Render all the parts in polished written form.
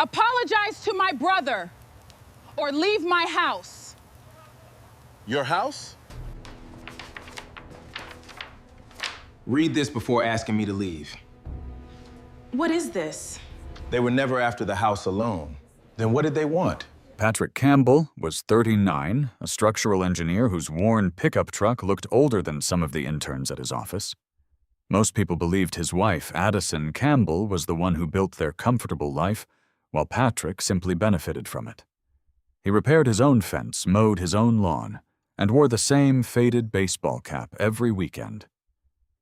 Apologize to my brother or leave my house. Your house? Read this before asking me to leave. What is this? They were never after the house alone. Then what did they want? Patrick Campbell was 39, a structural engineer whose worn pickup truck looked older than some of the interns at his office. Most people believed his wife, Addison Campbell, was the one who built their comfortable life, while Patrick simply benefited from it. He repaired his own fence, mowed his own lawn, and wore the same faded baseball cap every weekend.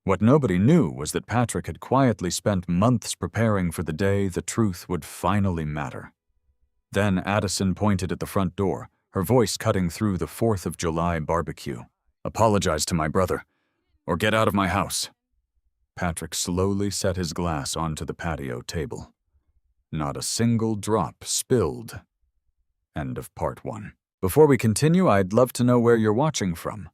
What nobody knew was that Patrick had quietly spent months preparing for the day the truth would finally matter. Then Addison pointed at the front door, her voice cutting through the 4th of July barbecue. "Apologize to my brother, or get out of my house." Patrick slowly set his glass onto the patio table. Not a single drop spilled. End of part 1. Before we continue, I'd love to know where you're watching from.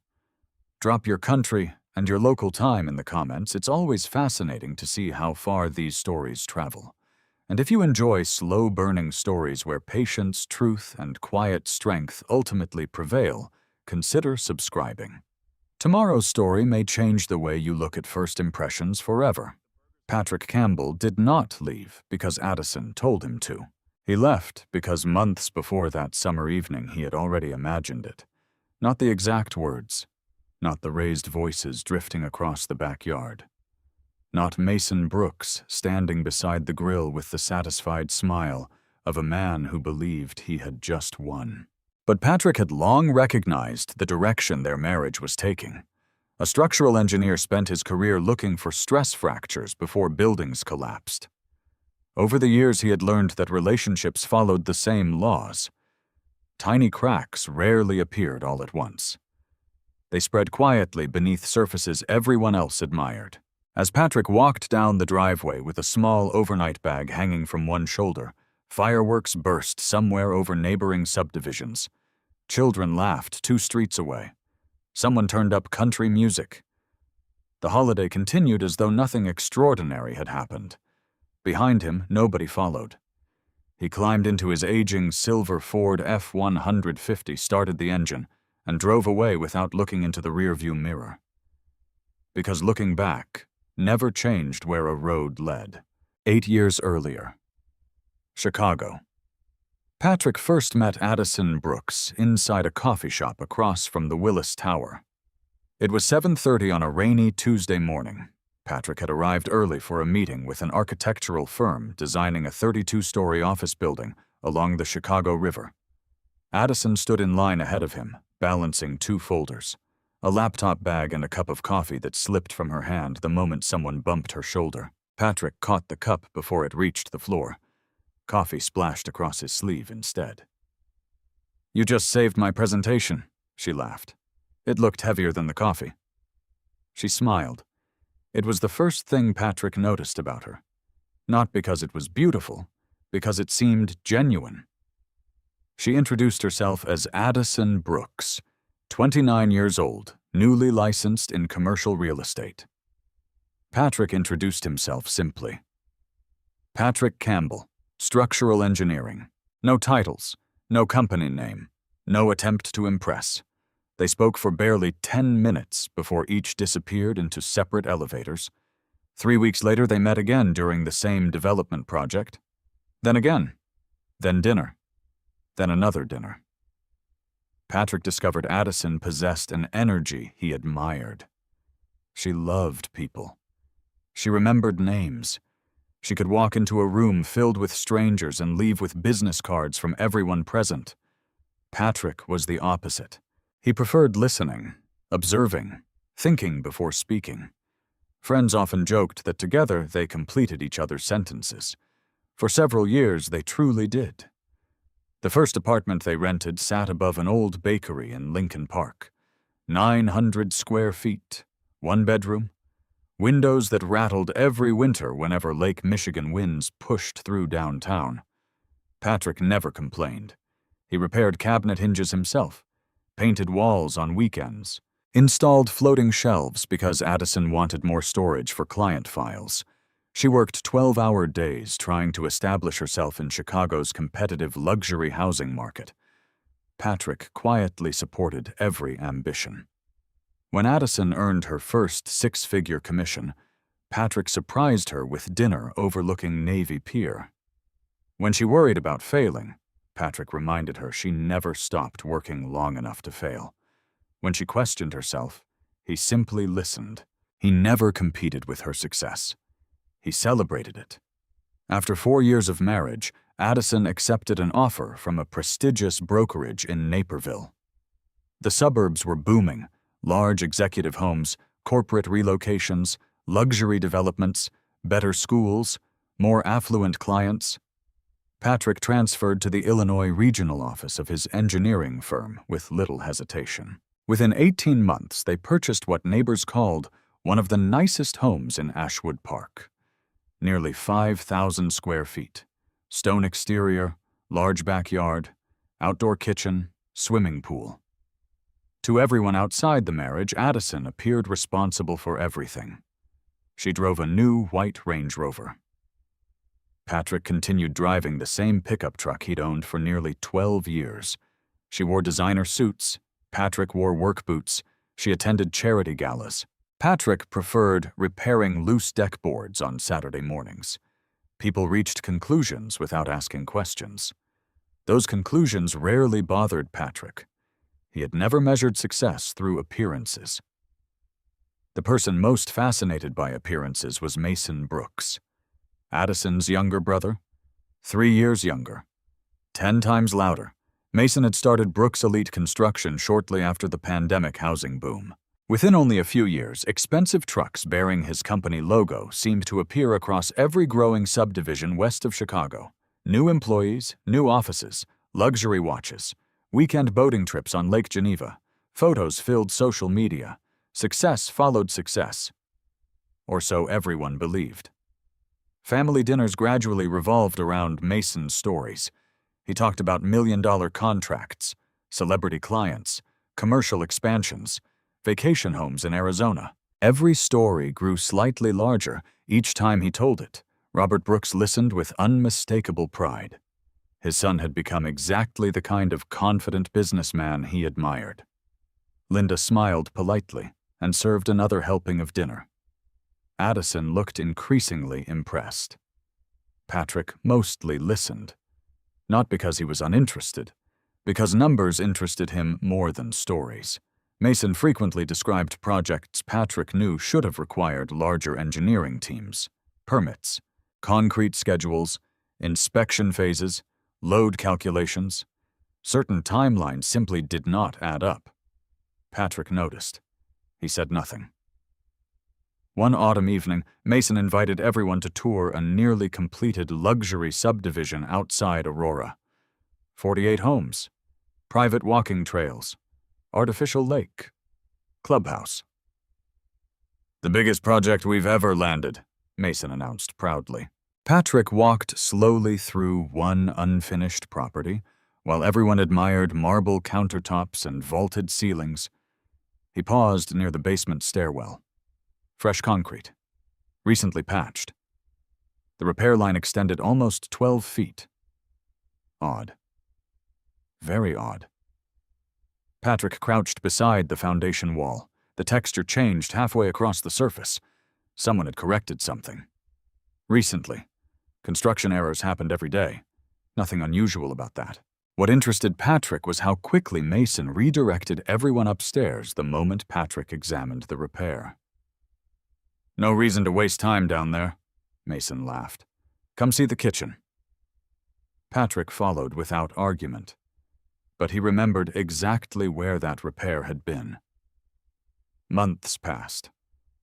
Drop your country and your local time in the comments. It's always fascinating to see how far these stories travel. And if you enjoy slow-burning stories where patience, truth, and quiet strength ultimately prevail, consider subscribing. Tomorrow's story may change the way you look at first impressions forever. Patrick Campbell did not leave because Addison told him to. He left because months before that summer evening he had already imagined it. Not the exact words, not the raised voices drifting across the backyard. Not Mason Brooks standing beside the grill with the satisfied smile of a man who believed he had just won. But Patrick had long recognized the direction their marriage was taking. A structural engineer spent his career looking for stress fractures before buildings collapsed. Over the years, he had learned that relationships followed the same laws. Tiny cracks rarely appeared all at once. They spread quietly beneath surfaces everyone else admired. As Patrick walked down the driveway with a small overnight bag hanging from one shoulder, fireworks burst somewhere over neighboring subdivisions. Children laughed 2 streets away. Someone turned up country music. The holiday continued as though nothing extraordinary had happened. Behind him, nobody followed. He climbed into his aging silver Ford F-150, started the engine, and drove away without looking into the rearview mirror. Because looking back never changed where a road led. 8 years earlier. Chicago. Patrick first met Addison Brooks inside a coffee shop across from the Willis Tower. It was 7:30 on a rainy Tuesday morning. Patrick had arrived early for a meeting with an architectural firm designing a 32-story office building along the Chicago River. Addison stood in line ahead of him, balancing 2 folders, a laptop bag and a cup of coffee that slipped from her hand the moment someone bumped her shoulder. Patrick caught the cup before it reached the floor. Coffee splashed across his sleeve instead. "You just saved my presentation," she laughed. It looked heavier than the coffee. She smiled. It was the first thing Patrick noticed about her. Not because it was beautiful, because it seemed genuine. She introduced herself as Addison Brooks, 29 years old, newly licensed in commercial real estate. Patrick introduced himself simply. Patrick Campbell, structural engineering. No titles, no company name, no attempt to impress. They spoke for barely 10 minutes before each disappeared into separate elevators. 3 weeks later, they met again during the same development project. Then again. Then dinner. Then another dinner. Patrick discovered Addison possessed an energy he admired. She loved people. She remembered names. She could walk into a room filled with strangers and leave with business cards from everyone present. Patrick was the opposite. He preferred listening, observing, thinking before speaking. Friends often joked that together they completed each other's sentences. For several years, they truly did. The first apartment they rented sat above an old bakery in Lincoln Park. 900 square feet, 1 bedroom, windows that rattled every winter whenever Lake Michigan winds pushed through downtown. Patrick never complained. He repaired cabinet hinges himself, painted walls on weekends, installed floating shelves because Addison wanted more storage for client files. She worked 12-hour days trying to establish herself in Chicago's competitive luxury housing market. Patrick quietly supported every ambition. When Addison earned her first six-figure commission, Patrick surprised her with dinner overlooking Navy Pier. When she worried about failing, Patrick reminded her she never stopped working long enough to fail. When she questioned herself, he simply listened. He never competed with her success. He celebrated it. After 4 years of marriage, Addison accepted an offer from a prestigious brokerage in Naperville. The suburbs were booming: large executive homes, corporate relocations, luxury developments, better schools, more affluent clients. Patrick transferred to the Illinois regional office of his engineering firm with little hesitation. Within 18 months, they purchased what neighbors called one of the nicest homes in Ashwood Park. Nearly 5,000 square feet, stone exterior, large backyard, outdoor kitchen, swimming pool. To everyone outside the marriage, Addison appeared responsible for everything. She drove a new white Range Rover. Patrick continued driving the same pickup truck he'd owned for nearly 12 years. She wore designer suits. Patrick wore work boots. She attended charity galas. Patrick preferred repairing loose deck boards on Saturday mornings. People reached conclusions without asking questions. Those conclusions rarely bothered Patrick. He had never measured success through appearances. The person most fascinated by appearances was Mason Brooks, Addison's younger brother, 3 years younger. 10 times louder, Mason had started Brooks Elite Construction shortly after the pandemic housing boom. Within only a few years, expensive trucks bearing his company logo seemed to appear across every growing subdivision west of Chicago. New employees, new offices, luxury watches, weekend boating trips on Lake Geneva, photos filled social media. Success followed success. Or so everyone believed. Family dinners gradually revolved around Mason's stories. He talked about million-dollar contracts, celebrity clients, commercial expansions, vacation homes in Arizona. Every story grew slightly larger each time he told it. Robert Brooks listened with unmistakable pride. His son had become exactly the kind of confident businessman he admired. Linda smiled politely and served another helping of dinner. Addison looked increasingly impressed. Patrick mostly listened, not because he was uninterested, because numbers interested him more than stories. Mason frequently described projects Patrick knew should have required larger engineering teams, permits, concrete schedules, inspection phases, load calculations. Certain timelines simply did not add up. Patrick noticed. He said nothing. One autumn evening, Mason invited everyone to tour a nearly completed luxury subdivision outside Aurora. 48 homes, private walking trails, artificial lake, clubhouse. "The biggest project we've ever landed," Mason announced proudly. Patrick walked slowly through one unfinished property, while everyone admired marble countertops and vaulted ceilings. He paused near the basement stairwell. Fresh concrete, recently patched. The repair line extended almost 12 feet. Odd. Very odd. Patrick crouched beside the foundation wall. The texture changed halfway across the surface. Someone had corrected something. Recently. Construction errors happened every day. Nothing unusual about that. What interested Patrick was how quickly Mason redirected everyone upstairs the moment Patrick examined the repair. "No reason to waste time down there," Mason laughed. "Come see the kitchen." Patrick followed without argument, but he remembered exactly where that repair had been. Months passed.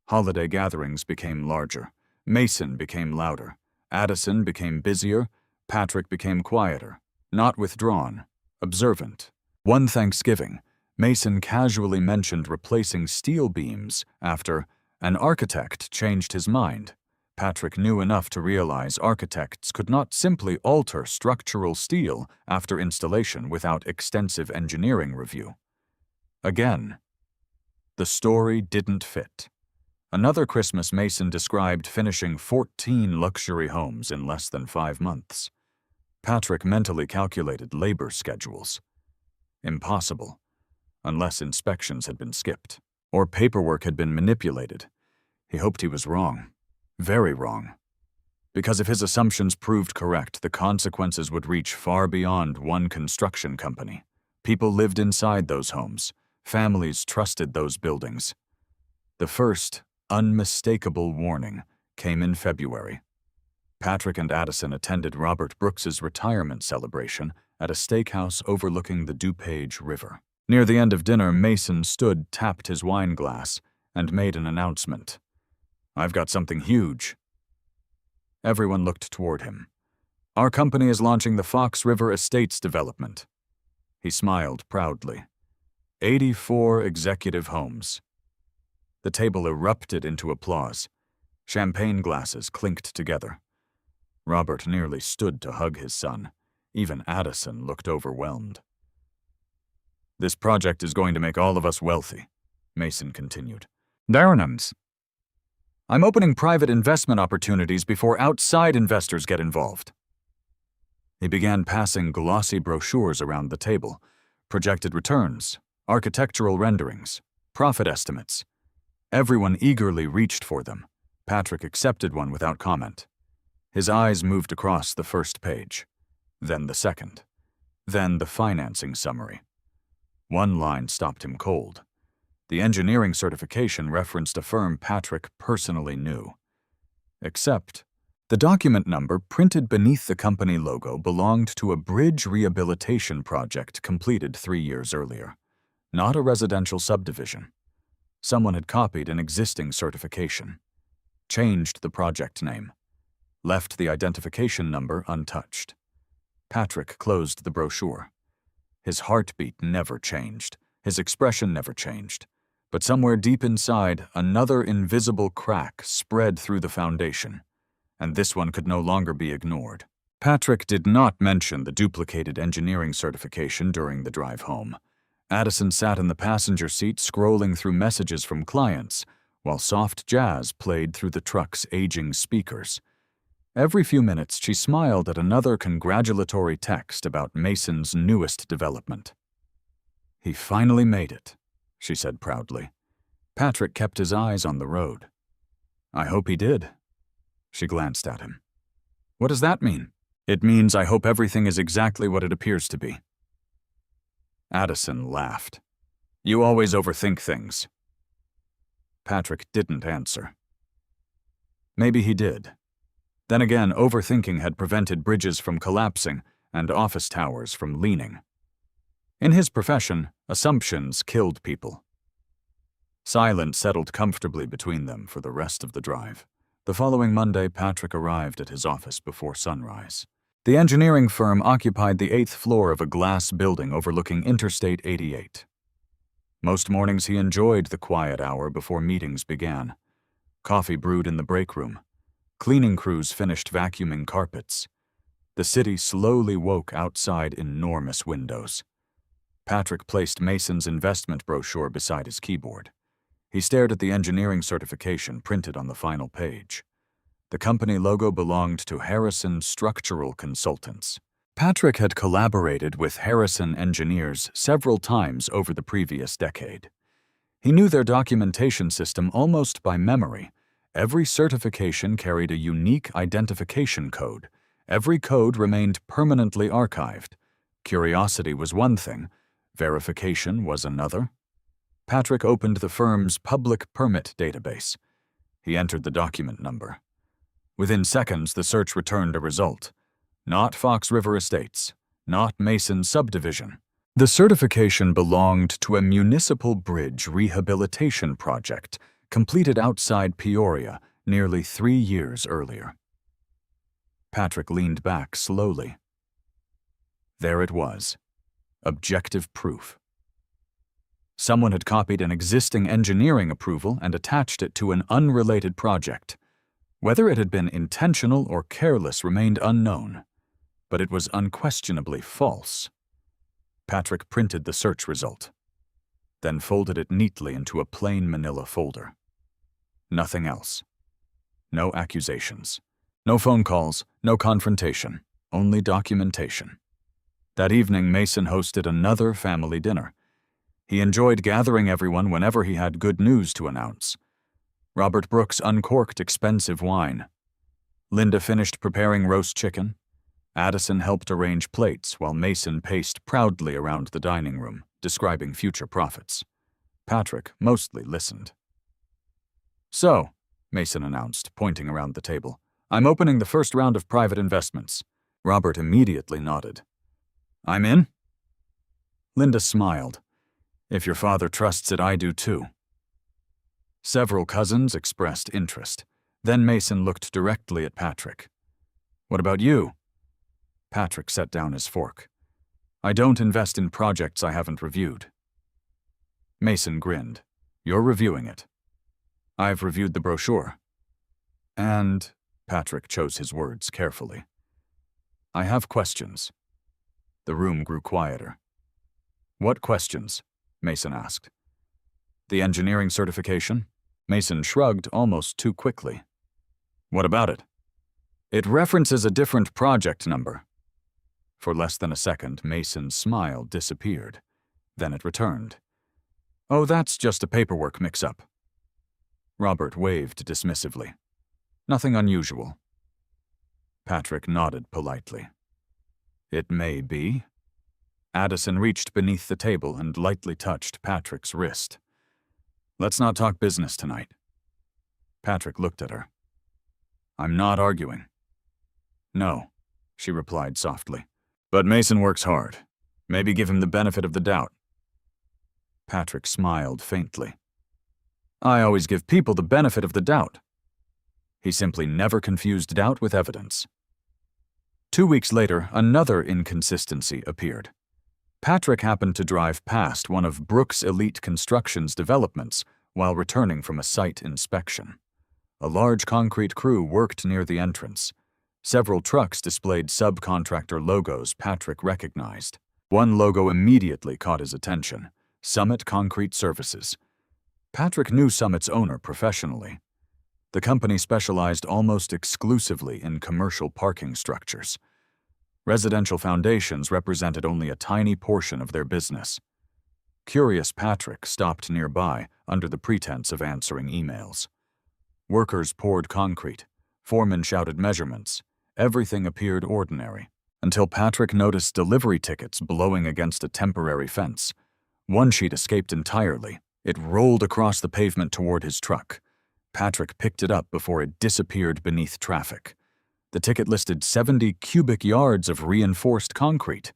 Holiday gatherings became larger. Mason became louder. Addison became busier. Patrick became quieter, not withdrawn, observant. One Thanksgiving, Mason casually mentioned replacing steel beams after an architect changed his mind. Patrick knew enough to realize architects could not simply alter structural steel after installation without extensive engineering review. Again, the story didn't fit. Another Christmas Mason described finishing 14 luxury homes in less than 5 months. Patrick mentally calculated labor schedules. Impossible, unless inspections had been skipped, or paperwork had been manipulated. He hoped he was wrong. Very wrong. Because if his assumptions proved correct, the consequences would reach far beyond one construction company. People lived inside those homes. Families trusted those buildings. The first, unmistakable warning came in February. Patrick and Addison attended Robert Brooks's retirement celebration at a steakhouse overlooking the DuPage River. Near the end of dinner, Mason tapped his wine glass, and made an announcement. "I've got something huge." Everyone looked toward him. "Our company is launching the Fox River Estates development." He smiled proudly. 84 executive homes. The table erupted into applause. Champagne glasses clinked together. Robert nearly stood to hug his son. Even Addison looked overwhelmed. "This project is going to make all of us wealthy," Mason continued. "Darrenums. I'm opening private investment opportunities before outside investors get involved." He began passing glossy brochures around the table, projected returns, architectural renderings, profit estimates. Everyone eagerly reached for them. Patrick accepted one without comment. His eyes moved across the first page, then the second, then the financing summary. One line stopped him cold. The engineering certification referenced a firm Patrick personally knew. Except, the document number printed beneath the company logo belonged to a bridge rehabilitation project completed 3 years earlier, not a residential subdivision. Someone had copied an existing certification, changed the project name, left the identification number untouched. Patrick closed the brochure. His heartbeat never changed. His expression never changed. But somewhere deep inside, another invisible crack spread through the foundation, and this one could no longer be ignored. Patrick did not mention the duplicated engineering certification during the drive home. Addison sat in the passenger seat scrolling through messages from clients, while soft jazz played through the truck's aging speakers. Every few minutes, she smiled at another congratulatory text about Mason's newest development. "He finally made it," she said proudly. Patrick kept his eyes on the road. "I hope he did." She glanced at him. "What does that mean?" "It means I hope everything is exactly what it appears to be." Addison laughed. "You always overthink things." Patrick didn't answer. Maybe he did. Then again, overthinking had prevented bridges from collapsing and office towers from leaning. In his profession, assumptions killed people. Silence settled comfortably between them for the rest of the drive. The following Monday, Patrick arrived at his office before sunrise. The engineering firm occupied the 8th floor of a glass building overlooking Interstate 88. Most mornings he enjoyed the quiet hour before meetings began. Coffee brewed in the break room. Cleaning crews finished vacuuming carpets. The city slowly woke outside enormous windows. Patrick placed Mason's investment brochure beside his keyboard. He stared at the engineering certification printed on the final page. The company logo belonged to Harrison Structural Consultants. Patrick had collaborated with Harrison engineers several times over the previous decade. He knew their documentation system almost by memory. Every certification carried a unique identification code. Every code remained permanently archived. Curiosity was one thing, verification was another. Patrick opened the firm's public permit database. He entered the document number. Within seconds, the search returned a result. Not Fox River Estates, not Mason Subdivision. The certification belonged to a municipal bridge rehabilitation project completed outside Peoria nearly 3 years earlier. Patrick leaned back slowly. There it was, objective proof. Someone had copied an existing engineering approval and attached it to an unrelated project. Whether it had been intentional or careless remained unknown, but it was unquestionably false. Patrick printed the search result, then folded it neatly into a plain manila folder. Nothing else. No accusations. No phone calls, no confrontation, only documentation. That evening, Mason hosted another family dinner. He enjoyed gathering everyone whenever he had good news to announce. Robert Brooks uncorked expensive wine. Linda finished preparing roast chicken. Addison helped arrange plates while Mason paced proudly around the dining room, describing future profits. Patrick mostly listened. "So," Mason announced, pointing around the table, "I'm opening the first round of private investments." Robert immediately nodded. "I'm in?" Linda smiled. "If your father trusts it, I do too." Several cousins expressed interest. Then Mason looked directly at Patrick. "What about you?" Patrick set down his fork. "I don't invest in projects I haven't reviewed." Mason grinned. "You're reviewing it." "I've reviewed the brochure." "And," Patrick chose his words carefully, "I have questions." The room grew quieter. "What questions?" Mason asked. "The engineering certification?" Mason shrugged almost too quickly. "What about it?" "It references a different project number." For less than a second, Mason's smile disappeared. Then it returned. "Oh, that's just a paperwork mix-up." Robert waved dismissively. "Nothing unusual." Patrick nodded politely. "It may be." Addison reached beneath the table and lightly touched Patrick's wrist. "Let's not talk business tonight." Patrick looked at her. "I'm not arguing." "No," she replied softly. "But Mason works hard. Maybe give him the benefit of the doubt." Patrick smiled faintly. "I always give people the benefit of the doubt." He simply never confused doubt with evidence. 2 weeks later, another inconsistency appeared. Patrick happened to drive past one of Brooks Elite Construction's developments while returning from a site inspection. A large concrete crew worked near the entrance. Several trucks displayed subcontractor logos Patrick recognized. One logo immediately caught his attention: Summit Concrete Services. Patrick knew Summit's owner professionally. The company specialized almost exclusively in commercial parking structures. Residential foundations represented only a tiny portion of their business. Curious Patrick stopped nearby under the pretense of answering emails. Workers poured concrete. Foremen shouted measurements. Everything appeared ordinary, until Patrick noticed delivery tickets blowing against a temporary fence. One sheet escaped entirely. It rolled across the pavement toward his truck. Patrick picked it up before it disappeared beneath traffic. The ticket listed 70 cubic yards of reinforced concrete.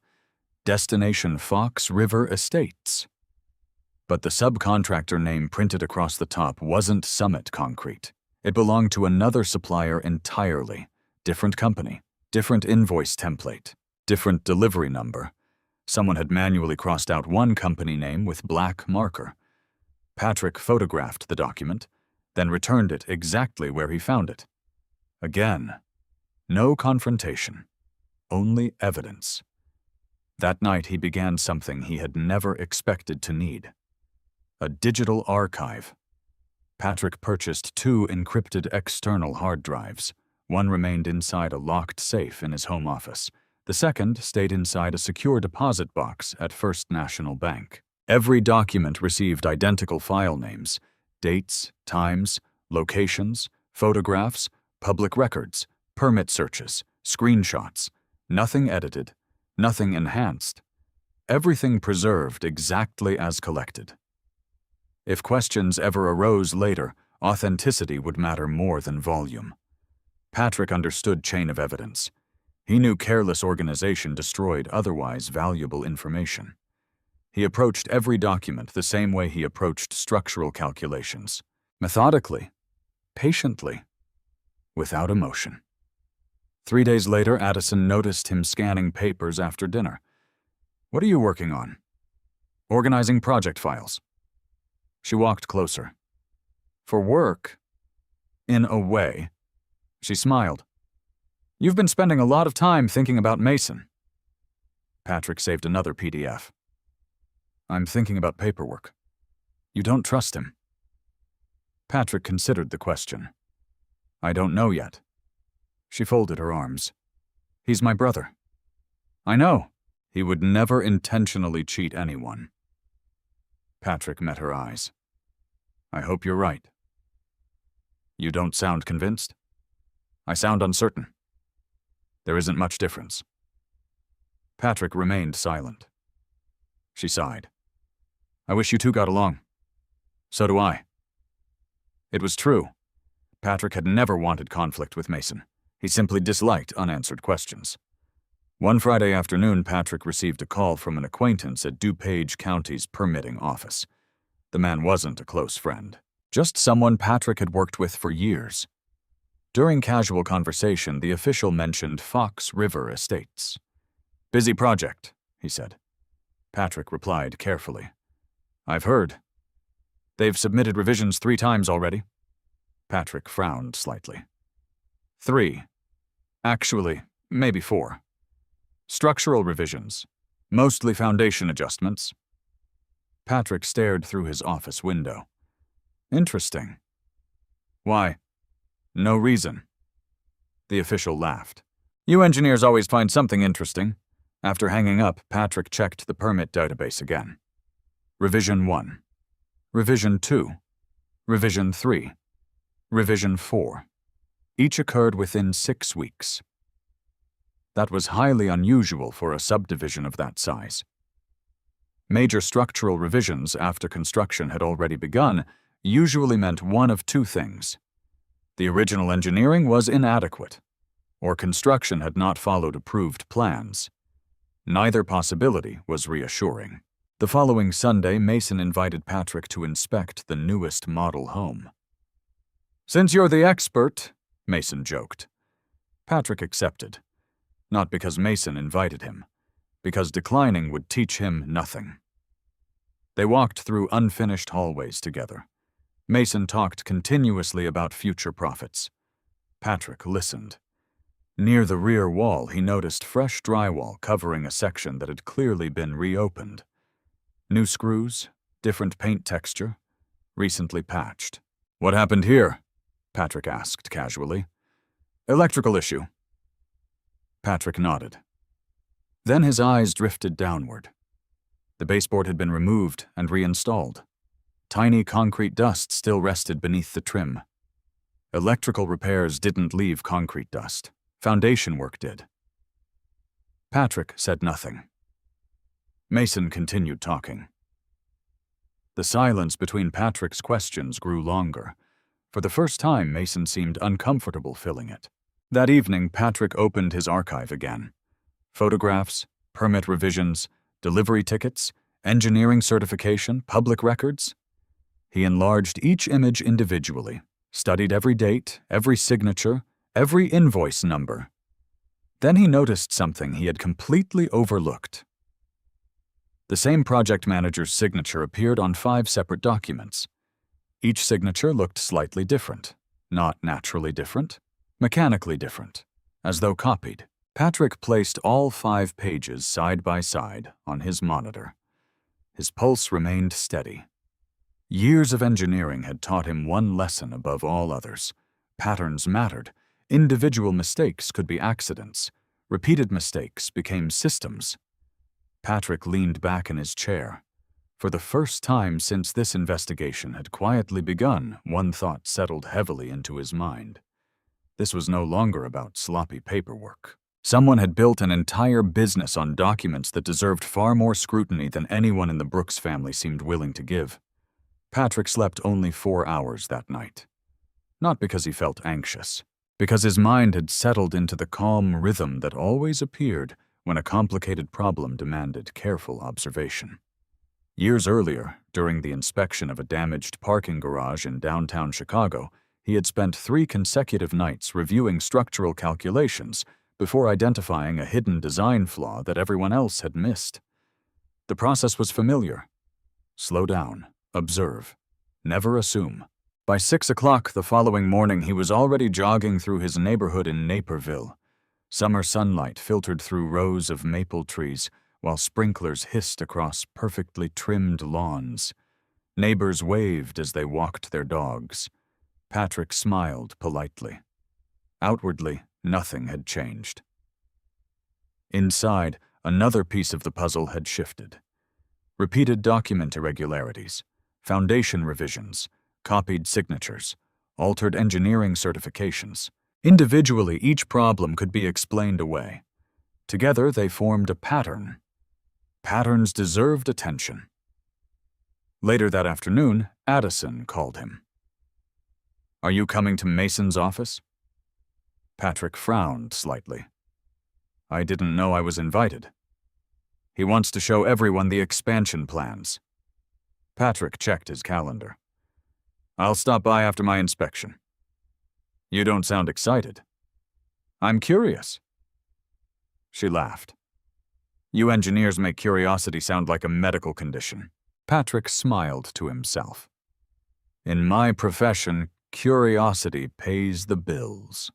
Destination Fox River Estates. But the subcontractor name printed across the top wasn't Summit Concrete. It belonged to another supplier entirely. Different company, different invoice template, different delivery number. Someone had manually crossed out one company name with black marker. Patrick photographed the document, then returned it exactly where he found it. Again, no confrontation, only evidence. That night he began something he had never expected to need: a digital archive. Patrick purchased 2 encrypted external hard drives. One remained inside a locked safe in his home office. The second stayed inside a secure deposit box at First National Bank. Every document received identical file names: dates, times, locations, photographs, public records, permit searches, screenshots. Nothing edited, nothing enhanced. Everything preserved exactly as collected. If questions ever arose later, authenticity would matter more than volume. Patrick understood chain of evidence. He knew careless organization destroyed otherwise valuable information. He approached every document the same way he approached structural calculations: methodically, patiently, without emotion. 3 days later, Addison noticed him scanning papers after dinner. "What are you working on?" "Organizing project files." She walked closer. "For work?" "In a way." She smiled. "You've been spending a lot of time thinking about Mason." Patrick saved another PDF. "I'm thinking about paperwork. You don't trust him." Patrick considered the question. I don't know yet. She folded her arms. He's my brother. I know. He would never intentionally cheat anyone. Patrick met her eyes. I hope you're right. You don't sound convinced? I sound uncertain. There isn't much difference. Patrick remained silent. She sighed. I wish you two got along. So do I. It was true. Patrick had never wanted conflict with Mason. He simply disliked unanswered questions. One Friday afternoon, Patrick received a call from an acquaintance at DuPage County's permitting office. The man wasn't a close friend, just someone Patrick had worked with for years. During casual conversation, the official mentioned Fox River Estates. Busy project, he said. Patrick replied carefully. I've heard. They've submitted revisions 3 times already. Patrick frowned slightly. 3. Actually, maybe 4. Structural revisions, mostly foundation adjustments. Patrick stared through his office window. Interesting. Why? No reason. The official laughed. You engineers always find something interesting. After hanging up, Patrick checked the permit database again. Revision 1. Revision 2. Revision 3. Revision 4. Each occurred within 6 weeks. That was highly unusual for a subdivision of that size. Major structural revisions after construction had already begun usually meant one of 2 things. The original engineering was inadequate, or construction had not followed approved plans. Neither possibility was reassuring. The following Sunday, Mason invited Patrick to inspect the newest model home. Since you're the expert, Mason joked. Patrick accepted, not because Mason invited him, because declining would teach him nothing. They walked through unfinished hallways together. Mason talked continuously about future profits. Patrick listened. Near the rear wall, he noticed fresh drywall covering a section that had clearly been reopened. New screws, different paint texture, recently patched. What happened here? Patrick asked casually. Electrical issue. Patrick nodded. Then his eyes drifted downward. The baseboard had been removed and reinstalled. Tiny concrete dust still rested beneath the trim. Electrical repairs didn't leave concrete dust. Foundation work did. Patrick said nothing. Mason continued talking. The silence between Patrick's questions grew longer. For the first time, Mason seemed uncomfortable filling it. That evening, Patrick opened his archive again. Photographs, permit revisions, delivery tickets, engineering certification, public records. He enlarged each image individually, studied every date, every signature, every invoice number. Then he noticed something he had completely overlooked. The same project manager's signature appeared on 5 separate documents. Each signature looked slightly different, not naturally different, mechanically different, as though copied. Patrick placed all 5 pages side by side on his monitor. His pulse remained steady. Years of engineering had taught him one lesson above all others. Patterns mattered. Individual mistakes could be accidents. Repeated mistakes became systems. Patrick leaned back in his chair. For the first time since this investigation had quietly begun, one thought settled heavily into his mind. This was no longer about sloppy paperwork. Someone had built an entire business on documents that deserved far more scrutiny than anyone in the Brooks family seemed willing to give. Patrick slept only 4 hours that night. Not because he felt anxious, because his mind had settled into the calm rhythm that always appeared when a complicated problem demanded careful observation. Years earlier, during the inspection of a damaged parking garage in downtown Chicago, he had spent 3 consecutive nights reviewing structural calculations before identifying a hidden design flaw that everyone else had missed. The process was familiar. Slow down, observe, never assume. By 6 o'clock the following morning, he was already jogging through his neighborhood in Naperville. Summer sunlight filtered through rows of maple trees, while sprinklers hissed across perfectly trimmed lawns. Neighbors waved as they walked their dogs. Patrick smiled politely. Outwardly, nothing had changed. Inside, another piece of the puzzle had shifted. Repeated document irregularities, foundation revisions, copied signatures, altered engineering certifications. Individually, each problem could be explained away. Together, they formed a pattern. Patterns deserved attention. Later that afternoon, Addison called him. "Are you coming to Mason's office?" Patrick frowned slightly. "I didn't know I was invited." "He wants to show everyone the expansion plans." Patrick checked his calendar. "I'll stop by after my inspection." "You don't sound excited." "I'm curious." She laughed. "You engineers make curiosity sound like a medical condition." Patrick smiled to himself. "In my profession, curiosity pays the bills."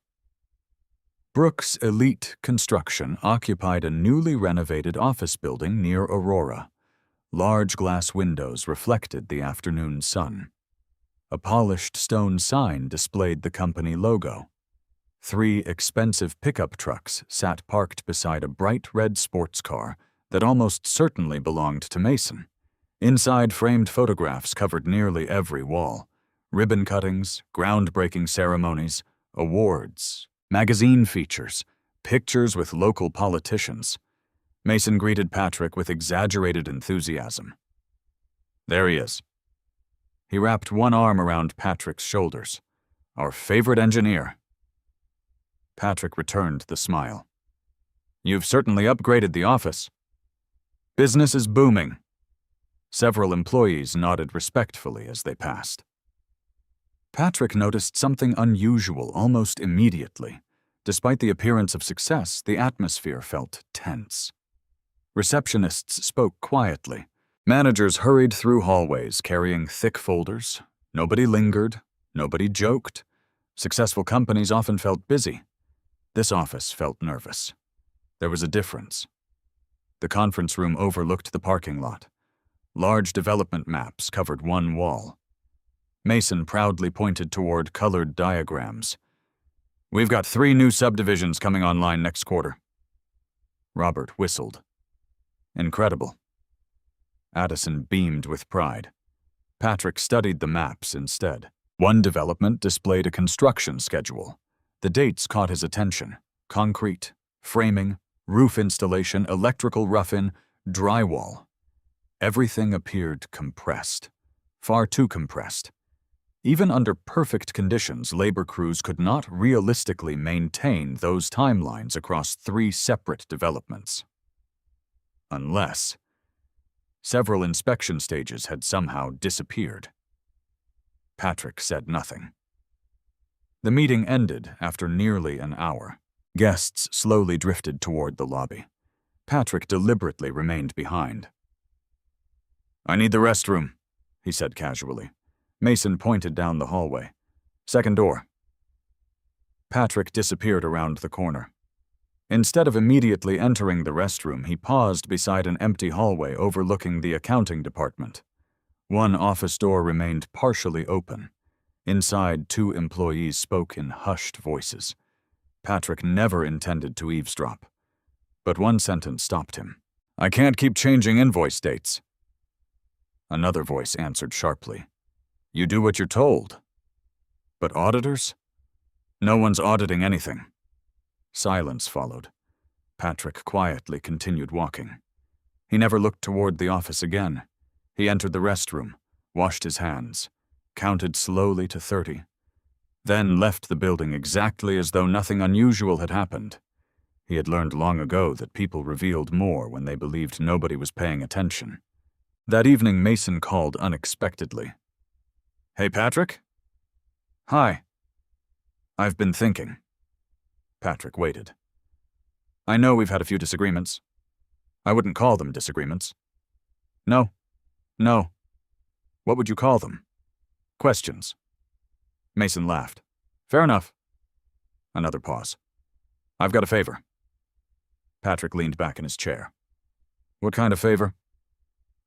Brooks Elite Construction occupied a newly renovated office building near Aurora. Large glass windows reflected the afternoon sun. A polished stone sign displayed the company logo. 3 expensive pickup trucks sat parked beside a bright red sports car that almost certainly belonged to Mason. Inside, framed photographs covered nearly every wall. Ribbon cuttings, groundbreaking ceremonies, awards, magazine features, pictures with local politicians. Mason greeted Patrick with exaggerated enthusiasm. "There he is." He wrapped one arm around Patrick's shoulders. "Our favorite engineer." Patrick returned the smile. "You've certainly upgraded the office." "Business is booming." Several employees nodded respectfully as they passed. Patrick noticed something unusual almost immediately. Despite the appearance of success, the atmosphere felt tense. Receptionists spoke quietly. Managers hurried through hallways carrying thick folders. Nobody lingered. Nobody joked. Successful companies often felt busy. This office felt nervous. There was a difference. The conference room overlooked the parking lot. Large development maps covered one wall. Mason proudly pointed toward colored diagrams. "We've got 3 new subdivisions coming online next quarter." Robert whistled. "Incredible." Addison beamed with pride. Patrick studied the maps instead. One development displayed a construction schedule. The dates caught his attention: concrete, framing, roof installation, electrical rough-in, drywall. Everything appeared compressed. Far too compressed. Even under perfect conditions, labor crews could not realistically maintain those timelines across 3 separate developments. Unless several inspection stages had somehow disappeared. Patrick said nothing. The meeting ended after nearly an hour. Guests slowly drifted toward the lobby. Patrick deliberately remained behind. "I need the restroom," he said casually. Mason pointed down the hallway. "Second door." Patrick disappeared around the corner. Instead of immediately entering the restroom, he paused beside an empty hallway overlooking the accounting department. One office door remained partially open. Inside, 2 employees spoke in hushed voices. Patrick never intended to eavesdrop. But one sentence stopped him. "I can't keep changing invoice dates." Another voice answered sharply. "You do what you're told." "But auditors?" "No one's auditing anything." Silence followed. Patrick quietly continued walking. He never looked toward the office again. He entered the restroom, washed his hands, counted slowly to 30, then left the building exactly as though nothing unusual had happened. He had learned long ago that people revealed more when they believed nobody was paying attention. That evening, Mason called unexpectedly. "Hey, Patrick?" "Hi." "I've been thinking." Patrick waited. "I know we've had a few disagreements. I wouldn't call them disagreements." No. "What would you call them?" "Questions." Mason laughed. "Fair enough." Another pause. "I've got a favor." Patrick leaned back in his chair. "What kind of favor?"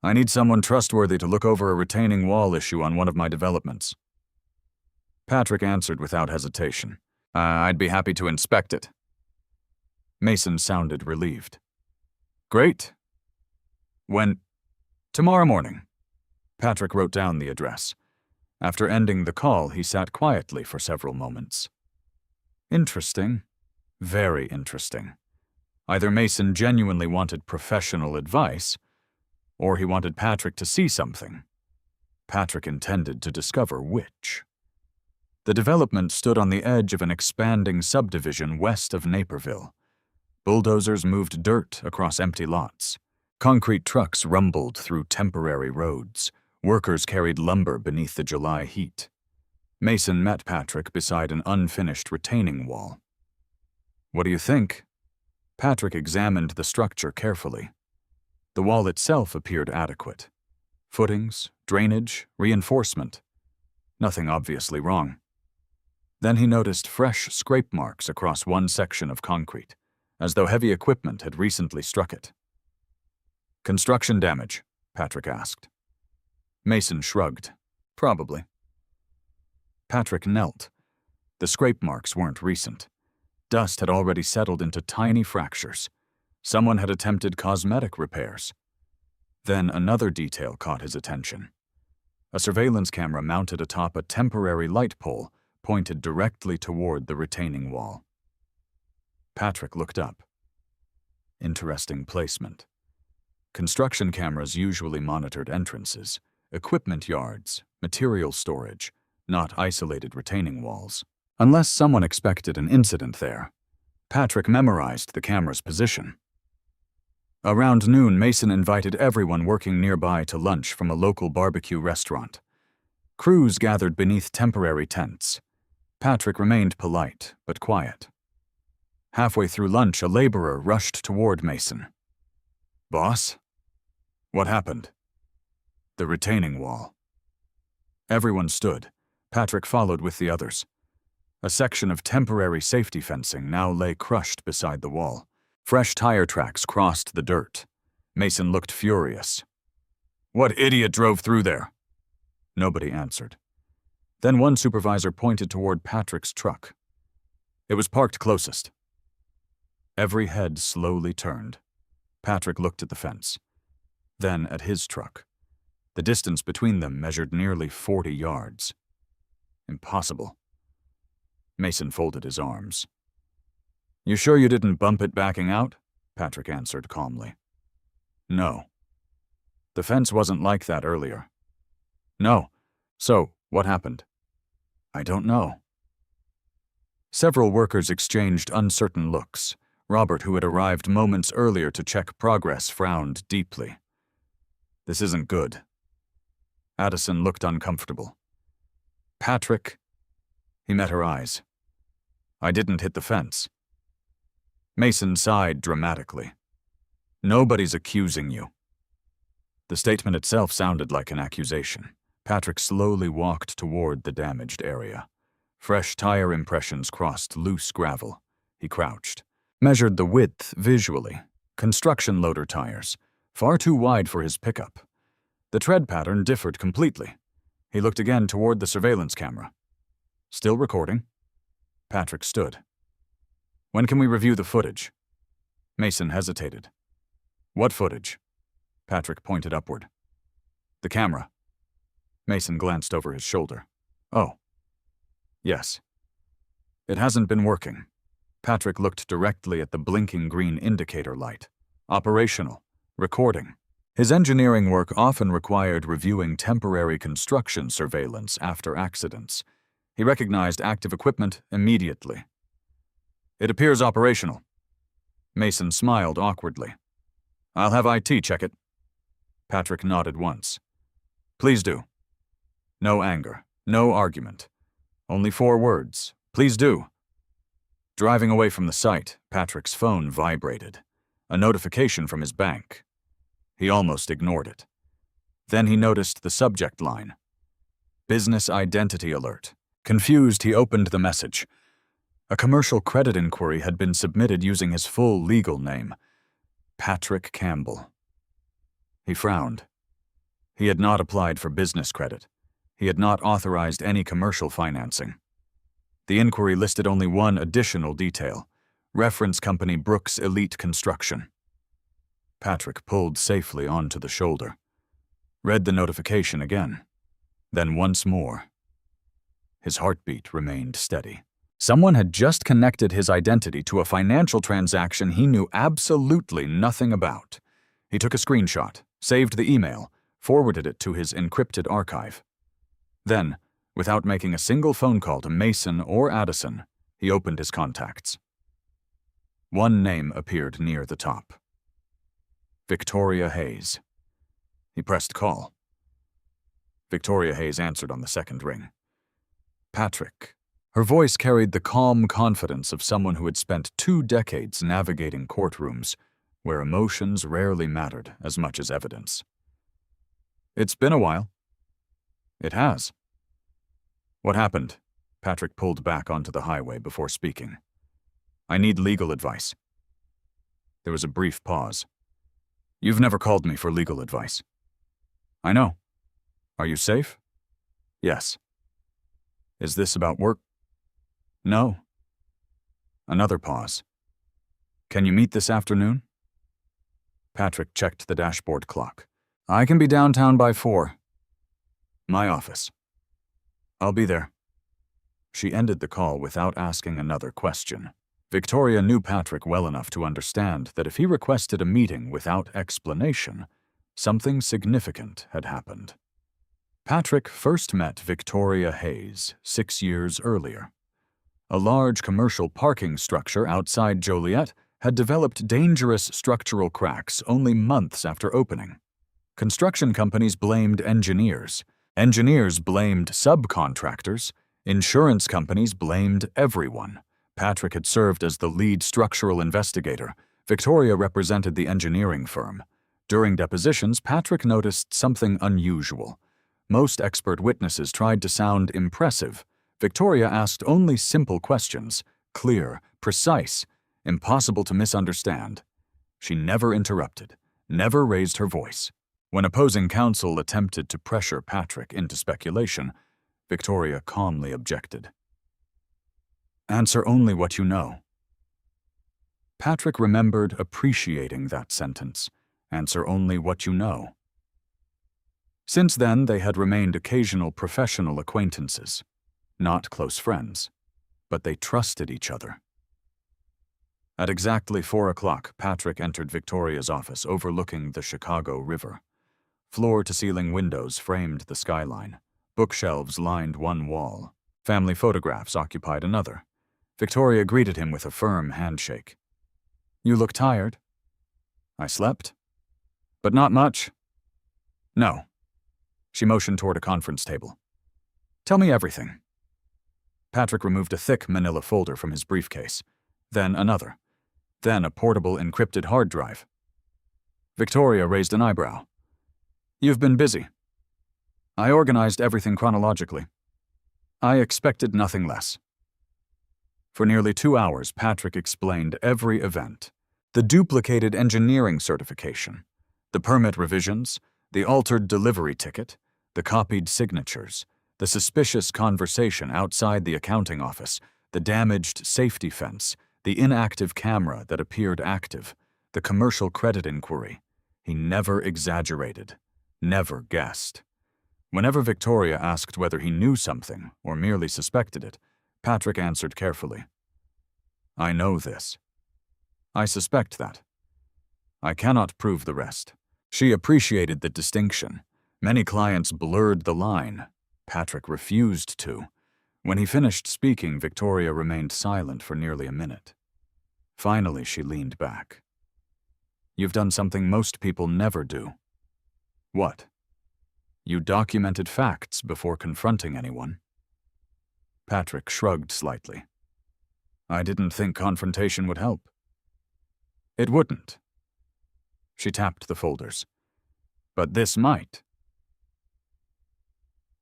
"I need someone trustworthy to look over a retaining wall issue on one of my developments." Patrick answered without hesitation. I'd be happy to inspect it. Mason sounded relieved. Great. When? Tomorrow morning. Patrick wrote down the address. After ending the call, he sat quietly for several moments. Interesting. Very interesting. Either Mason genuinely wanted professional advice, or he wanted Patrick to see something. Patrick intended to discover which. The development stood on the edge of an expanding subdivision west of Naperville. Bulldozers moved dirt across empty lots. Concrete trucks rumbled through temporary roads. Workers carried lumber beneath the July heat. Mason met Patrick beside an unfinished retaining wall. What do you think? Patrick examined the structure carefully. The wall itself appeared adequate. Footings, drainage, reinforcement. Nothing obviously wrong. Then he noticed fresh scrape marks across one section of concrete, as though heavy equipment had recently struck it. Construction damage? Patrick asked. Mason shrugged. Probably. Patrick knelt. The scrape marks weren't recent. Dust had already settled into tiny fractures. Someone had attempted cosmetic repairs. Then another detail caught his attention. A surveillance camera mounted atop a temporary light pole pointed directly toward the retaining wall. Patrick looked up. Interesting placement. Construction cameras usually monitored entrances, equipment yards, material storage, not isolated retaining walls. Unless someone expected an incident there, Patrick memorized the camera's position. Around noon, Mason invited everyone working nearby to lunch from a local barbecue restaurant. Crews gathered beneath temporary tents. Patrick remained polite, but quiet. Halfway through lunch, a laborer rushed toward Mason. Boss? What happened? The retaining wall. Everyone stood. Patrick followed with the others. A section of temporary safety fencing now lay crushed beside the wall. Fresh tire tracks crossed the dirt. Mason looked furious. What idiot drove through there? Nobody answered. Then one supervisor pointed toward Patrick's truck. It was parked closest. Every head slowly turned. Patrick looked at the fence, then at his truck. The distance between them measured nearly 40 yards. Impossible. Mason folded his arms. You sure you didn't bump it backing out? Patrick answered calmly. No. The fence wasn't like that earlier. No. So, what happened? I don't know. Several workers exchanged uncertain looks. Robert, who had arrived moments earlier to check progress, frowned deeply. This isn't good. Addison looked uncomfortable. Patrick? He met her eyes. I didn't hit the fence. Mason sighed dramatically. Nobody's accusing you. The statement itself sounded like an accusation. Patrick slowly walked toward the damaged area. Fresh tire impressions crossed loose gravel. He crouched. Measured the width visually. Construction loader tires, far too wide for his pickup. The tread pattern differed completely. He looked again toward the surveillance camera. Still recording. Patrick stood. When can we review the footage? Mason hesitated. What footage? Patrick pointed upward. The camera. Mason glanced over his shoulder. Oh. Yes. It hasn't been working. Patrick looked directly at the blinking green indicator light. Operational. Recording. His engineering work often required reviewing temporary construction surveillance after accidents. He recognized active equipment immediately. It appears operational. Mason smiled awkwardly. I'll have IT check it. Patrick nodded once. Please do. No anger. No argument. Only 4 words. Please do. Driving away from the site, Patrick's phone vibrated. A notification from his bank. He almost ignored it. Then he noticed the subject line. Business identity alert. Confused, he opened the message. A commercial credit inquiry had been submitted using his full legal name, Patrick Campbell. He frowned. He had not applied for business credit. He had not authorized any commercial financing. The inquiry listed only one additional detail: reference company Brooks Elite Construction. Patrick pulled safely onto the shoulder, read the notification again, then once more. His heartbeat remained steady. Someone had just connected his identity to a financial transaction he knew absolutely nothing about. He took a screenshot, saved the email, forwarded it to his encrypted archive. Then, without making a single phone call to Mason or Addison, he opened his contacts. One name appeared near the top: Victoria Hayes. He pressed call. Victoria Hayes answered on the second ring. Patrick. Her voice carried the calm confidence of someone who had spent 2 decades navigating courtrooms, where emotions rarely mattered as much as evidence. It's been a while. It has. What happened? Patrick pulled back onto the highway before speaking. I need legal advice. There was a brief pause. You've never called me for legal advice. I know. Are you safe? Yes. Is this about work? No. Another pause. Can you meet this afternoon? Patrick checked the dashboard clock. I can be downtown by 4. My office. I'll be there. She ended the call without asking another question. Victoria knew Patrick well enough to understand that if he requested a meeting without explanation, something significant had happened. Patrick first met Victoria Hayes 6 years earlier. A large commercial parking structure outside Joliet had developed dangerous structural cracks only months after opening. Construction companies blamed engineers. Engineers blamed subcontractors. Insurance companies blamed everyone. Patrick had served as the lead structural investigator. Victoria represented the engineering firm. During depositions, Patrick noticed something unusual. Most expert witnesses tried to sound impressive. Victoria asked only simple questions, clear, precise, impossible to misunderstand. She never interrupted, never raised her voice. When opposing counsel attempted to pressure Patrick into speculation, Victoria calmly objected. Answer only what you know. Patrick remembered appreciating that sentence. Answer only what you know. Since then, they had remained occasional professional acquaintances, not close friends, but they trusted each other. At exactly 4 o'clock, Patrick entered Victoria's office overlooking the Chicago River. Floor-to-ceiling windows framed the skyline. Bookshelves lined one wall. Family photographs occupied another. Victoria greeted him with a firm handshake. You look tired. I slept. But not much. No. She motioned toward a conference table. Tell me everything. Patrick removed a thick manila folder from his briefcase. Then another. Then a portable encrypted hard drive. Victoria raised an eyebrow. You've been busy. I organized everything chronologically. I expected nothing less. For nearly 2 hours, Patrick explained every event. The duplicated engineering certification, the permit revisions, the altered delivery ticket, the copied signatures, the suspicious conversation outside the accounting office, the damaged safety fence, the inactive camera that appeared active, the commercial credit inquiry. He never exaggerated, never guessed. Whenever Victoria asked whether he knew something or merely suspected it, Patrick answered carefully. I know this. I suspect that. I cannot prove the rest. She appreciated the distinction. Many clients blurred the line. Patrick refused to. When he finished speaking, Victoria remained silent for nearly a minute. Finally, she leaned back. You've done something most people never do. What? You documented facts before confronting anyone. Patrick shrugged slightly. I didn't think confrontation would help. It wouldn't. She tapped the folders. But this might.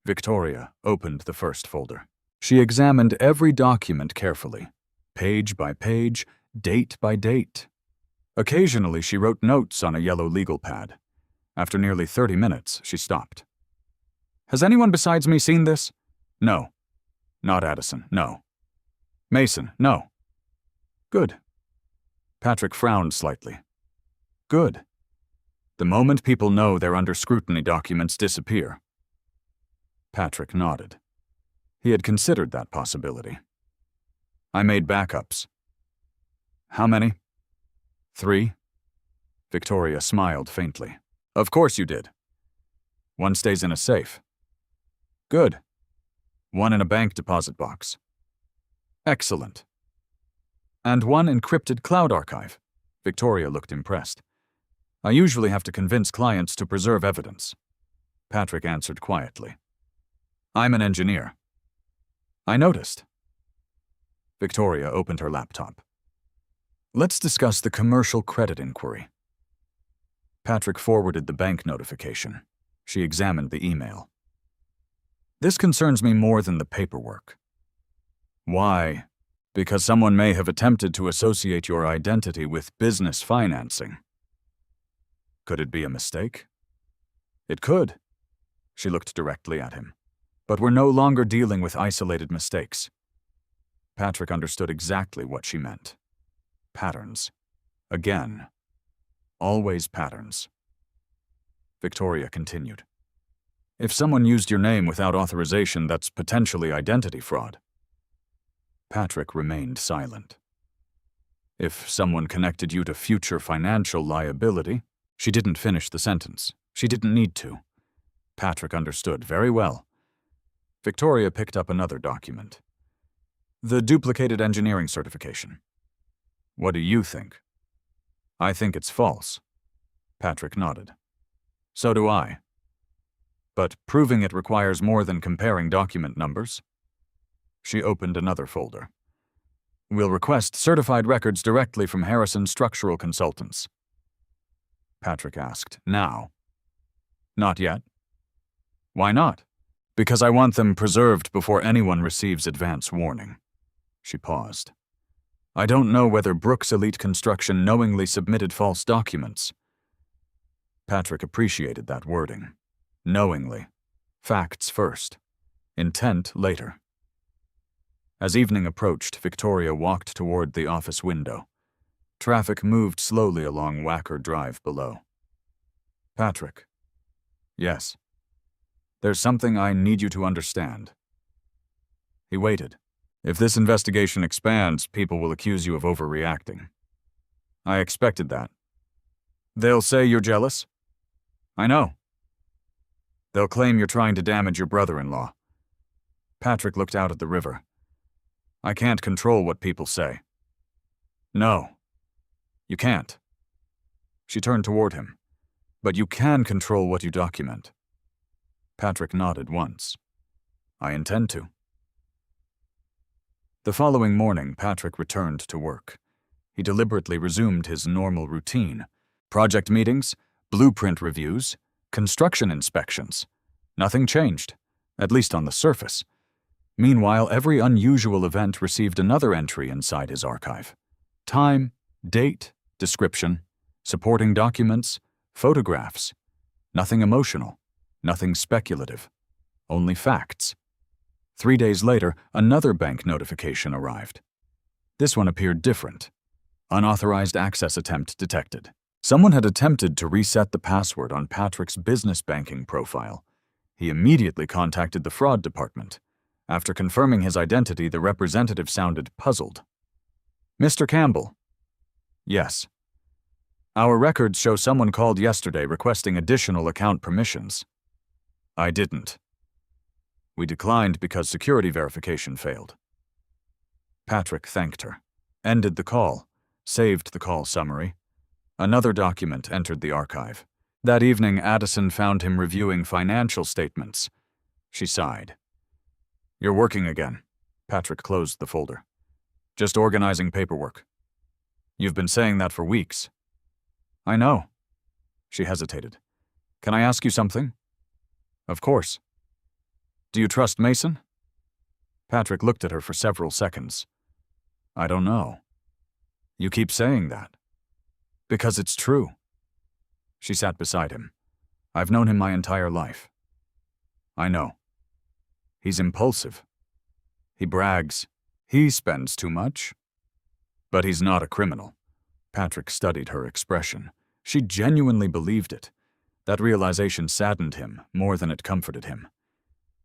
Victoria opened the first folder. She examined every document carefully, page by page, date by date. Occasionally, she wrote notes on a yellow legal pad. After nearly 30 minutes, she stopped. Has anyone besides me seen this? No. Not Addison, no. Mason, no. Good. Patrick frowned slightly. Good. The moment people know they're under scrutiny, documents disappear. Patrick nodded. He had considered that possibility. I made backups. How many? 3? Victoria smiled faintly. Of course you did. One stays in a safe. Good. One in a bank deposit box. Excellent. And one encrypted cloud archive. Victoria looked impressed. I usually have to convince clients to preserve evidence. Patrick answered quietly. I'm an engineer. I noticed. Victoria opened her laptop. Let's discuss the commercial credit inquiry. Patrick forwarded the bank notification. She examined the email. This concerns me more than the paperwork. Why? Because someone may have attempted to associate your identity with business financing. Could it be a mistake? It could. She looked directly at him. But we're no longer dealing with isolated mistakes. Patrick understood exactly what she meant. Patterns. Again. Always patterns. Victoria continued. If someone used your name without authorization, that's potentially identity fraud. Patrick remained silent. If someone connected you to future financial liability, she didn't finish the sentence. She didn't need to. Patrick understood very well. Victoria picked up another document. The duplicated engineering certification. What do you think? I think it's false. Patrick nodded. So do I. But proving it requires more than comparing document numbers. She opened another folder. We'll request certified records directly from Harrison Structural Consultants. Patrick asked, now? Not yet. Why not? Because I want them preserved before anyone receives advance warning. She paused. I don't know whether Brooks Elite Construction knowingly submitted false documents. Patrick appreciated that wording. Knowingly. Facts first. Intent later. As evening approached, Victoria walked toward the office window. Traffic moved slowly along Wacker Drive below. Patrick. Yes. There's something I need you to understand. He waited. If this investigation expands, people will accuse you of overreacting. I expected that. They'll say you're jealous? I know. They'll claim you're trying to damage your brother-in-law. Patrick looked out at the river. I can't control what people say. No. You can't. She turned toward him. But you can control what you document. Patrick nodded once. I intend to. The following morning, Patrick returned to work. He deliberately resumed his normal routine. Project meetings, blueprint reviews, construction inspections. Nothing changed, at least on the surface. Meanwhile, every unusual event received another entry inside his archive. Time, date, description, supporting documents, photographs. Nothing emotional, nothing speculative, only facts. 3 days later, another bank notification arrived. This one appeared different. Unauthorized access attempt detected. Someone had attempted to reset the password on Patrick's business banking profile. He immediately contacted the fraud department. After confirming his identity, the representative sounded puzzled. Mr. Campbell. Yes. Our records show someone called yesterday requesting additional account permissions. I didn't. We declined because security verification failed. Patrick thanked her, ended the call, saved the call summary. Another document entered the archive. That evening, Addison found him reviewing financial statements. She sighed. You're working again. Patrick closed the folder. Just organizing paperwork. You've been saying that for weeks. I know. She hesitated. Can I ask you something? Of course. Do you trust Mason? Patrick looked at her for several seconds. I don't know. You keep saying that. Because it's true. She sat beside him. I've known him my entire life. I know. He's impulsive. He brags. He spends too much. But he's not a criminal. Patrick studied her expression. She genuinely believed it. That realization saddened him more than it comforted him.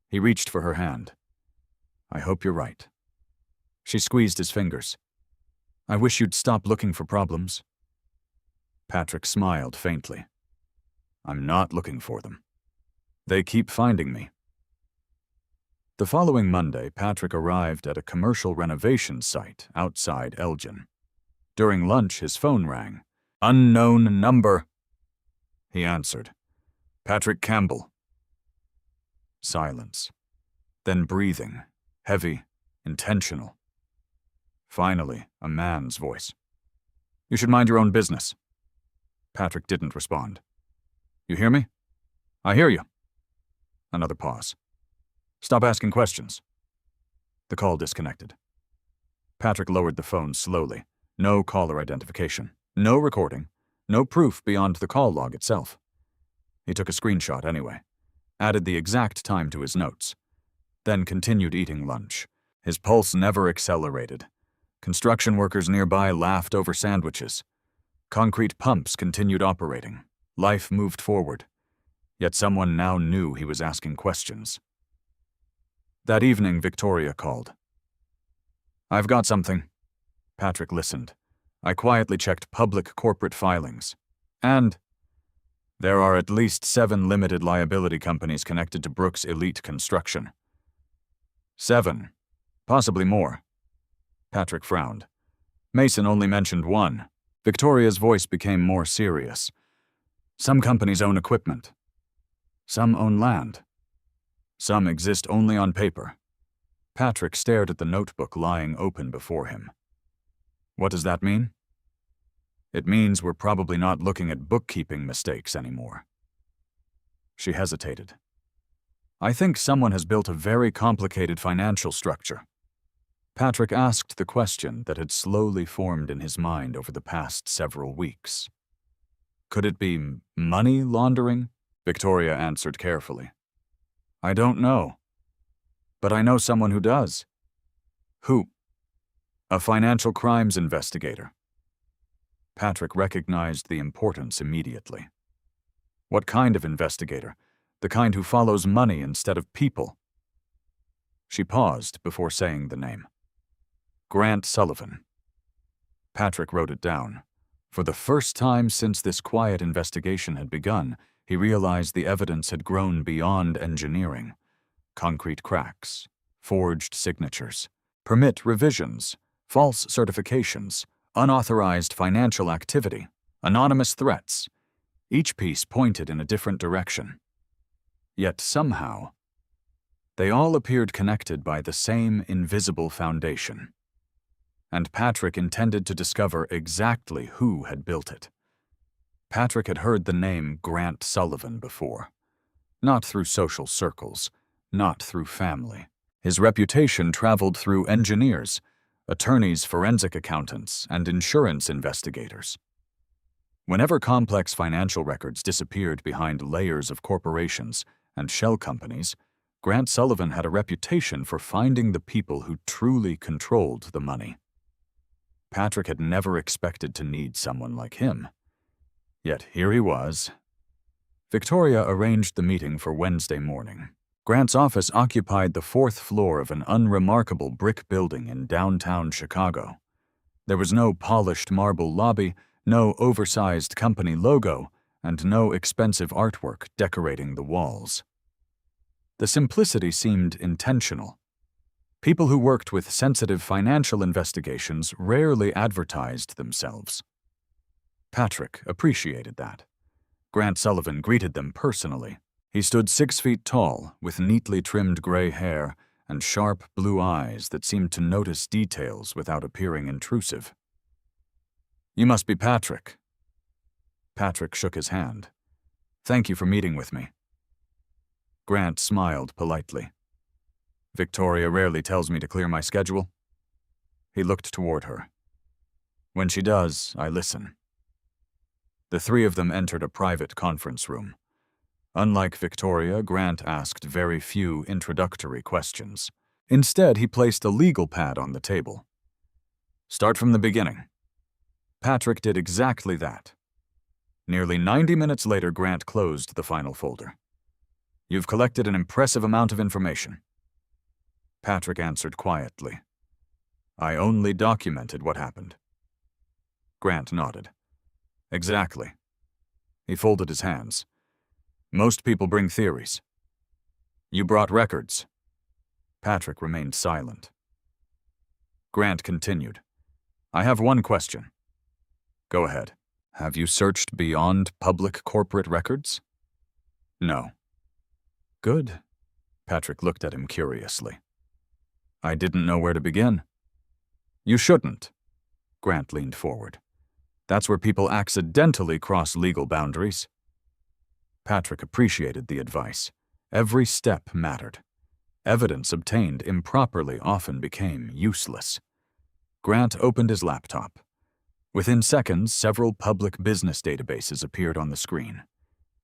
He reached for her hand. I hope you're right. She squeezed his fingers. I wish you'd stop looking for problems. Patrick smiled faintly. I'm not looking for them. They keep finding me. The following Monday, Patrick arrived at a commercial renovation site outside Elgin. During lunch, his phone rang. Unknown number. He answered. Patrick Campbell. Silence. Then breathing, heavy, intentional. Finally, a man's voice. You should mind your own business. Patrick didn't respond. You hear me? I hear you. Another pause. Stop asking questions. The call disconnected. Patrick lowered the phone slowly. No caller identification. No recording. No proof beyond the call log itself. He took a screenshot anyway. Added the exact time to his notes. Then continued eating lunch. His pulse never accelerated. Construction workers nearby laughed over sandwiches. Concrete pumps continued operating. Life moved forward. Yet someone now knew he was asking questions. That evening, Victoria called. I've got something. Patrick listened. I quietly checked public corporate filings. And there are at least 7 limited liability companies connected to Brooks Elite Construction. 7. Possibly more. Patrick frowned. Mason only mentioned 1. Victoria's voice became more serious. Some companies own equipment. Some own land. Some exist only on paper. Patrick stared at the notebook lying open before him. What does that mean? It means we're probably not looking at bookkeeping mistakes anymore. She hesitated. I think someone has built a very complicated financial structure. Patrick asked the question that had slowly formed in his mind over the past several weeks. Could it be money laundering? Victoria answered carefully. I don't know. But I know someone who does. Who? A financial crimes investigator. Patrick recognized the importance immediately. What kind of investigator? The kind who follows money instead of people. She paused before saying the name. Grant Sullivan. Patrick wrote it down. For the first time since this quiet investigation had begun, he realized the evidence had grown beyond engineering. Concrete cracks, forged signatures, permit revisions, false certifications, unauthorized financial activity, anonymous threats. Each piece pointed in a different direction. Yet somehow, they all appeared connected by the same invisible foundation. And Patrick intended to discover exactly who had built it. Patrick had heard the name Grant Sullivan before. Not through social circles, not through family. His reputation traveled through engineers, attorneys, forensic accountants, and insurance investigators. Whenever complex financial records disappeared behind layers of corporations and shell companies, Grant Sullivan had a reputation for finding the people who truly controlled the money. Patrick had never expected to need someone like him. Yet here he was. Victoria arranged the meeting for Wednesday morning. Grant's office occupied the 4th floor of an unremarkable brick building in downtown Chicago. There was no polished marble lobby, no oversized company logo, and no expensive artwork decorating the walls. The simplicity seemed intentional. People who worked with sensitive financial investigations rarely advertised themselves. Patrick appreciated that. Grant Sullivan greeted them personally. He stood 6 feet tall, with neatly trimmed gray hair and sharp blue eyes that seemed to notice details without appearing intrusive. You must be Patrick. Patrick shook his hand. Thank you for meeting with me. Grant smiled politely. Victoria rarely tells me to clear my schedule. He looked toward her. When she does, I listen. The 3 of them entered a private conference room. Unlike Victoria, Grant asked very few introductory questions. Instead, he placed a legal pad on the table. Start from the beginning. Patrick did exactly that. Nearly 90 minutes later, Grant closed the final folder. You've collected an impressive amount of information. Patrick answered quietly. I only documented what happened. Grant nodded. Exactly. He folded his hands. Most people bring theories. You brought records. Patrick remained silent. Grant continued. I have one question. Go ahead. Have you searched beyond public corporate records? No. Good. Patrick looked at him curiously. I didn't know where to begin. You shouldn't. Grant leaned forward. That's where people accidentally cross legal boundaries. Patrick appreciated the advice. Every step mattered. Evidence obtained improperly often became useless. Grant opened his laptop. Within seconds, several public business databases appeared on the screen.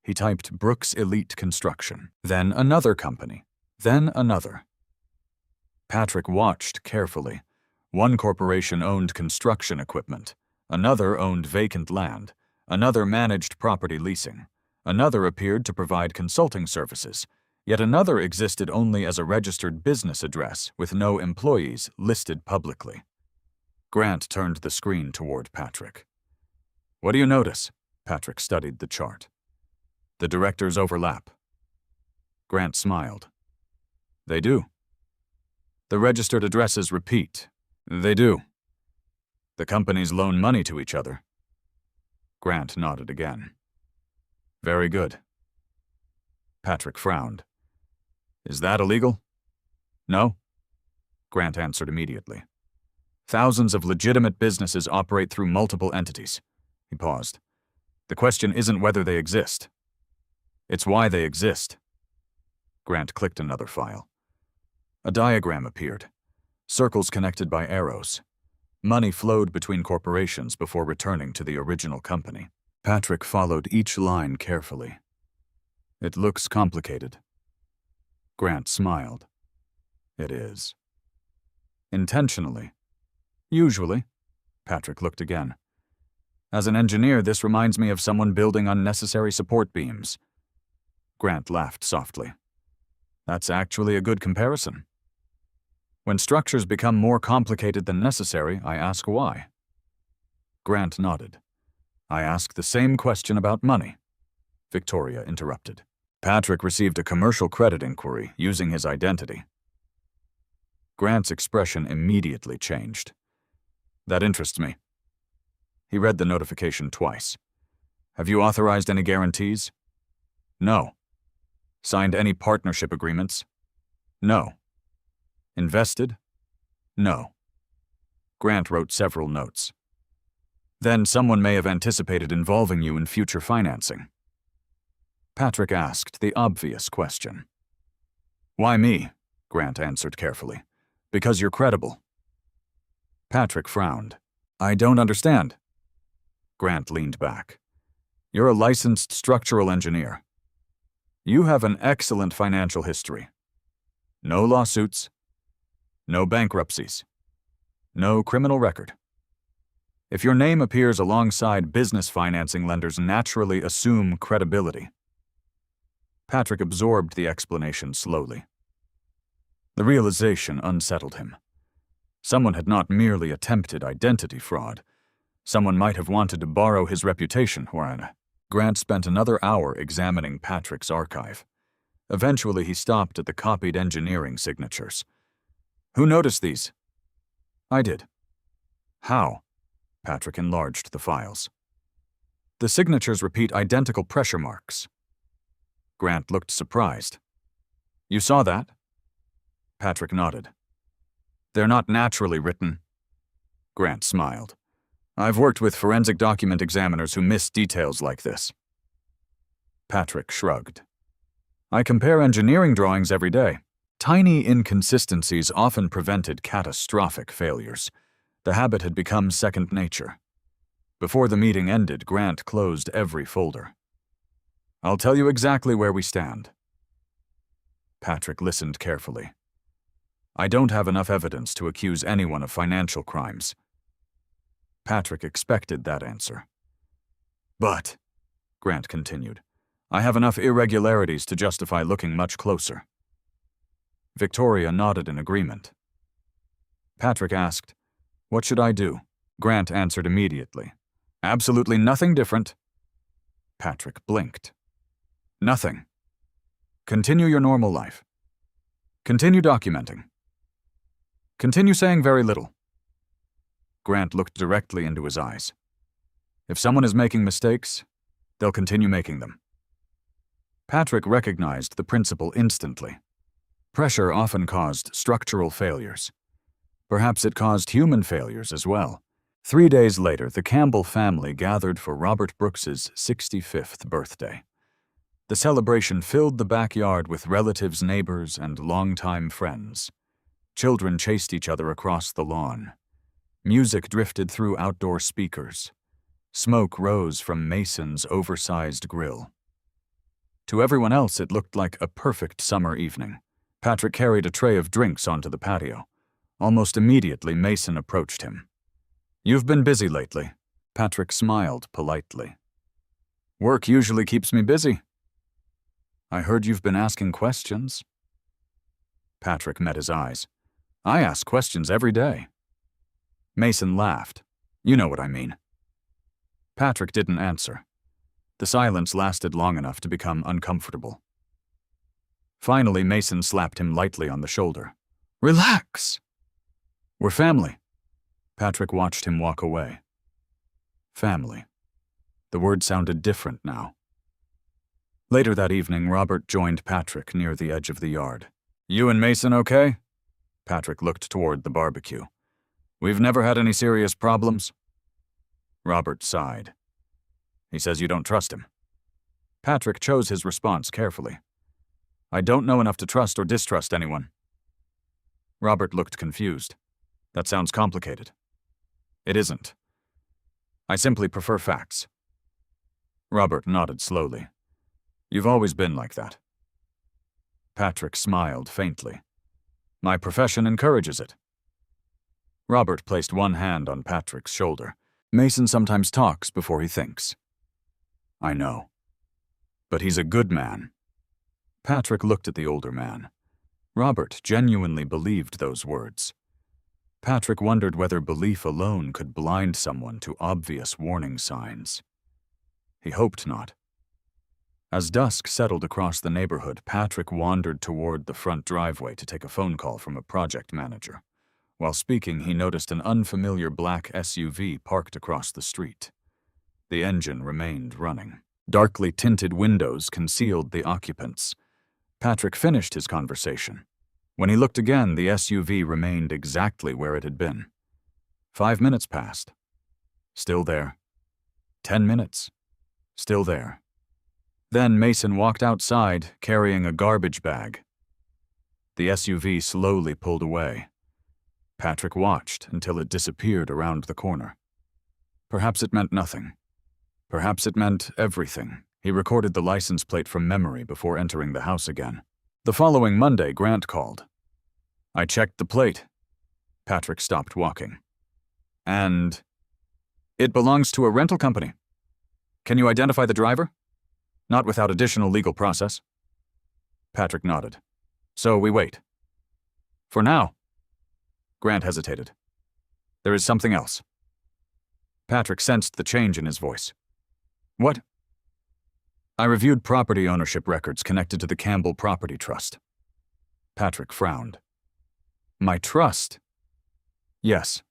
He typed Brooks Elite Construction, then another company, then another. Patrick watched carefully. One corporation owned construction equipment, another owned vacant land, another managed property leasing, another appeared to provide consulting services, yet another existed only as a registered business address with no employees listed publicly. Grant turned the screen toward Patrick. What do you notice? Patrick studied the chart. The directors overlap. Grant smiled. They do. The registered addresses repeat. They do. The companies loan money to each other. Grant nodded again. Very good. Patrick frowned. Is that illegal? No. Grant answered immediately. Thousands of legitimate businesses operate through multiple entities. He paused. The question isn't whether they exist. It's why they exist. Grant clicked another file. A diagram appeared. Circles connected by arrows. Money flowed between corporations before returning to the original company. Patrick followed each line carefully. It looks complicated. Grant smiled. It is. Intentionally. Usually. Patrick looked again. As an engineer, this reminds me of someone building unnecessary support beams. Grant laughed softly. That's actually a good comparison. When structures become more complicated than necessary, I ask why. Grant nodded. I ask the same question about money. Victoria interrupted. Patrick received a commercial credit inquiry using his identity. Grant's expression immediately changed. That interests me. He read the notification twice. Have you authorized any guarantees? No. Signed any partnership agreements? No. Invested? No. Grant wrote several notes. Then someone may have anticipated involving you in future financing. Patrick asked the obvious question. Why me? Grant answered carefully. Because you're credible. Patrick frowned. I don't understand. Grant leaned back. You're a licensed structural engineer. You have an excellent financial history. No lawsuits. No bankruptcies. No criminal record. If your name appears alongside business financing lenders naturally assume credibility. Patrick absorbed the explanation slowly. The realization unsettled him. Someone had not merely attempted identity fraud. Someone might have wanted to borrow his reputation, Juan. Grant spent another hour examining Patrick's archive. Eventually, he stopped at the copied engineering signatures. Who noticed these? I did. How? Patrick enlarged the files. The signatures repeat identical pressure marks. Grant looked surprised. You saw that? Patrick nodded. They're not naturally written. Grant smiled. I've worked with forensic document examiners who miss details like this. Patrick shrugged. I compare engineering drawings every day. Tiny inconsistencies often prevented catastrophic failures. The habit had become second nature. Before the meeting ended, Grant closed every folder. I'll tell you exactly where we stand. Patrick listened carefully. I don't have enough evidence to accuse anyone of financial crimes. Patrick expected that answer. But, Grant continued, I have enough irregularities to justify looking much closer. Victoria nodded in agreement. Patrick asked, What should I do? Grant answered immediately, Absolutely nothing different. Patrick blinked. Nothing. Continue your normal life. Continue documenting. Continue saying very little. Grant looked directly into his eyes. If someone is making mistakes, they'll continue making them. Patrick recognized the principle instantly. Pressure often caused structural failures. Perhaps it caused human failures as well. 3 days later, the Campbell family gathered for Robert Brooks's 65th birthday. The celebration filled the backyard with relatives, neighbors, and longtime friends. Children chased each other across the lawn. Music drifted through outdoor speakers. Smoke rose from Mason's oversized grill. To everyone else, it looked like a perfect summer evening. Patrick carried a tray of drinks onto the patio. Almost immediately, Mason approached him. You've been busy lately. Patrick smiled politely. Work usually keeps me busy. I heard you've been asking questions. Patrick met his eyes. I ask questions every day. Mason laughed. You know what I mean. Patrick didn't answer. The silence lasted long enough to become uncomfortable. Finally, Mason slapped him lightly on the shoulder. Relax. We're family. Patrick watched him walk away. Family. The word sounded different now. Later that evening, Robert joined Patrick near the edge of the yard. You and Mason okay? Patrick looked toward the barbecue. We've never had any serious problems. Robert sighed. He says you don't trust him. Patrick chose his response carefully. I don't know enough to trust or distrust anyone. Robert looked confused. That sounds complicated. It isn't. I simply prefer facts. Robert nodded slowly. You've always been like that. Patrick smiled faintly. My profession encourages it. Robert placed one hand on Patrick's shoulder. Mason sometimes talks before he thinks. I know. But he's a good man. Patrick looked at the older man. Robert genuinely believed those words. Patrick wondered whether belief alone could blind someone to obvious warning signs. He hoped not. As dusk settled across the neighborhood, Patrick wandered toward the front driveway to take a phone call from a project manager. While speaking, he noticed an unfamiliar black SUV parked across the street. The engine remained running. Darkly tinted windows concealed the occupants. Patrick finished his conversation. When he looked again, the SUV remained exactly where it had been. 5 minutes passed. Still there. 10 minutes. Still there. Then Mason walked outside, carrying a garbage bag. The SUV slowly pulled away. Patrick watched until it disappeared around the corner. Perhaps it meant nothing. Perhaps it meant everything. He recorded the license plate from memory before entering the house again. The following Monday, Grant called. I checked the plate. Patrick stopped walking. And it belongs to a rental company. Can you identify the driver? Not without additional legal process. Patrick nodded. So we wait. For now. Grant hesitated. There is something else. Patrick sensed the change in his voice. What? I reviewed property ownership records connected to the Campbell Property Trust. Patrick frowned. My trust? Yes.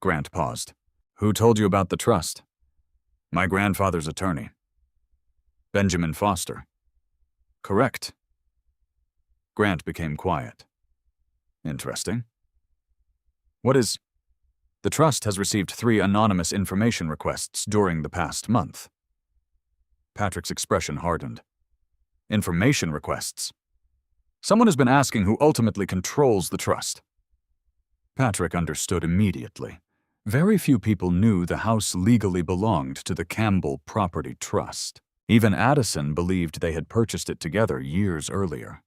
Grant paused. Who told you about the trust? My grandfather's attorney. Benjamin Foster. Correct. Grant became quiet. Interesting. What is... The trust has received 3 anonymous information requests during the past month. Patrick's expression hardened. Information requests? Someone has been asking who ultimately controls the trust. Patrick understood immediately. Very few people knew the house legally belonged to the Campbell Property Trust. Even Addison believed they had purchased it together years earlier.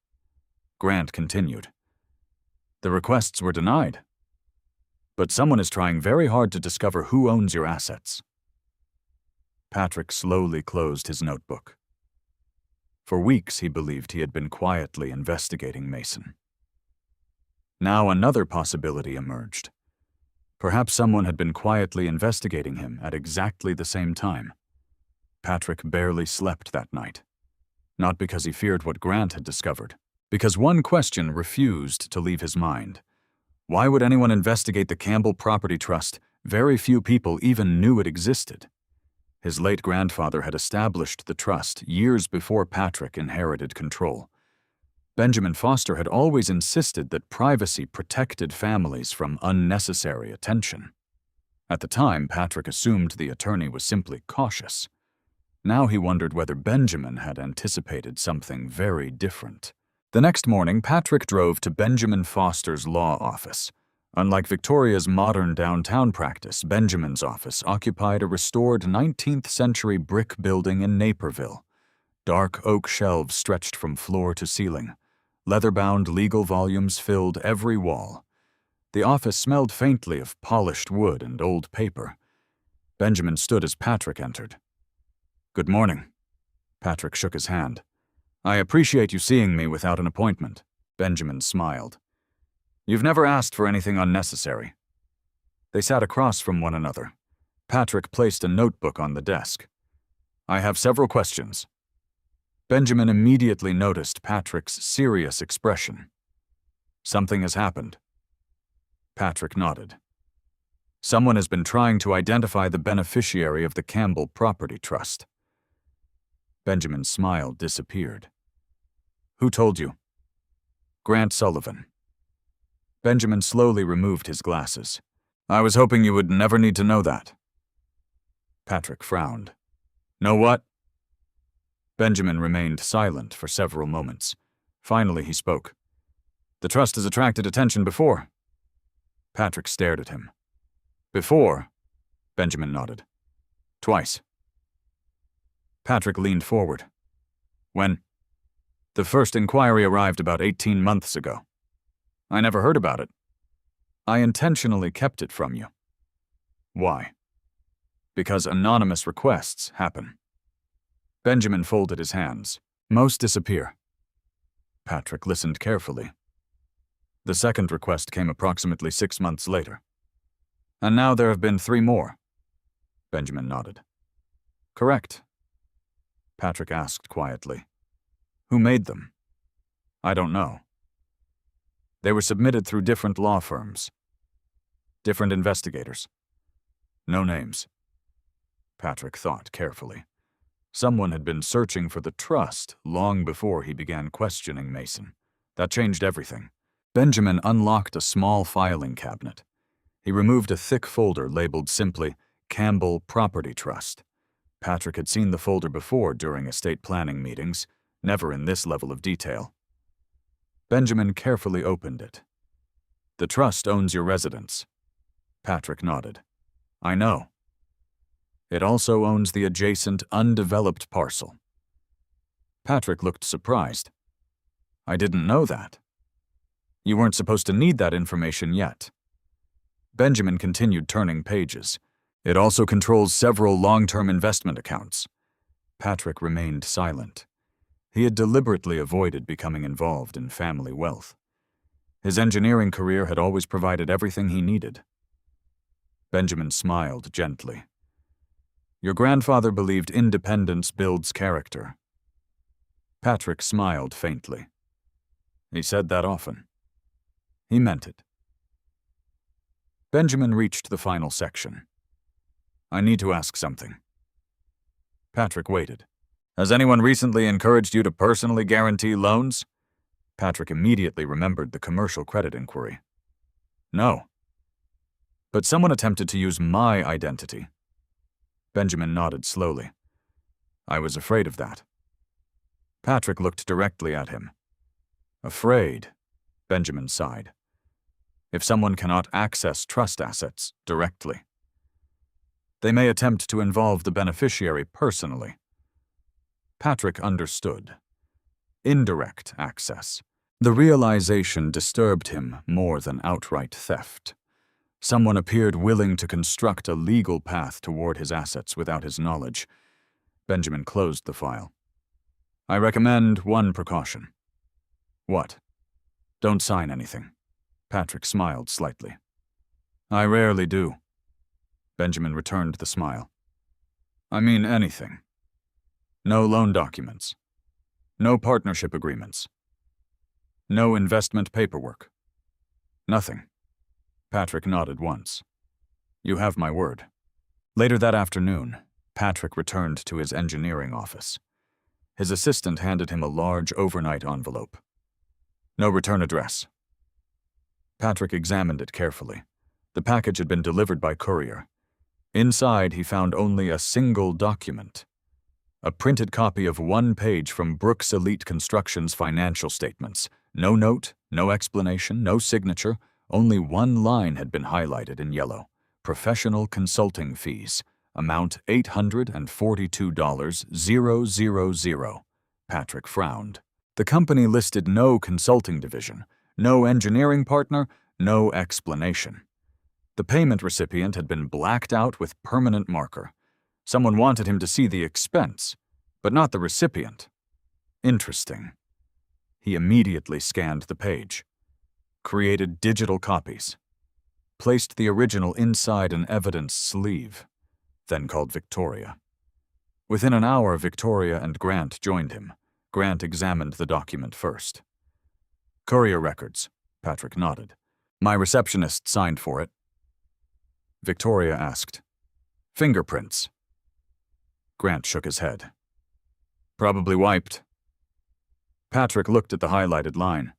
Grant continued. The requests were denied. But someone is trying very hard to discover who owns your assets. Patrick slowly closed his notebook. For weeks, he believed he had been quietly investigating Mason. Now another possibility emerged. Perhaps someone had been quietly investigating him at exactly the same time. Patrick barely slept that night. Not because he feared what Grant had discovered, because one question refused to leave his mind. Why would anyone investigate the Campbell Property Trust? Very few people even knew it existed. His late grandfather had established the trust years before Patrick inherited control. Benjamin Foster had always insisted that privacy protected families from unnecessary attention. At the time, Patrick assumed the attorney was simply cautious. Now he wondered whether Benjamin had anticipated something very different. The next morning, Patrick drove to Benjamin Foster's law office. Unlike Victoria's modern downtown practice, Benjamin's office occupied a restored 19th-century brick building in Naperville. Dark oak shelves stretched from floor to ceiling. Leather-bound legal volumes filled every wall. The office smelled faintly of polished wood and old paper. Benjamin stood as Patrick entered. "Good morning." Patrick shook his hand. "I appreciate you seeing me without an appointment." Benjamin smiled. "You've never asked for anything unnecessary." They sat across from one another. Patrick placed a notebook on the desk. "I have several questions." Benjamin immediately noticed Patrick's serious expression. "Something has happened." Patrick nodded. "Someone has been trying to identify the beneficiary of the Campbell Property Trust." Benjamin's smile disappeared. "Who told you?" "Grant Sullivan." Benjamin slowly removed his glasses. "I was hoping you would never need to know that." Patrick frowned. "Know what?" Benjamin remained silent for several moments. Finally, he spoke. "The trust has attracted attention before." Patrick stared at him. "Before?" Benjamin nodded. "Twice." Patrick leaned forward. "When?" "The first inquiry arrived about 18 months ago." "I never heard about it." "I intentionally kept it from you." "Why?" "Because anonymous requests happen." Benjamin folded his hands. "Most disappear." Patrick listened carefully. "The second request came approximately 6 months later." "And now there have been 3 more." Benjamin nodded. "Correct." Patrick asked quietly, "Who made them?" "I don't know." "They were submitted through different law firms." "Different investigators." "No names." Patrick thought carefully. Someone had been searching for the trust long before he began questioning Mason. That changed everything. Benjamin unlocked a small filing cabinet. He removed a thick folder labeled simply Campbell Property Trust. Patrick had seen the folder before during estate planning meetings, never in this level of detail. Benjamin carefully opened it. "The trust owns your residence." Patrick nodded. "I know." "It also owns the adjacent undeveloped parcel." Patrick looked surprised. "I didn't know that." "You weren't supposed to need that information yet." Benjamin continued turning pages. "It also controls several long-term investment accounts." Patrick remained silent. He had deliberately avoided becoming involved in family wealth. His engineering career had always provided everything he needed. Benjamin smiled gently. "Your grandfather believed independence builds character." Patrick smiled faintly. "He said that often." He meant it. Benjamin reached the final section. "I need to ask something." Patrick waited. "Has anyone recently encouraged you to personally guarantee loans?" Patrick immediately remembered the commercial credit inquiry. "No." "But someone attempted to use my identity." Benjamin nodded slowly. "I was afraid of that." Patrick looked directly at him. "Afraid," Benjamin sighed. "If someone cannot access trust assets directly, they may attempt to involve the beneficiary personally." Patrick understood. Indirect access. The realization disturbed him more than outright theft. Someone appeared willing to construct a legal path toward his assets without his knowledge. Benjamin closed the file. I recommend one precaution. What? Don't sign anything. Patrick smiled slightly. I rarely do. Benjamin returned the smile. I mean anything. No loan documents. No partnership agreements. No investment paperwork. Nothing. Patrick nodded once. You have my word. Later that afternoon, Patrick returned to his engineering office. His assistant handed him a large overnight envelope. No return address. Patrick examined it carefully. The package had been delivered by courier. Inside, he found only a single document. A printed copy of one page from Brooks Elite Construction's financial statements. No note, no explanation, no signature. Only one line had been highlighted in yellow. Professional consulting fees. Amount $842,000. Patrick frowned. The company listed no consulting division, no engineering partner, no explanation. The payment recipient had been blacked out with permanent marker. Someone wanted him to see the expense, but not the recipient. Interesting. He immediately scanned the page. Created digital copies. Placed the original inside an evidence sleeve. Then called Victoria. Within an hour, Victoria and Grant joined him. Grant examined the document first. Courier records, Patrick nodded. My receptionist signed for it. Victoria asked. Fingerprints. Grant shook his head. Probably wiped. Patrick looked at the highlighted line.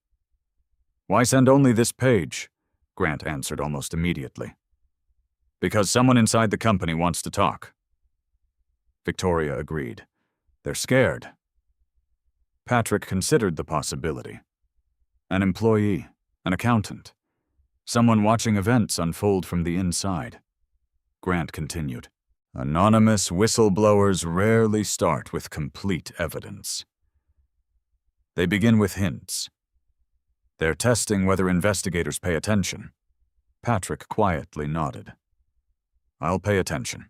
Why send only this page? Grant answered almost immediately. Because someone inside the company wants to talk. Victoria agreed. They're scared. Patrick considered the possibility. An employee, an accountant, someone watching events unfold from the inside. Grant continued. Anonymous whistleblowers rarely start with complete evidence. They begin with hints. They're testing whether investigators pay attention. Patrick quietly nodded. I'll pay attention.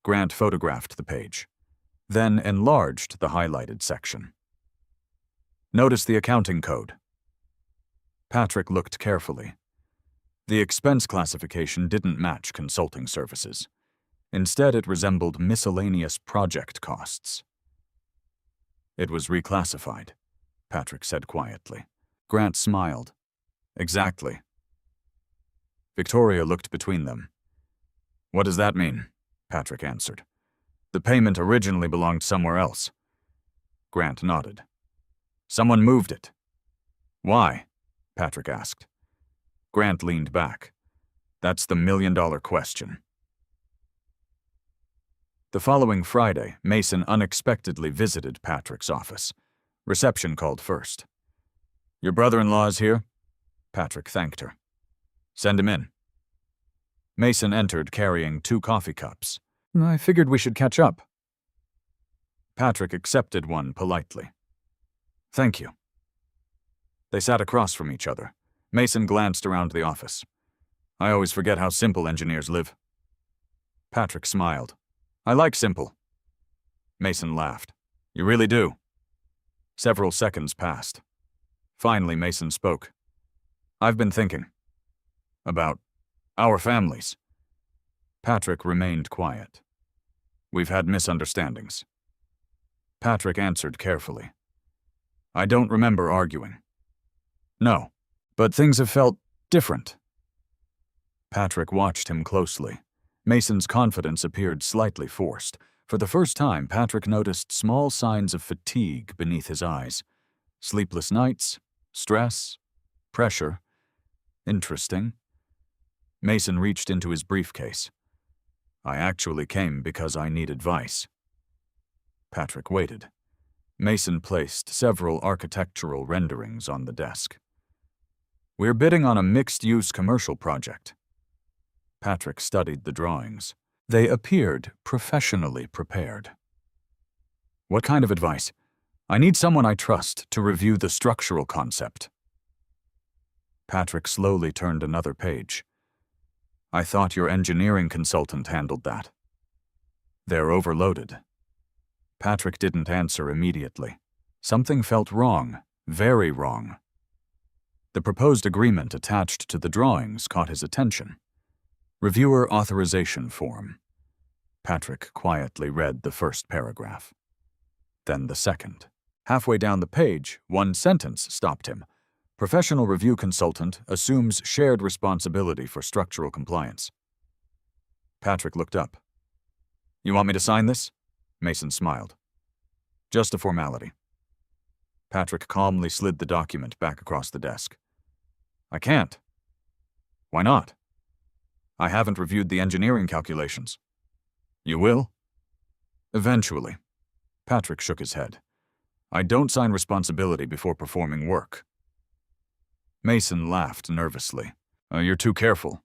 Grant photographed the page, then enlarged the highlighted section. Notice the accounting code. Patrick looked carefully. The expense classification didn't match consulting services. Instead, it resembled miscellaneous project costs. It was reclassified, Patrick said quietly. Grant smiled. Exactly. Victoria looked between them. What does that mean? Patrick answered. The payment originally belonged somewhere else. Grant nodded. Someone moved it. Why? Patrick asked. Grant leaned back. That's the million-dollar question. The following Friday, Mason unexpectedly visited Patrick's office. Reception called first. Your brother-in-law is here? Patrick thanked her. Send him in. Mason entered carrying 2 coffee cups. I figured we should catch up. Patrick accepted one politely. Thank you. They sat across from each other. Mason glanced around the office. I always forget how simple engineers live. Patrick smiled. I like simple. Mason laughed. You really do. Several seconds passed. Finally, Mason spoke. I've been thinking. About our families. Patrick remained quiet. We've had misunderstandings. Patrick answered carefully. I don't remember arguing. No, but things have felt different. Patrick watched him closely. Mason's confidence appeared slightly forced. For the first time, Patrick noticed small signs of fatigue beneath his eyes. Sleepless nights, stress, pressure. Interesting. Mason reached into his briefcase. I actually came because I need advice. Patrick waited. Mason placed several architectural renderings on the desk. We're bidding on a mixed-use commercial project. Patrick studied the drawings. They appeared professionally prepared. What kind of advice? I need someone I trust to review the structural concept. Patrick slowly turned another page. I thought your engineering consultant handled that. They're overloaded. Patrick didn't answer immediately. Something felt wrong, very wrong. The proposed agreement attached to the drawings caught his attention. Reviewer authorization form. Patrick quietly read the first paragraph. Then the second. Halfway down the page, one sentence stopped him. Professional review consultant assumes shared responsibility for structural compliance. Patrick looked up. You want me to sign this? Mason smiled. Just a formality. Patrick calmly slid the document back across the desk. I can't. Why not? I haven't reviewed the engineering calculations. You will? Eventually. Patrick shook his head. I don't sign responsibility before performing work. Mason laughed nervously. You're too careful,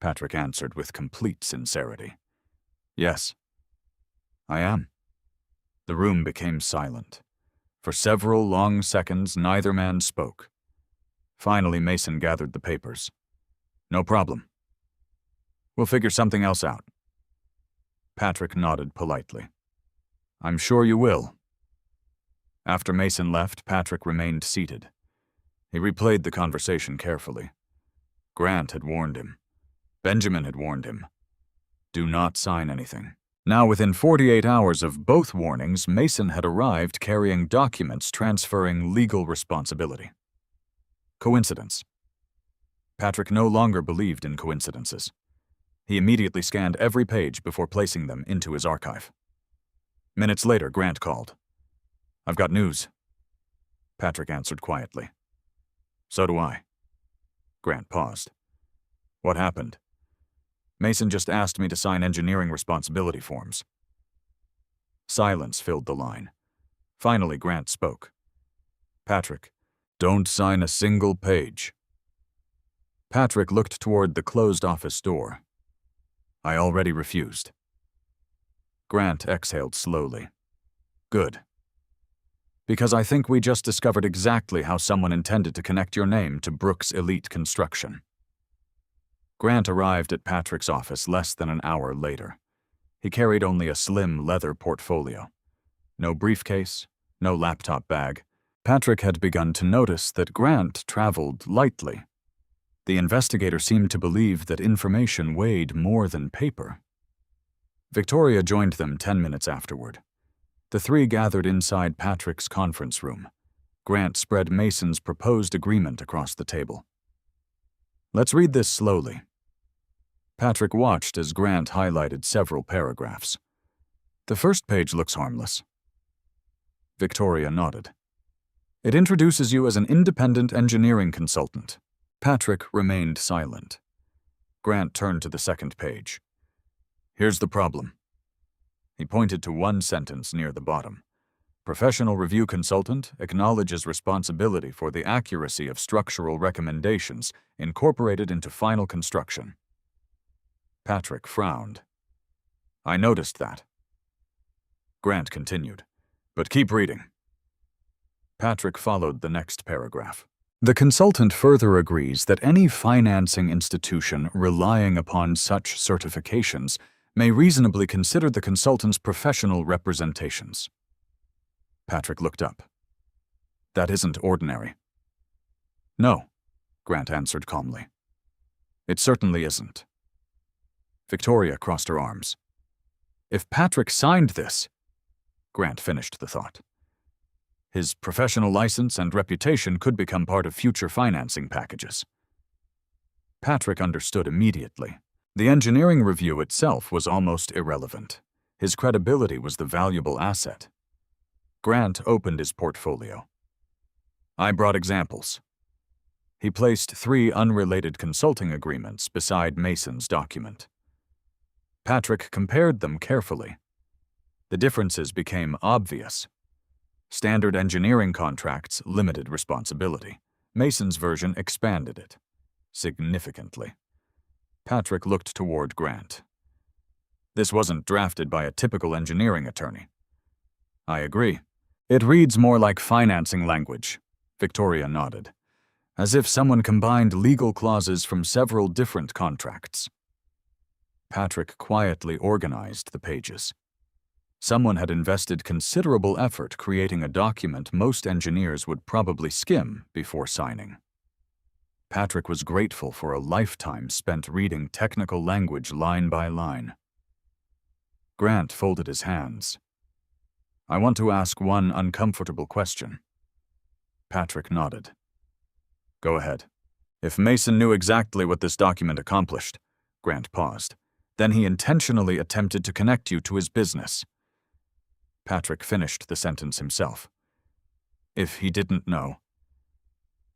Patrick answered with complete sincerity. Yes, I am. The room became silent. For several long seconds, neither man spoke. Finally, Mason gathered the papers. No problem. We'll figure something else out. Patrick nodded politely. I'm sure you will. After Mason left, Patrick remained seated. He replayed the conversation carefully. Grant had warned him. Benjamin had warned him. Do not sign anything. Now, within 48 hours of both warnings, Mason had arrived carrying documents transferring legal responsibility. Coincidence. Patrick no longer believed in coincidences. He immediately scanned every page before placing them into his archive. Minutes later, Grant called. I've got news. Patrick answered quietly. So do I. Grant paused. What happened? Mason just asked me to sign engineering responsibility forms. Silence filled the line. Finally, Grant spoke. Patrick, don't sign a single page. Patrick looked toward the closed office door. I already refused. Grant exhaled slowly. Good. Because I think we just discovered exactly how someone intended to connect your name to Brooks Elite Construction. Grant arrived at Patrick's office less than an hour later. He carried only a slim leather portfolio. No briefcase, no laptop bag. Patrick had begun to notice that Grant traveled lightly. The investigator seemed to believe that information weighed more than paper. Victoria joined them 10 minutes afterward. The three gathered inside Patrick's conference room. Grant spread Mason's proposed agreement across the table. Let's read this slowly. Patrick watched as Grant highlighted several paragraphs. The first page looks harmless. Victoria nodded. It introduces you as an independent engineering consultant. Patrick remained silent. Grant turned to the second page. Here's the problem. He pointed to one sentence near the bottom. Professional review consultant acknowledges responsibility for the accuracy of structural recommendations incorporated into final construction. Patrick frowned. I noticed that. Grant continued, but keep reading. Patrick followed the next paragraph. The consultant further agrees that any financing institution relying upon such certifications may reasonably consider the consultant's professional representations. Patrick looked up. That isn't ordinary. No, Grant answered calmly. It certainly isn't. Victoria crossed her arms. If Patrick signed this, Grant finished the thought. His professional license and reputation could become part of future financing packages. Patrick understood immediately. The engineering review itself was almost irrelevant. His credibility was the valuable asset. Grant opened his portfolio. I brought examples. He placed 3 unrelated consulting agreements beside Mason's document. Patrick compared them carefully. The differences became obvious. Standard engineering contracts limited responsibility. Mason's version expanded it, significantly. Patrick looked toward Grant. This wasn't drafted by a typical engineering attorney. I agree. It reads more like financing language, Victoria nodded, as if someone combined legal clauses from several different contracts. Patrick quietly organized the pages. Someone had invested considerable effort creating a document most engineers would probably skim before signing. Patrick was grateful for a lifetime spent reading technical language line by line. Grant folded his hands. I want to ask one uncomfortable question. Patrick nodded. Go ahead. If Mason knew exactly what this document accomplished, Grant paused. Then he intentionally attempted to connect you to his business. Patrick finished the sentence himself. If he didn't know,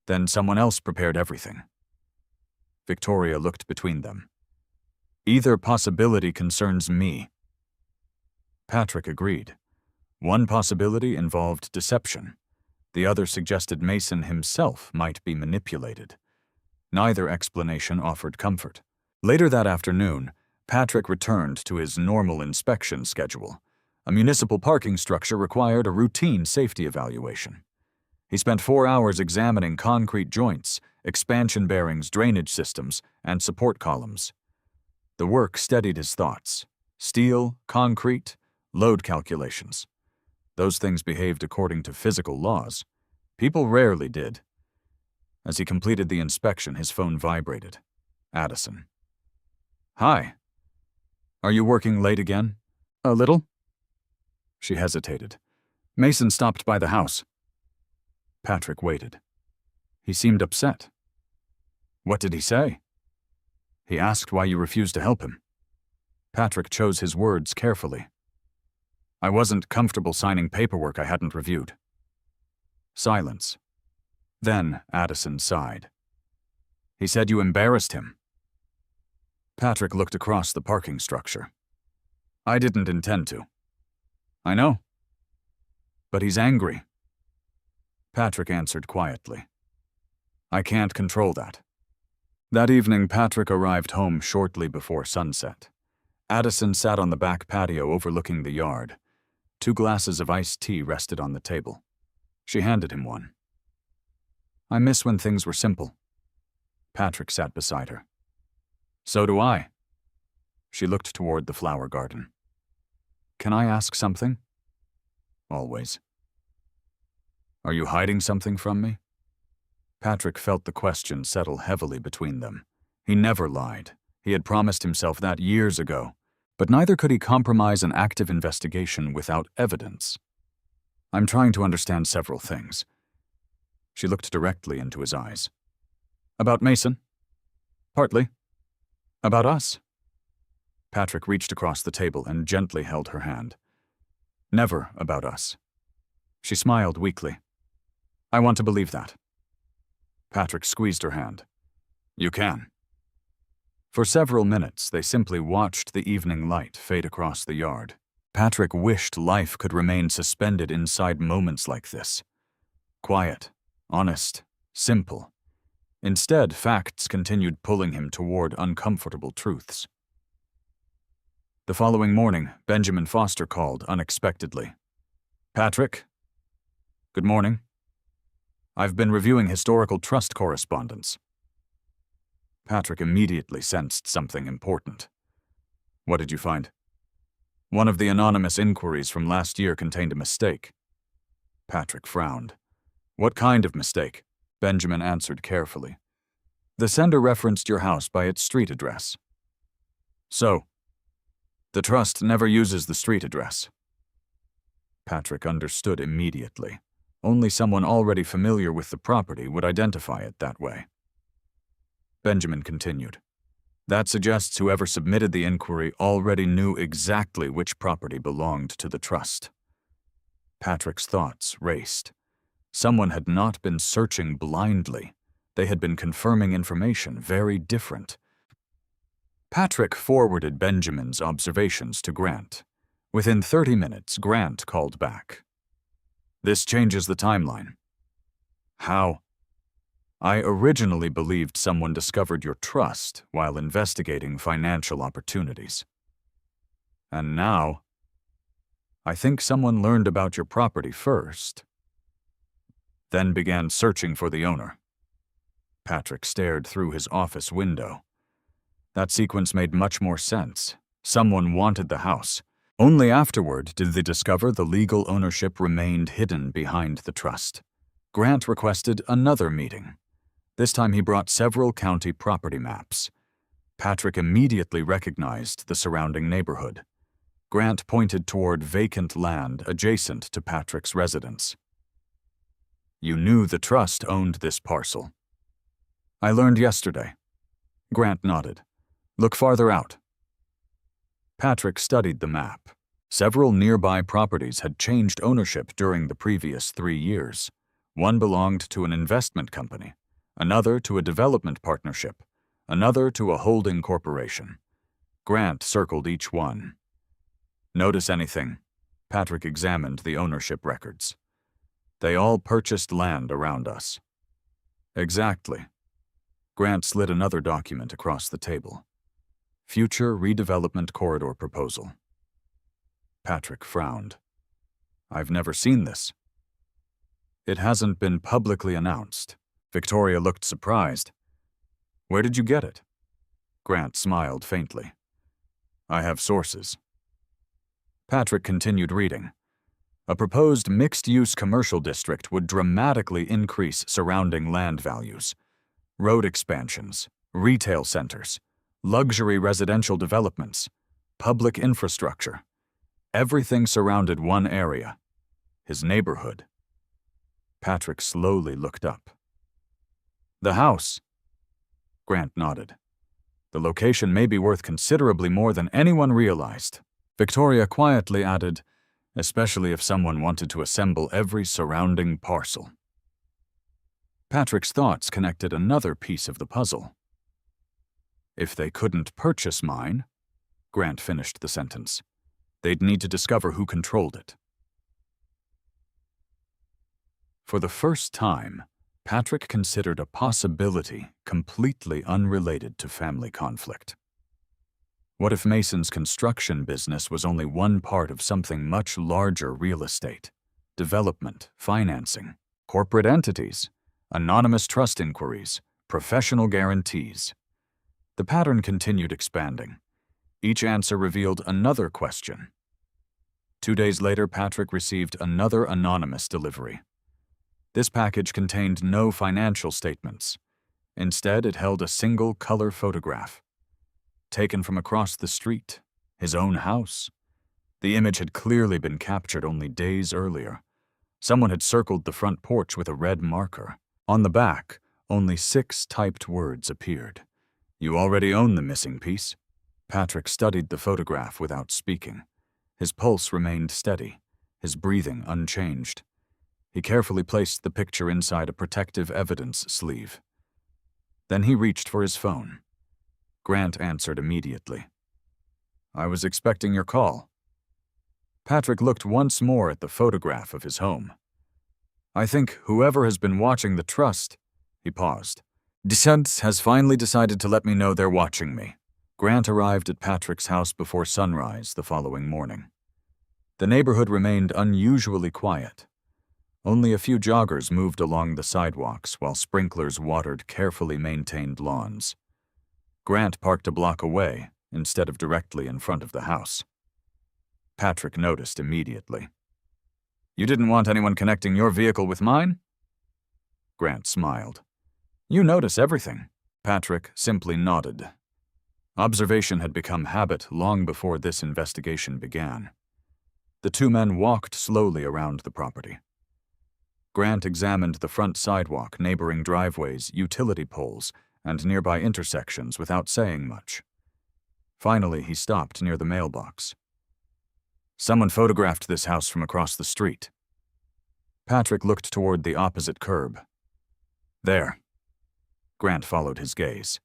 then someone else prepared everything. Victoria looked between them. Either possibility concerns me. Patrick agreed. One possibility involved deception. The other suggested Mason himself might be manipulated. Neither explanation offered comfort. Later that afternoon, Patrick returned to his normal inspection schedule. A municipal parking structure required a routine safety evaluation. He spent 4 hours examining concrete joints, expansion bearings, drainage systems, and support columns. The work steadied his thoughts. Steel, concrete, load calculations. Those things behaved according to physical laws. People rarely did. As he completed the inspection, his phone vibrated. Addison. Hi. Are you working late again? A little. She hesitated. Mason stopped by the house. Patrick waited. He seemed upset. What did he say? He asked why you refused to help him. Patrick chose his words carefully. I wasn't comfortable signing paperwork I hadn't reviewed. Silence. Then Addison sighed. He said you embarrassed him. Patrick looked across the parking structure. I didn't intend to. I know. But he's angry. Patrick answered quietly. I can't control that. That evening, Patrick arrived home shortly before sunset. Addison sat on the back patio overlooking the yard. 2 glasses of iced tea rested on the table. She handed him one. I miss when things were simple. Patrick sat beside her. So do I. She looked toward the flower garden. Can I ask something? Always. Are you hiding something from me? Patrick felt the question settle heavily between them. He never lied. He had promised himself that years ago. But neither could he compromise an active investigation without evidence. I'm trying to understand several things. She looked directly into his eyes. About Mason? Partly. About us? Patrick reached across the table and gently held her hand. Never about us. She smiled weakly. I want to believe that. Patrick squeezed her hand. You can. For several minutes, they simply watched the evening light fade across the yard. Patrick wished life could remain suspended inside moments like this. Quiet, honest, simple. Instead, facts continued pulling him toward uncomfortable truths. The following morning, Benjamin Foster called unexpectedly. Patrick? Good morning. I've been reviewing historical trust correspondence. Patrick immediately sensed something important. What did you find? One of the anonymous inquiries from last year contained a mistake. Patrick frowned. What kind of mistake? Benjamin answered carefully. The sender referenced your house by its street address. So, the trust never uses the street address. Patrick understood immediately. Only someone already familiar with the property would identify it that way. Benjamin continued. That suggests whoever submitted the inquiry already knew exactly which property belonged to the trust. Patrick's thoughts raced. Someone had not been searching blindly. They had been confirming information very different. Patrick forwarded Benjamin's observations to Grant. Within 30 minutes, Grant called back. This changes the timeline. How? I originally believed someone discovered your trust while investigating financial opportunities. And now, I think someone learned about your property first, then began searching for the owner. Patrick stared through his office window. That sequence made much more sense. Someone wanted the house. Only afterward did they discover the legal ownership remained hidden behind the trust. Grant requested another meeting. This time he brought several county property maps. Patrick immediately recognized the surrounding neighborhood. Grant pointed toward vacant land adjacent to Patrick's residence. You knew the trust owned this parcel. I learned yesterday. Grant nodded. Look farther out. Patrick studied the map. Several nearby properties had changed ownership during the previous 3 years. One belonged to an investment company, another to a development partnership, another to a holding corporation. Grant circled each one. Notice anything? Patrick examined the ownership records. They all purchased land around us. Exactly. Grant slid another document across the table. Future redevelopment corridor proposal. Patrick frowned. I've never seen this. It hasn't been publicly announced. Victoria looked surprised. Where did you get it? Grant smiled faintly. I have sources. Patrick continued reading. A proposed mixed-use commercial district would dramatically increase surrounding land values. Road expansions, retail centers, luxury residential developments, public infrastructure. Everything surrounded one area, his neighborhood. Patrick slowly looked up. The house. Grant nodded. The location may be worth considerably more than anyone realized. Victoria quietly added, especially if someone wanted to assemble every surrounding parcel. Patrick's thoughts connected another piece of the puzzle. If they couldn't purchase mine, Grant finished the sentence, they'd need to discover who controlled it. For the first time, Patrick considered a possibility completely unrelated to family conflict. What if Mason's construction business was only one part of something much larger: real estate, development, financing, corporate entities, anonymous trust inquiries, professional guarantees? The pattern continued expanding. Each answer revealed another question. 2 days later, Patrick received another anonymous delivery. This package contained no financial statements. Instead, it held a single color photograph. Taken from across the street, his own house. The image had clearly been captured only days earlier. Someone had circled the front porch with a red marker. On the back, only 6 typed words appeared. You already own the missing piece. Patrick studied the photograph without speaking. His pulse remained steady, his breathing unchanged. He carefully placed the picture inside a protective evidence sleeve. Then he reached for his phone. Grant answered immediately. I was expecting your call. Patrick looked once more at the photograph of his home. I think whoever has been watching the trust. He paused. Descent has finally decided to let me know they're watching me. Grant arrived at Patrick's house before sunrise the following morning. The neighborhood remained unusually quiet. Only a few joggers moved along the sidewalks while sprinklers watered carefully maintained lawns. Grant parked a block away instead of directly in front of the house. Patrick noticed immediately. You didn't want anyone connecting your vehicle with mine? Grant smiled. You notice everything. Patrick simply nodded. Observation had become habit long before this investigation began. The 2 men walked slowly around the property. Grant examined the front sidewalk, neighboring driveways, utility poles, and nearby intersections without saying much. Finally, he stopped near the mailbox. Someone photographed this house from across the street. Patrick looked toward the opposite curb. There. Grant followed his gaze.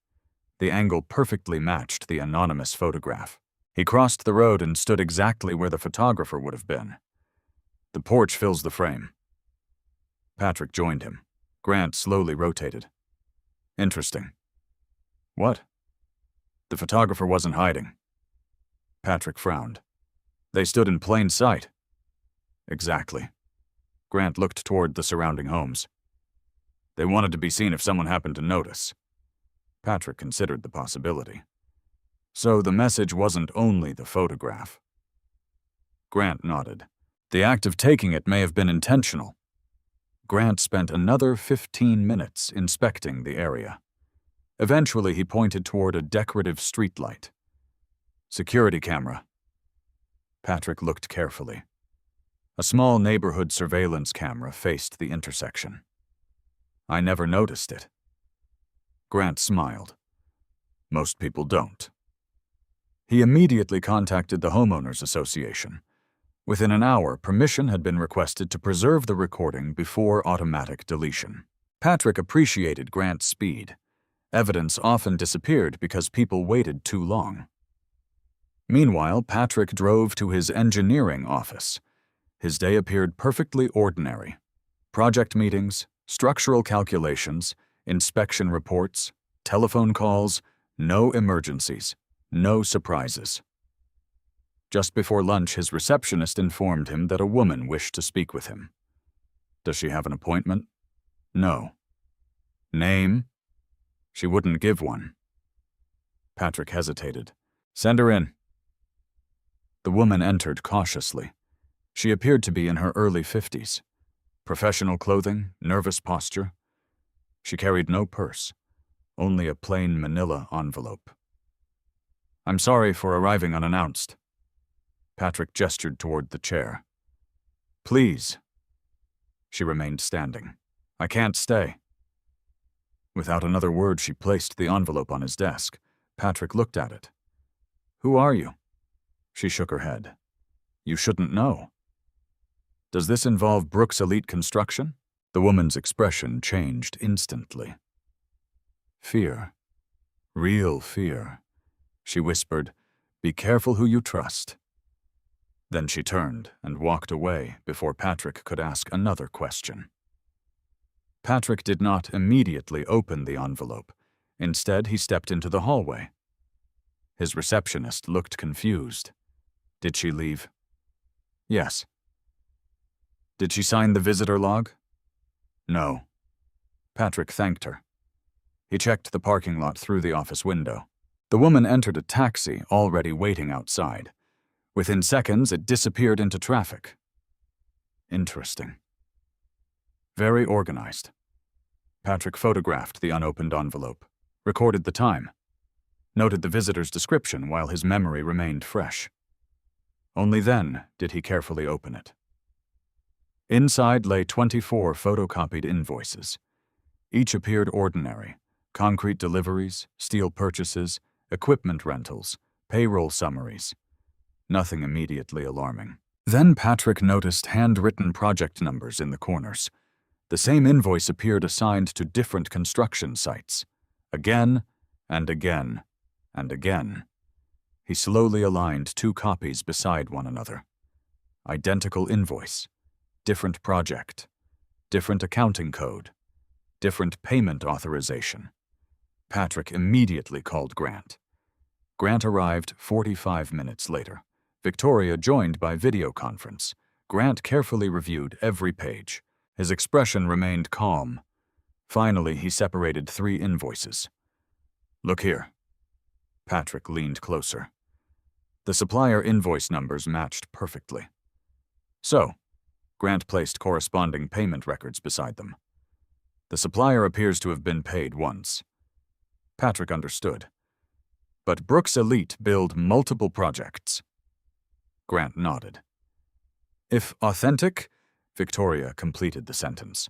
The angle perfectly matched the anonymous photograph. He crossed the road and stood exactly where the photographer would have been. The porch fills the frame. Patrick joined him. Grant slowly rotated. Interesting. What? The photographer wasn't hiding. Patrick frowned. They stood in plain sight. Exactly. Grant looked toward the surrounding homes. They wanted to be seen if someone happened to notice. Patrick considered the possibility. So the message wasn't only the photograph. Grant nodded. The act of taking it may have been intentional. Grant spent another 15 minutes inspecting the area. Eventually, he pointed toward a decorative streetlight. Security camera. Patrick looked carefully. A small neighborhood surveillance camera faced the intersection. I never noticed it. Grant smiled. Most people don't. He immediately contacted the homeowners association. Within an hour, permission had been requested to preserve the recording before automatic deletion. Patrick appreciated Grant's speed. Evidence often disappeared because people waited too long. Meanwhile, Patrick drove to his engineering office. His day appeared perfectly ordinary. Project meetings, structural calculations, inspection reports, telephone calls, no emergencies, no surprises. Just before lunch, his receptionist informed him that a woman wished to speak with him. Does she have an appointment? No. Name? She wouldn't give one. Patrick hesitated. Send her in. The woman entered cautiously. She appeared to be in her early 50s. Professional clothing, nervous posture. She carried no purse, only a plain manila envelope. I'm sorry for arriving unannounced. Patrick gestured toward the chair. Please. She remained standing. I can't stay. Without another word, she placed the envelope on his desk. Patrick looked at it. Who are you? She shook her head. You shouldn't know. Does this involve Brooks Elite Construction? The woman's expression changed instantly. Fear. Real fear. She whispered, Be careful who you trust. Then she turned and walked away before Patrick could ask another question. Patrick did not immediately open the envelope. Instead, he stepped into the hallway. His receptionist looked confused. Did she leave? Yes. Did she sign the visitor log? No. Patrick thanked her. He checked the parking lot through the office window. The woman entered a taxi already waiting outside. Within seconds, it disappeared into traffic. Interesting. Very organized. Patrick photographed the unopened envelope, recorded the time, noted the visitor's description while his memory remained fresh. Only then did he carefully open it. Inside lay 24 photocopied invoices. Each appeared ordinary: concrete deliveries, steel purchases, equipment rentals, payroll summaries. Nothing immediately alarming. Then Patrick noticed handwritten project numbers in the corners. The same invoice appeared assigned to different construction sites. Again, and again, and again. He slowly aligned two copies beside one another. Identical invoice, different project, different accounting code, different payment authorization. Patrick immediately called Grant. Grant arrived 45 minutes later. Victoria joined by video conference. Grant carefully reviewed every page. His expression remained calm. Finally, he separated 3 invoices. Look here. Patrick leaned closer. The supplier invoice numbers matched perfectly. So, Grant placed corresponding payment records beside them. The supplier appears to have been paid once. Patrick understood. But Brooks Elite build multiple projects. Grant nodded. If authentic, Victoria completed the sentence.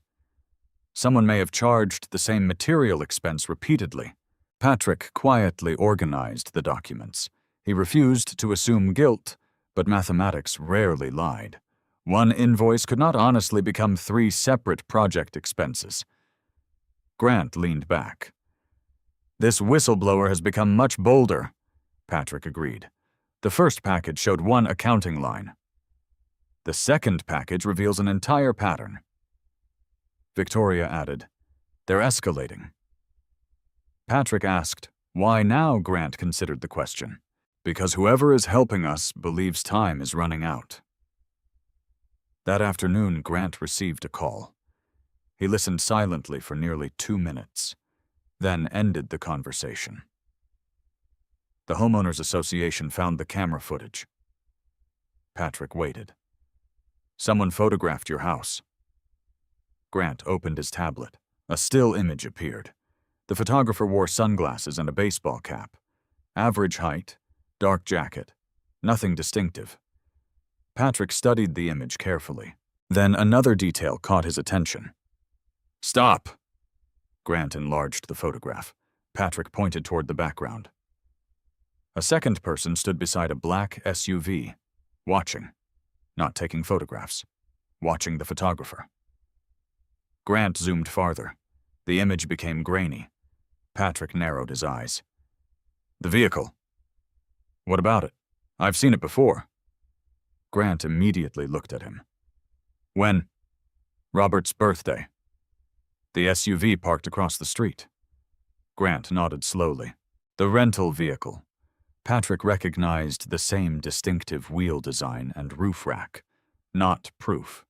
Someone may have charged the same material expense repeatedly. Patrick quietly organized the documents. He refused to assume guilt, but mathematics rarely lied. One invoice could not honestly become 3 separate project expenses. Grant leaned back. This whistleblower has become much bolder, Patrick agreed. The first package showed one accounting line. The second package reveals an entire pattern. Victoria added, They're escalating. Patrick asked, why now? Grant considered the question. Because whoever is helping us believes time is running out. That afternoon, Grant received a call. He listened silently for nearly 2 minutes, then ended the conversation. The homeowners association found the camera footage. Patrick waited. Someone photographed your house. Grant opened his tablet. A still image appeared. The photographer wore sunglasses and a baseball cap. Average height, dark jacket, nothing distinctive. Patrick studied the image carefully. Then another detail caught his attention. "Stop!" Grant enlarged the photograph. Patrick pointed toward the background. A second person stood beside a black SUV, watching, not taking photographs, watching the photographer. Grant zoomed farther. The image became grainy. Patrick narrowed his eyes. "The vehicle. What about it? I've seen it before." Grant immediately looked at him. "When?" "Robert's birthday." "The SUV parked across the street." Grant nodded slowly. The rental vehicle. Patrick recognized the same distinctive wheel design and roof rack. Not proof,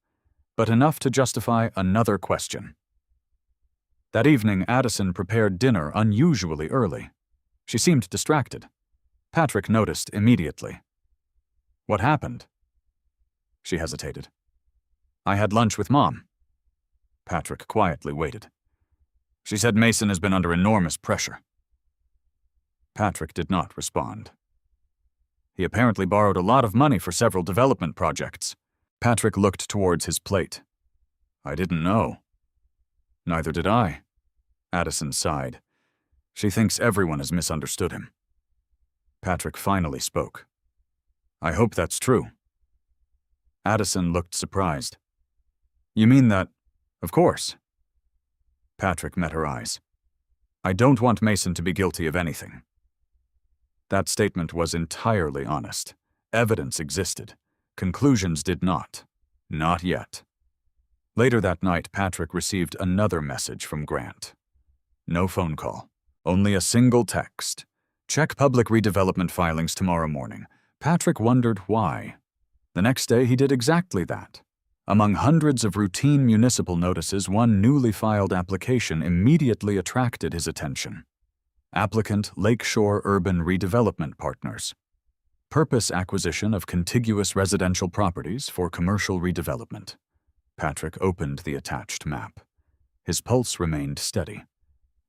but enough to justify another question. That evening, Addison prepared dinner unusually early. She seemed distracted. Patrick noticed immediately. "What happened?" She hesitated. "I had lunch with Mom." Patrick quietly waited. "She said Mason has been under enormous pressure." Patrick did not respond. "He apparently borrowed a lot of money for several development projects." Patrick looked towards his plate. "I didn't know." "Neither did I." Addison sighed. "She thinks everyone has misunderstood him." Patrick finally spoke. "I hope that's true." Addison looked surprised. "You mean that? Of course." Patrick met her eyes. "I don't want Mason to be guilty of anything." That statement was entirely honest. Evidence existed. Conclusions did not. Not yet. Later that night, Patrick received another message from Grant. No phone call. Only a single text. "Check public redevelopment filings tomorrow morning." Patrick wondered why. The next day, he did exactly that. Among hundreds of routine municipal notices, one newly filed application immediately attracted his attention. Applicant Lakeshore Urban Redevelopment Partners. Purpose acquisition of contiguous residential properties for commercial redevelopment. Patrick opened the attached map. His pulse remained steady,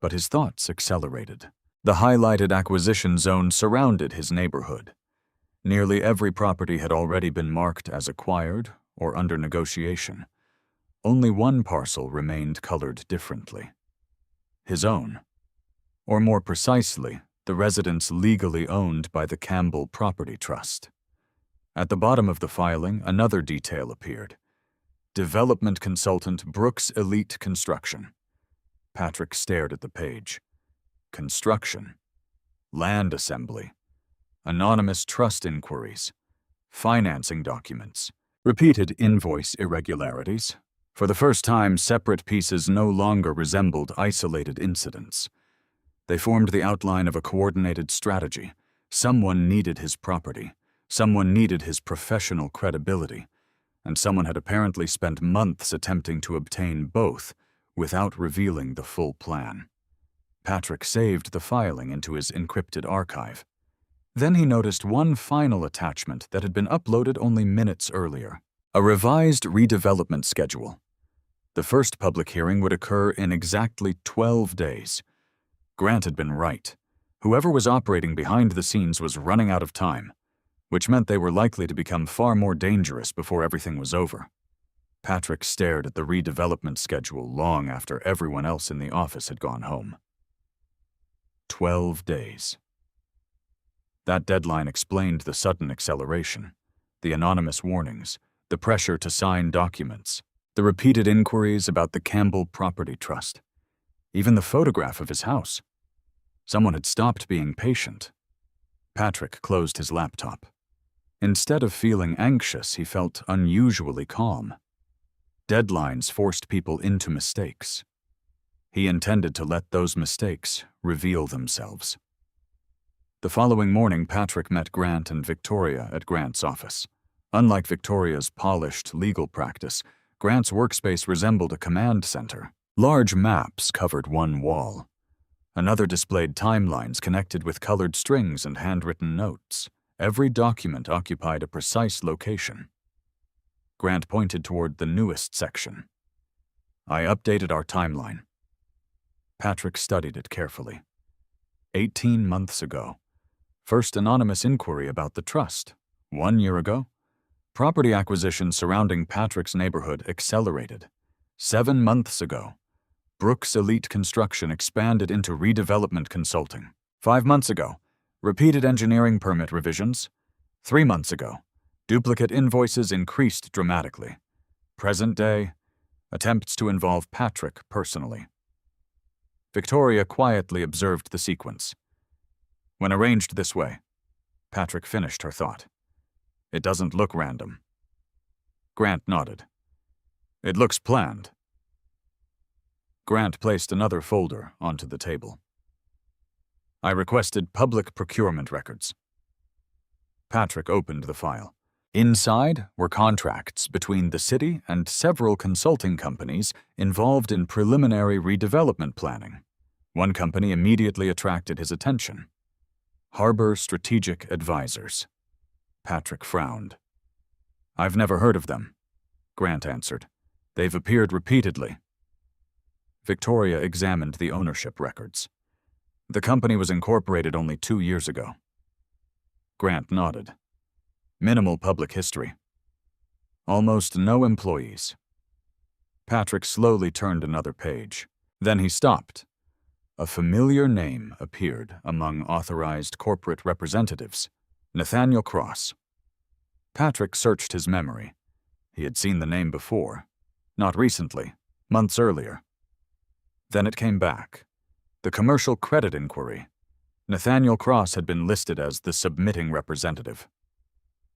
but his thoughts accelerated. The highlighted acquisition zone surrounded his neighborhood. Nearly every property had already been marked as acquired or under negotiation. Only one parcel remained colored differently. His own. Or more precisely, the residence legally owned by the Campbell Property Trust. At the bottom of the filing, another detail appeared. Development consultant Brooks Elite Construction. Patrick stared at the page. Construction. Land assembly. Anonymous trust inquiries. Financing documents. Repeated invoice irregularities. For the first time, separate pieces no longer resembled isolated incidents. They formed the outline of a coordinated strategy. Someone needed his property. Someone needed his professional credibility. And someone had apparently spent months attempting to obtain both without revealing the full plan. Patrick saved the filing into his encrypted archive. Then he noticed one final attachment that had been uploaded only minutes earlier. A revised redevelopment schedule. The first public hearing would occur in exactly 12 days. Grant had been right. Whoever was operating behind the scenes was running out of time, which meant they were likely to become far more dangerous before everything was over. Patrick stared at the redevelopment schedule long after everyone else in the office had gone home. 12 days. That deadline explained the sudden acceleration, the anonymous warnings, the pressure to sign documents, the repeated inquiries about the Campbell Property Trust, even the photograph of his house. Someone had stopped being patient. Patrick closed his laptop. Instead of feeling anxious, he felt unusually calm. Deadlines forced people into mistakes. He intended to let those mistakes reveal themselves. The following morning, Patrick met Grant and Victoria at Grant's office. Unlike Victoria's polished legal practice, Grant's workspace resembled a command center. Large maps covered one wall. Another displayed timelines connected with colored strings and handwritten notes. Every document occupied a precise location. Grant pointed toward the newest section. I updated our timeline. Patrick studied it carefully. 18 months ago. First anonymous inquiry about the trust. 1 year ago. Property acquisition surrounding Patrick's neighborhood accelerated. 7 months ago. Brooks Elite Construction expanded into redevelopment consulting. 5 months ago. Repeated engineering permit revisions. 3 months ago. Duplicate invoices increased dramatically. Present day. Attempts to involve Patrick personally. Victoria quietly observed the sequence. When arranged this way, Patrick finished her thought. It doesn't look random. Grant nodded. It looks planned. Grant placed another folder onto the table. I requested public procurement records. Patrick opened the file. Inside were contracts between the city and several consulting companies involved in preliminary redevelopment planning. One company immediately attracted his attention. Harbor Strategic Advisors. Patrick frowned. I've never heard of them, Grant answered. They've appeared repeatedly. Victoria examined the ownership records. The company was incorporated only 2 years ago. Grant nodded. Minimal public history. Almost no employees. Patrick slowly turned another page. Then he stopped. A familiar name appeared among authorized corporate representatives. Nathaniel Cross. Patrick searched his memory. He had seen the name before. Not recently, months earlier. Then it came back. The commercial credit inquiry. Nathaniel Cross had been listed as the submitting representative.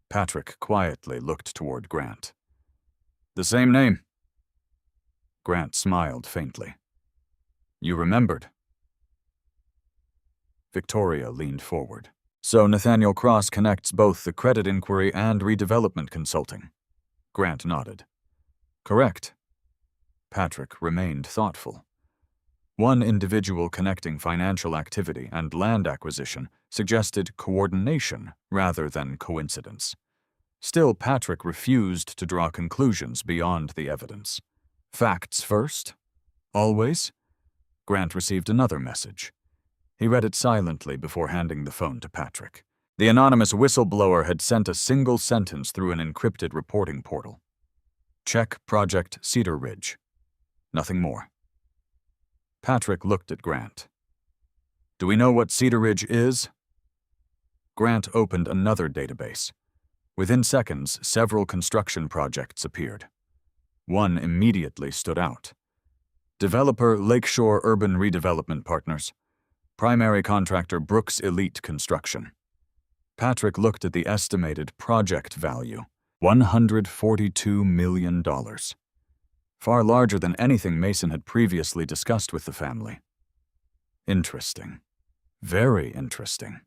Patrick quietly looked toward Grant. The same name. Grant smiled faintly. You remembered. Victoria leaned forward. So Nathaniel Cross connects both the credit inquiry and redevelopment consulting. Grant nodded. Correct. Patrick remained thoughtful. One individual connecting financial activity and land acquisition suggested coordination rather than coincidence. Still, Patrick refused to draw conclusions beyond the evidence. Facts first? Always? Grant received another message. He read it silently before handing the phone to Patrick. The anonymous whistleblower had sent a single sentence through an encrypted reporting portal. Check Project Cedar Ridge. Nothing more. Patrick looked at Grant. Do we know what Cedar Ridge is? Grant opened another database. Within seconds, several construction projects appeared. One immediately stood out. Developer Lakeshore Urban Redevelopment Partners. Primary contractor Brooks Elite Construction. Patrick looked at the estimated project value, $142 million. Far larger than anything Mason had previously discussed with the family. Interesting. Very interesting.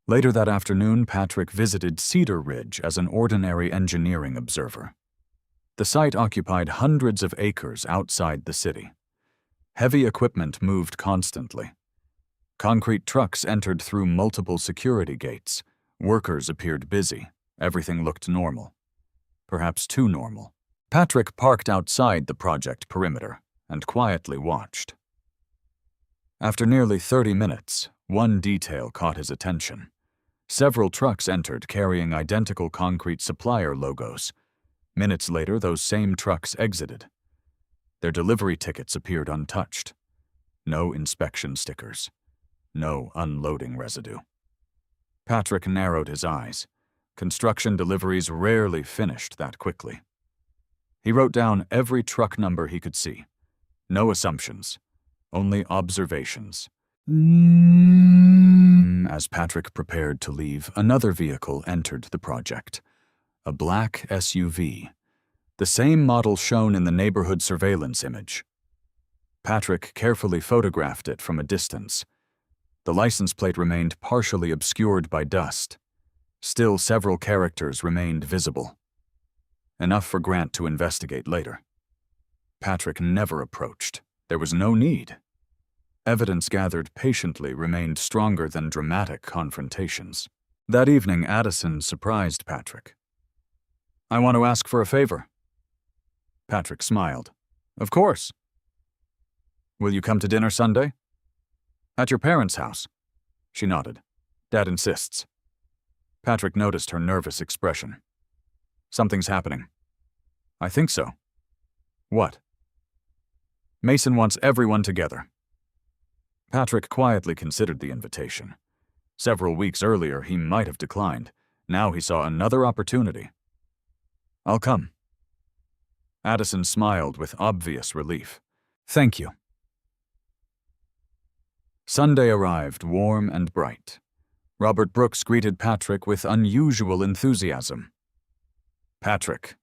Later that afternoon, Patrick visited Cedar Ridge as an ordinary engineering observer. The site occupied hundreds of acres outside the city. Heavy equipment moved constantly. Concrete trucks entered through multiple security gates. Workers appeared busy. Everything looked normal. Perhaps too normal. Patrick parked outside the project perimeter and quietly watched. After nearly 30 minutes, one detail caught his attention. Several trucks entered carrying identical concrete supplier logos. Minutes later, those same trucks exited. Their delivery tickets appeared untouched. No inspection stickers. No unloading residue. Patrick narrowed his eyes. Construction deliveries rarely finished that quickly. He wrote down every truck number he could see. No assumptions, only observations. As Patrick prepared to leave, another vehicle entered the project. A black SUV, the same model shown in the neighborhood surveillance image. Patrick carefully photographed it from a distance. The license plate remained partially obscured by dust. Still, several characters remained visible. Enough for Grant to investigate later. Patrick never approached. There was no need. Evidence gathered patiently remained stronger than dramatic confrontations. That evening, Addison surprised Patrick. "I want to ask for a favor." Patrick smiled. "Of course." "Will you come to dinner Sunday?" "At your parents' house." She nodded. "Dad insists." Patrick noticed her nervous expression. "Something's happening." "I think so." "What?" "Mason wants everyone together." Patrick quietly considered the invitation. Several weeks earlier, he might have declined. Now he saw another opportunity. "I'll come." Addison smiled with obvious relief. "Thank you." Sunday arrived warm and bright. Robert Brooks greeted Patrick with unusual enthusiasm. "Patrick,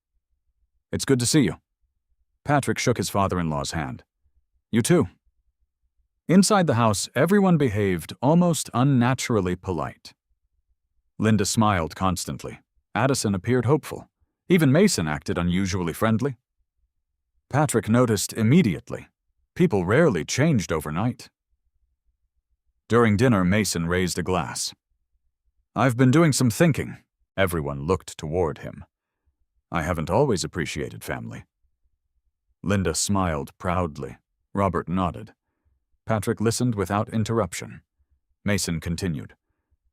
it's good to see you." Patrick shook his father-in-law's hand. "You too." Inside the house, everyone behaved almost unnaturally polite. Linda smiled constantly. Addison appeared hopeful. Even Mason acted unusually friendly. Patrick noticed immediately. People rarely changed overnight. During dinner, Mason raised a glass. "I've been doing some thinking." Everyone looked toward him. "I haven't always appreciated family." Linda smiled proudly. Robert nodded. Patrick listened without interruption. Mason continued.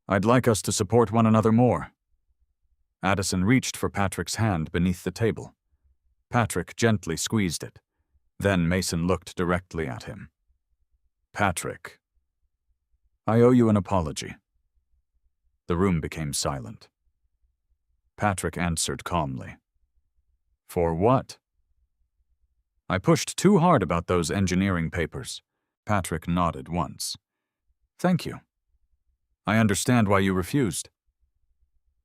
"I'd like us to support one another more." Addison reached for Patrick's hand beneath the table. Patrick gently squeezed it. Then Mason looked directly at him. "Patrick, I owe you an apology." The room became silent. Patrick answered calmly. "For what?" "I pushed too hard about those engineering papers." Patrick nodded once. "Thank you. I understand why you refused."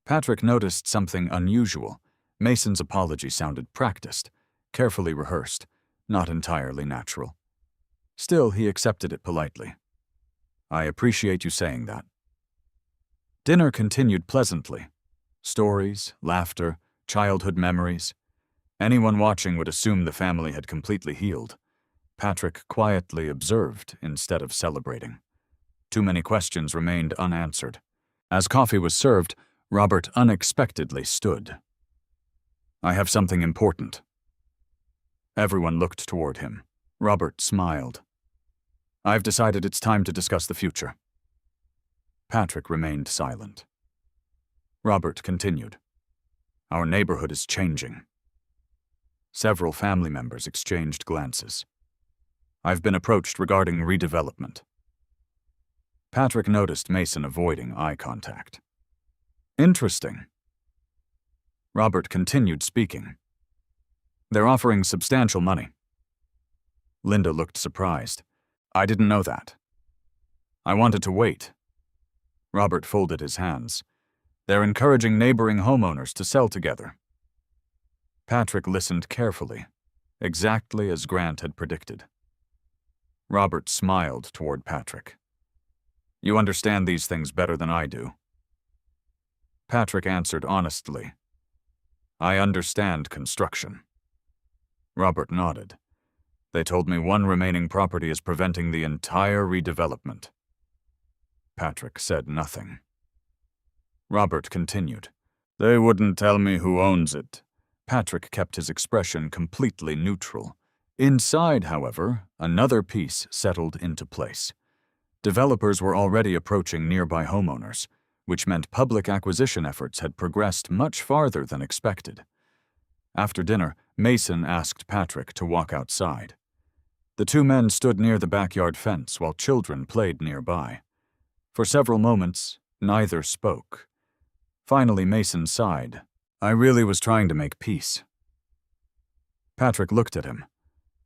Patrick noticed something unusual. Mason's apology sounded practiced, carefully rehearsed, not entirely natural. Still, he accepted it politely. "I appreciate you saying that." Dinner continued pleasantly. Stories, laughter, childhood memories. Anyone watching would assume the family had completely healed. Patrick quietly observed instead of celebrating. Too many questions remained unanswered. As coffee was served, Robert unexpectedly stood. "I have something important." Everyone looked toward him. Robert smiled. "I've decided it's time to discuss the future." Patrick remained silent. Robert continued. "Our neighborhood is changing." Several family members exchanged glances. "I've been approached regarding redevelopment." Patrick noticed Mason avoiding eye contact. "Interesting." Robert continued speaking. "They're offering substantial money." Linda looked surprised. "I didn't know that." "I wanted to wait." Robert folded his hands. "They're encouraging neighboring homeowners to sell together." Patrick listened carefully, exactly as Grant had predicted. Robert smiled toward Patrick. "You understand these things better than I do." Patrick answered honestly. "I understand construction." Robert nodded. "They told me one remaining property is preventing the entire redevelopment." Patrick said nothing. Robert continued. "They wouldn't tell me who owns it." Patrick kept his expression completely neutral. Inside, however, another piece settled into place. Developers were already approaching nearby homeowners, which meant public acquisition efforts had progressed much farther than expected. After dinner, Mason asked Patrick to walk outside. The two men stood near the backyard fence while children played nearby. For several moments, neither spoke. Finally, Mason sighed. "I really was trying to make peace." Patrick looked at him.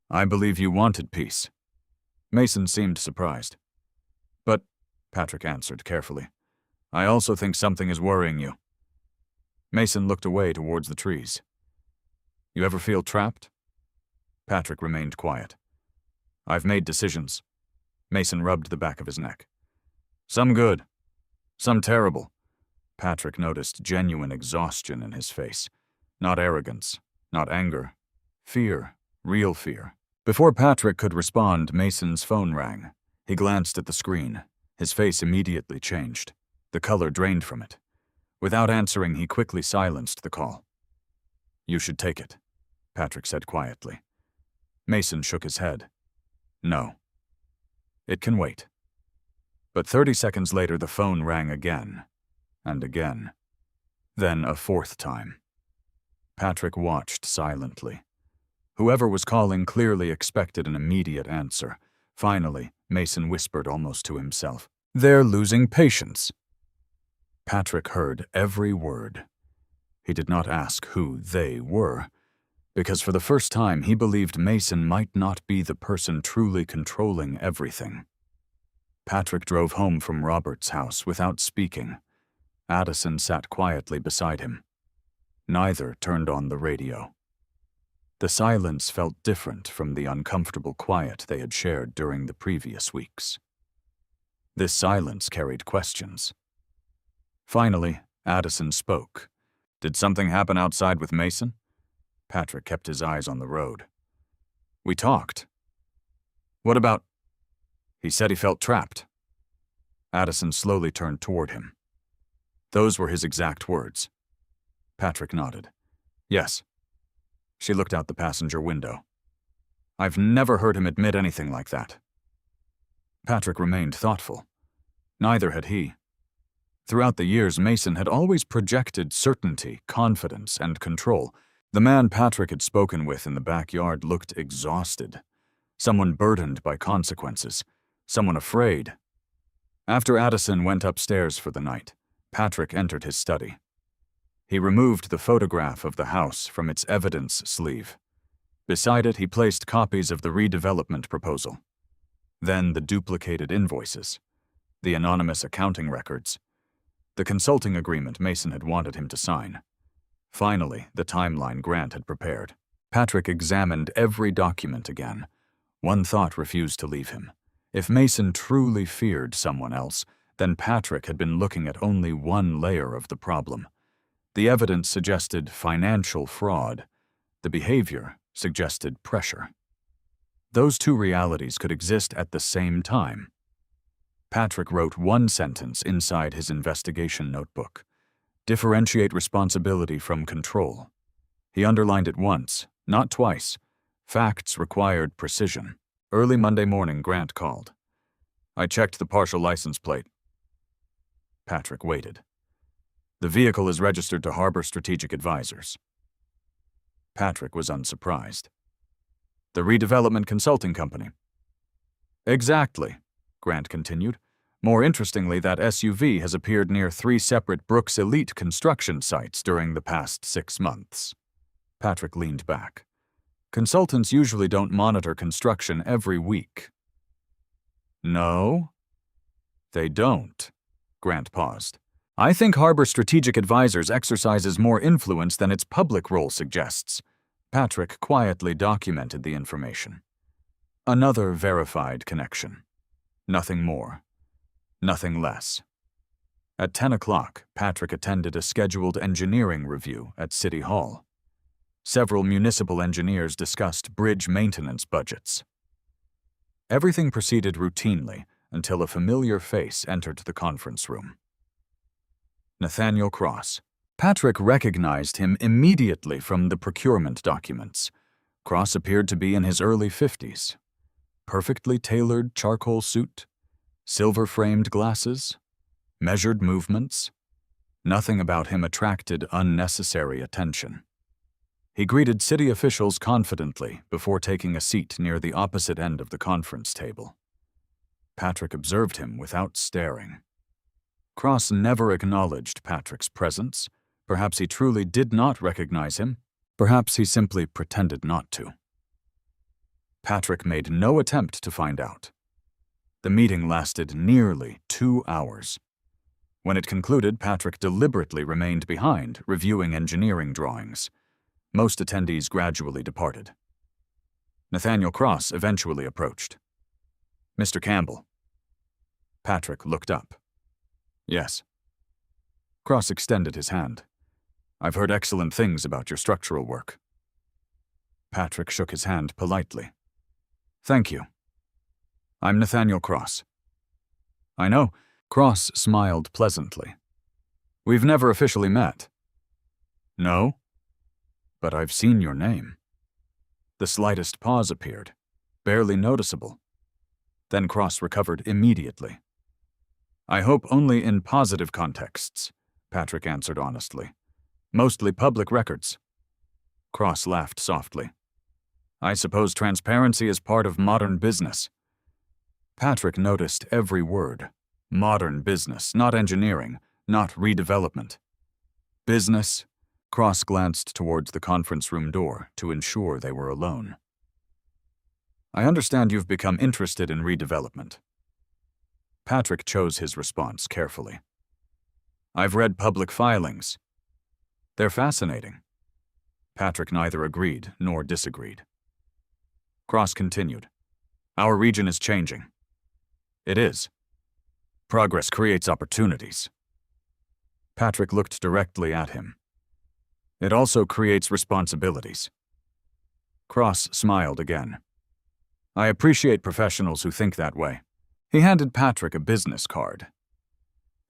"I believe you wanted peace." Mason seemed surprised. "But," Patrick answered carefully, "I also think something is worrying you." Mason looked away towards the trees. "You ever feel trapped?" Patrick remained quiet. "I've made decisions." Mason rubbed the back of his neck. "Some good, some terrible." Patrick noticed genuine exhaustion in his face. Not arrogance, not anger. Fear, real fear. Before Patrick could respond, Mason's phone rang. He glanced at the screen. His face immediately changed. The color drained from it. Without answering, he quickly silenced the call. "You should take it," Patrick said quietly. Mason shook his head. "No. It can wait." But 30 seconds later, the phone rang again, and again. Then a fourth time. Patrick watched silently. Whoever was calling clearly expected an immediate answer. Finally, Mason whispered almost to himself, "They're losing patience." Patrick heard every word. He did not ask who they were, because for the first time he believed Mason might not be the person truly controlling everything. Patrick drove home from Robert's house without speaking. Addison sat quietly beside him. Neither turned on the radio. The silence felt different from the uncomfortable quiet they had shared during the previous weeks. This silence carried questions. Finally, Addison spoke. "Did something happen outside with Mason?" Patrick kept his eyes on the road. "We talked." "What about—" "He said he felt trapped." Addison slowly turned toward him. Those were his exact words. Patrick nodded. "Yes." She looked out the passenger window. "I've never heard him admit anything like that." Patrick remained thoughtful. Neither had he. Throughout the years, Mason had always projected certainty, confidence, and control. The man Patrick had spoken with in the backyard looked exhausted. Someone burdened by consequences. Someone afraid. After Addison went upstairs for the night, Patrick entered his study. He removed the photograph of the house from its evidence sleeve. Beside it, he placed copies of the redevelopment proposal. Then the duplicated invoices, the anonymous accounting records, the consulting agreement Mason had wanted him to sign. Finally, the timeline Grant had prepared. Patrick examined every document again. One thought refused to leave him. If Mason truly feared someone else, then Patrick had been looking at only one layer of the problem. The evidence suggested financial fraud. The behavior suggested pressure. Those two realities could exist at the same time. Patrick wrote one sentence inside his investigation notebook: "Differentiate responsibility from control." He underlined it once, not twice. Facts required precision. Early Monday morning, Grant called. "I checked the partial license plate." Patrick waited. "The vehicle is registered to Harbor Strategic Advisors." Patrick was unsurprised. "The redevelopment consulting company." "Exactly," Grant continued. "More interestingly, that SUV has appeared near 3 separate Brooks Elite construction sites during the past 6 months. Patrick leaned back. "Consultants usually don't monitor construction every week." "No?" "They don't." Grant paused. "I think Harbor Strategic Advisors exercises more influence than its public role suggests." Patrick quietly documented the information. Another verified connection. Nothing more. Nothing less. At 10 o'clock, Patrick attended a scheduled engineering review at City Hall. Several municipal engineers discussed bridge maintenance budgets. Everything proceeded routinely until a familiar face entered the conference room. Nathaniel Cross. Patrick recognized him immediately from the procurement documents. Cross appeared to be in his early 50s. Perfectly tailored charcoal suit, silver-framed glasses, measured movements. Nothing about him attracted unnecessary attention. He greeted city officials confidently before taking a seat near the opposite end of the conference table. Patrick observed him without staring. Cross never acknowledged Patrick's presence. Perhaps he truly did not recognize him. Perhaps he simply pretended not to. Patrick made no attempt to find out. The meeting lasted nearly 2 hours. When it concluded, Patrick deliberately remained behind, reviewing engineering drawings. Most attendees gradually departed. Nathaniel Cross eventually approached. "Mr. Campbell." Patrick looked up. "Yes." Cross extended his hand. I've heard excellent things about your structural work. Patrick shook his hand politely. Thank you. I'm Nathaniel Cross. I know. Cross smiled pleasantly. We've never officially met. No? But I've seen your name. The slightest pause appeared, barely noticeable. Then Cross recovered immediately. I hope only in positive contexts, Patrick answered honestly. Mostly public records. Cross laughed softly. I suppose transparency is part of modern business. Patrick noticed every word. Modern business, not engineering, not redevelopment. Business. Cross glanced towards the conference room door to ensure they were alone. I understand you've become interested in redevelopment. Patrick chose his response carefully. I've read public filings. They're fascinating. Patrick neither agreed nor disagreed. Cross continued. Our region is changing. It is. Progress creates opportunities. Patrick looked directly at him. It also creates responsibilities. Cross smiled again. I appreciate professionals who think that way. He handed Patrick a business card.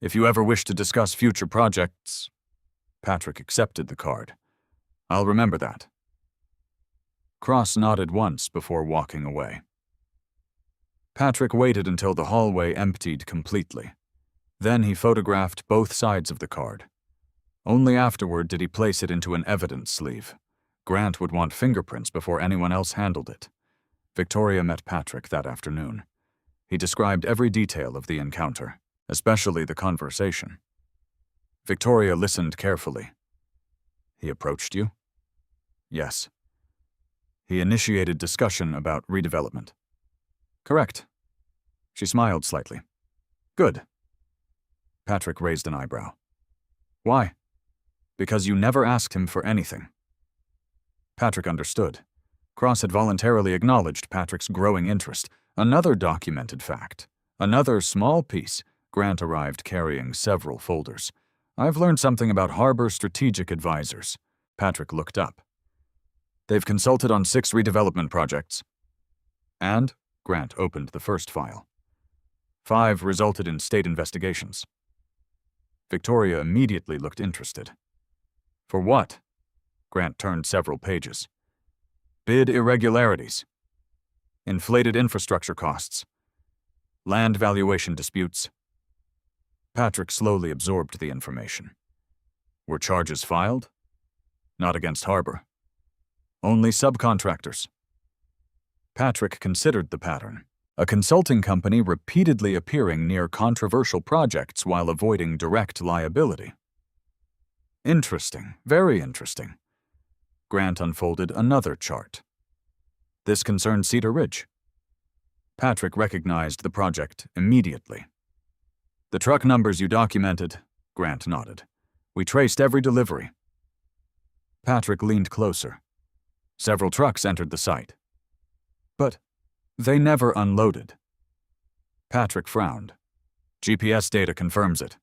If you ever wish to discuss future projects... Patrick accepted the card. I'll remember that. Cross nodded once before walking away. Patrick waited until the hallway emptied completely. Then he photographed both sides of the card. Only afterward did he place it into an evidence sleeve. Grant would want fingerprints before anyone else handled it. Victoria met Patrick that afternoon. He described every detail of the encounter, especially the conversation. Victoria listened carefully. He approached you? Yes. He initiated discussion about redevelopment. Correct. She smiled slightly. Good. Patrick raised an eyebrow. Why? Because you never asked him for anything. Patrick understood. Cross had voluntarily acknowledged Patrick's growing interest. Another documented fact. Another small piece. Grant arrived carrying several folders. I've learned something about Harbor Strategic Advisors. Patrick looked up. They've consulted on 6 redevelopment projects. And? Grant opened the first file. 5 resulted in state investigations. Victoria immediately looked interested. For what? Grant turned several pages. Bid irregularities. Inflated infrastructure costs. Land valuation disputes. Patrick slowly absorbed the information. Were charges filed? Not against Harbor. Only subcontractors. Patrick considered the pattern. A consulting company repeatedly appearing near controversial projects while avoiding direct liability. Interesting, very interesting. Grant unfolded another chart. This concerned Cedar Ridge. Patrick recognized the project immediately. The truck numbers you documented, Grant nodded. We traced every delivery. Patrick leaned closer. Several trucks entered the site. But they never unloaded. Patrick frowned. GPS data confirms it.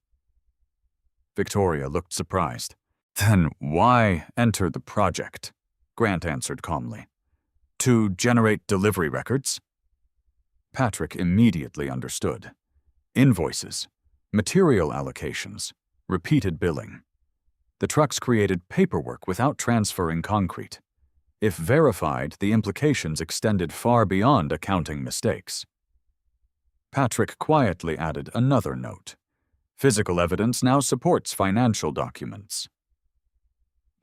Victoria looked surprised. Then why enter the project? Grant answered calmly. To generate delivery records? Patrick immediately understood. Invoices, material allocations, repeated billing. The trucks created paperwork without transferring concrete. If verified, the implications extended far beyond accounting mistakes. Patrick quietly added another note. Physical evidence now supports financial documents.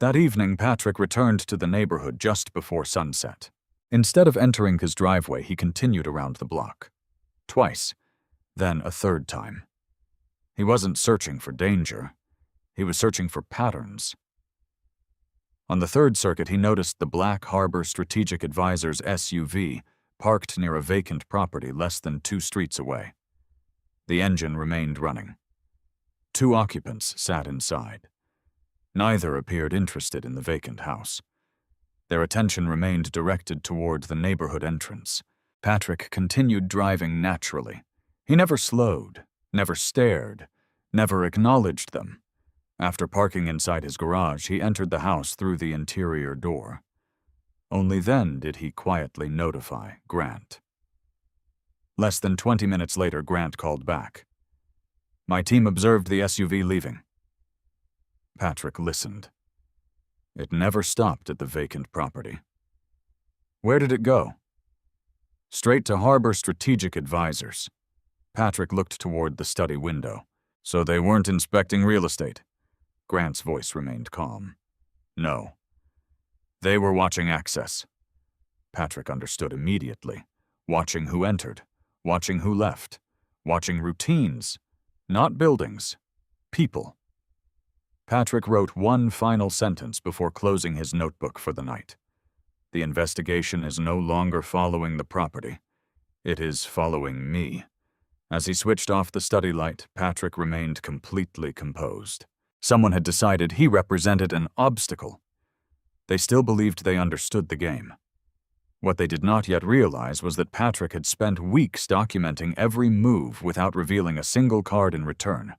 That evening, Patrick returned to the neighborhood just before sunset. Instead of entering his driveway, he continued around the block. Twice, then a third time. He wasn't searching for danger. He was searching for patterns. On the third circuit, he noticed the Black Harbor Strategic Advisors SUV parked near a vacant property less than 2 streets away. The engine remained running. 2 occupants sat inside. Neither appeared interested in the vacant house. Their attention remained directed toward the neighborhood entrance. Patrick continued driving naturally. He never slowed, never stared, never acknowledged them. After parking inside his garage, he entered the house through the interior door. Only then did he quietly notify Grant. Less than 20 minutes later, Grant called back. "My team observed the SUV leaving." Patrick listened. It never stopped at the vacant property. Where did it go? Straight to Harbor Strategic Advisors. Patrick looked toward the study window. "So they weren't inspecting real estate?" Grant's voice remained calm. "No. They were watching access." Patrick understood immediately. Watching who entered, watching who left, watching routines, not buildings, people. Patrick wrote one final sentence before closing his notebook for the night. The investigation is no longer following the property. It is following me. As he switched off the study light, Patrick remained completely composed. Someone had decided he represented an obstacle. They still believed they understood the game. What they did not yet realize was that Patrick had spent weeks documenting every move without revealing a single card in return.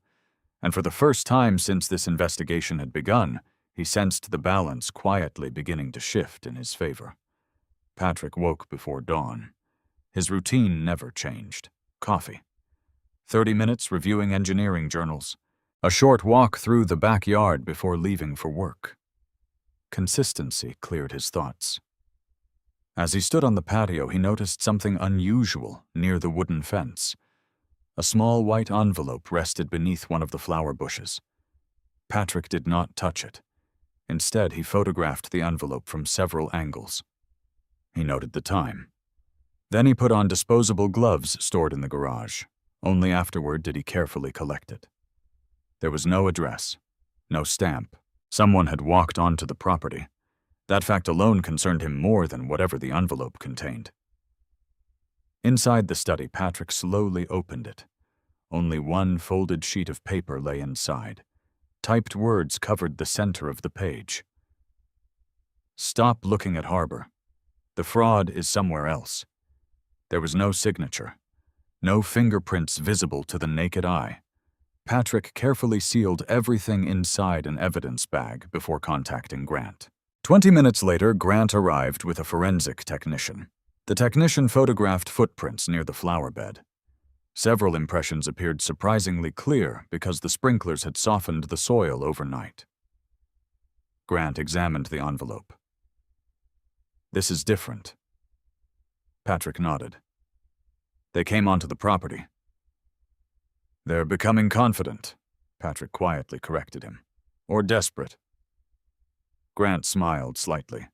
And for the first time since this investigation had begun, he sensed the balance quietly beginning to shift in his favor. Patrick woke before dawn. His routine never changed. Coffee. 30 minutes reviewing engineering journals. A short walk through the backyard before leaving for work. Consistency cleared his thoughts. As he stood on the patio, he noticed something unusual near the wooden fence. A small white envelope rested beneath one of the flower bushes. Patrick did not touch it. Instead, he photographed the envelope from several angles. He noted the time. Then he put on disposable gloves stored in the garage. Only afterward did he carefully collect it. There was no address, no stamp. Someone had walked onto the property. That fact alone concerned him more than whatever the envelope contained. Inside the study, Patrick slowly opened it. Only one folded sheet of paper lay inside. Typed words covered the center of the page. "Stop looking at Harbor. The fraud is somewhere else." There was no signature, no fingerprints visible to the naked eye. Patrick carefully sealed everything inside an evidence bag before contacting Grant. 20 minutes later, Grant arrived with a forensic technician. The technician photographed footprints near the flower bed. Several impressions appeared surprisingly clear because the sprinklers had softened the soil overnight. Grant examined the envelope. "This is different." Patrick nodded. "They came onto the property." "They're becoming confident," Patrick quietly corrected him. "Or desperate." Grant smiled slightly.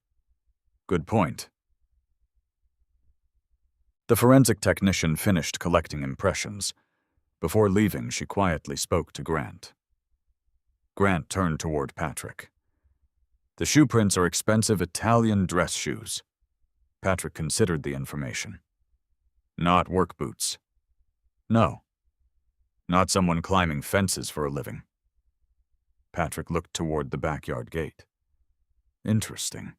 "Good point." The forensic technician finished collecting impressions. Before leaving, she quietly spoke to Grant. Grant turned toward Patrick. "The shoe prints are expensive Italian dress shoes." Patrick considered the information. "Not work boots." "No. Not someone climbing fences for a living." Patrick looked toward the backyard gate. Interesting.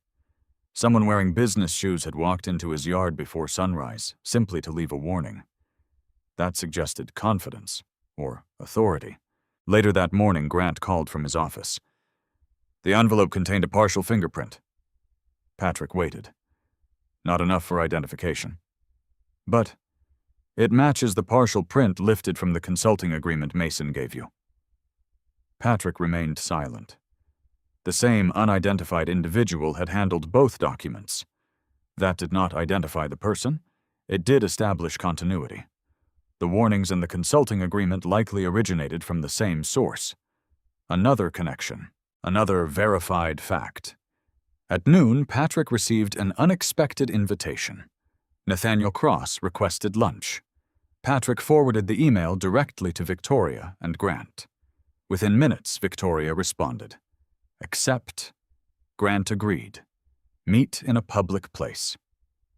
Someone wearing business shoes had walked into his yard before sunrise, simply to leave a warning. That suggested confidence, or authority. Later that morning, Grant called from his office. The envelope contained a partial fingerprint. Patrick waited. Not enough for identification. But it matches the partial print lifted from the consulting agreement Mason gave you. Patrick remained silent. The same unidentified individual had handled both documents. That did not identify the person. It did establish continuity. The warnings in the consulting agreement likely originated from the same source. Another connection, another verified fact. At noon, Patrick received an unexpected invitation. Nathaniel Cross requested lunch. Patrick forwarded the email directly to Victoria and Grant. Within minutes, Victoria responded. "Accept." Grant agreed. "Meet in a public place.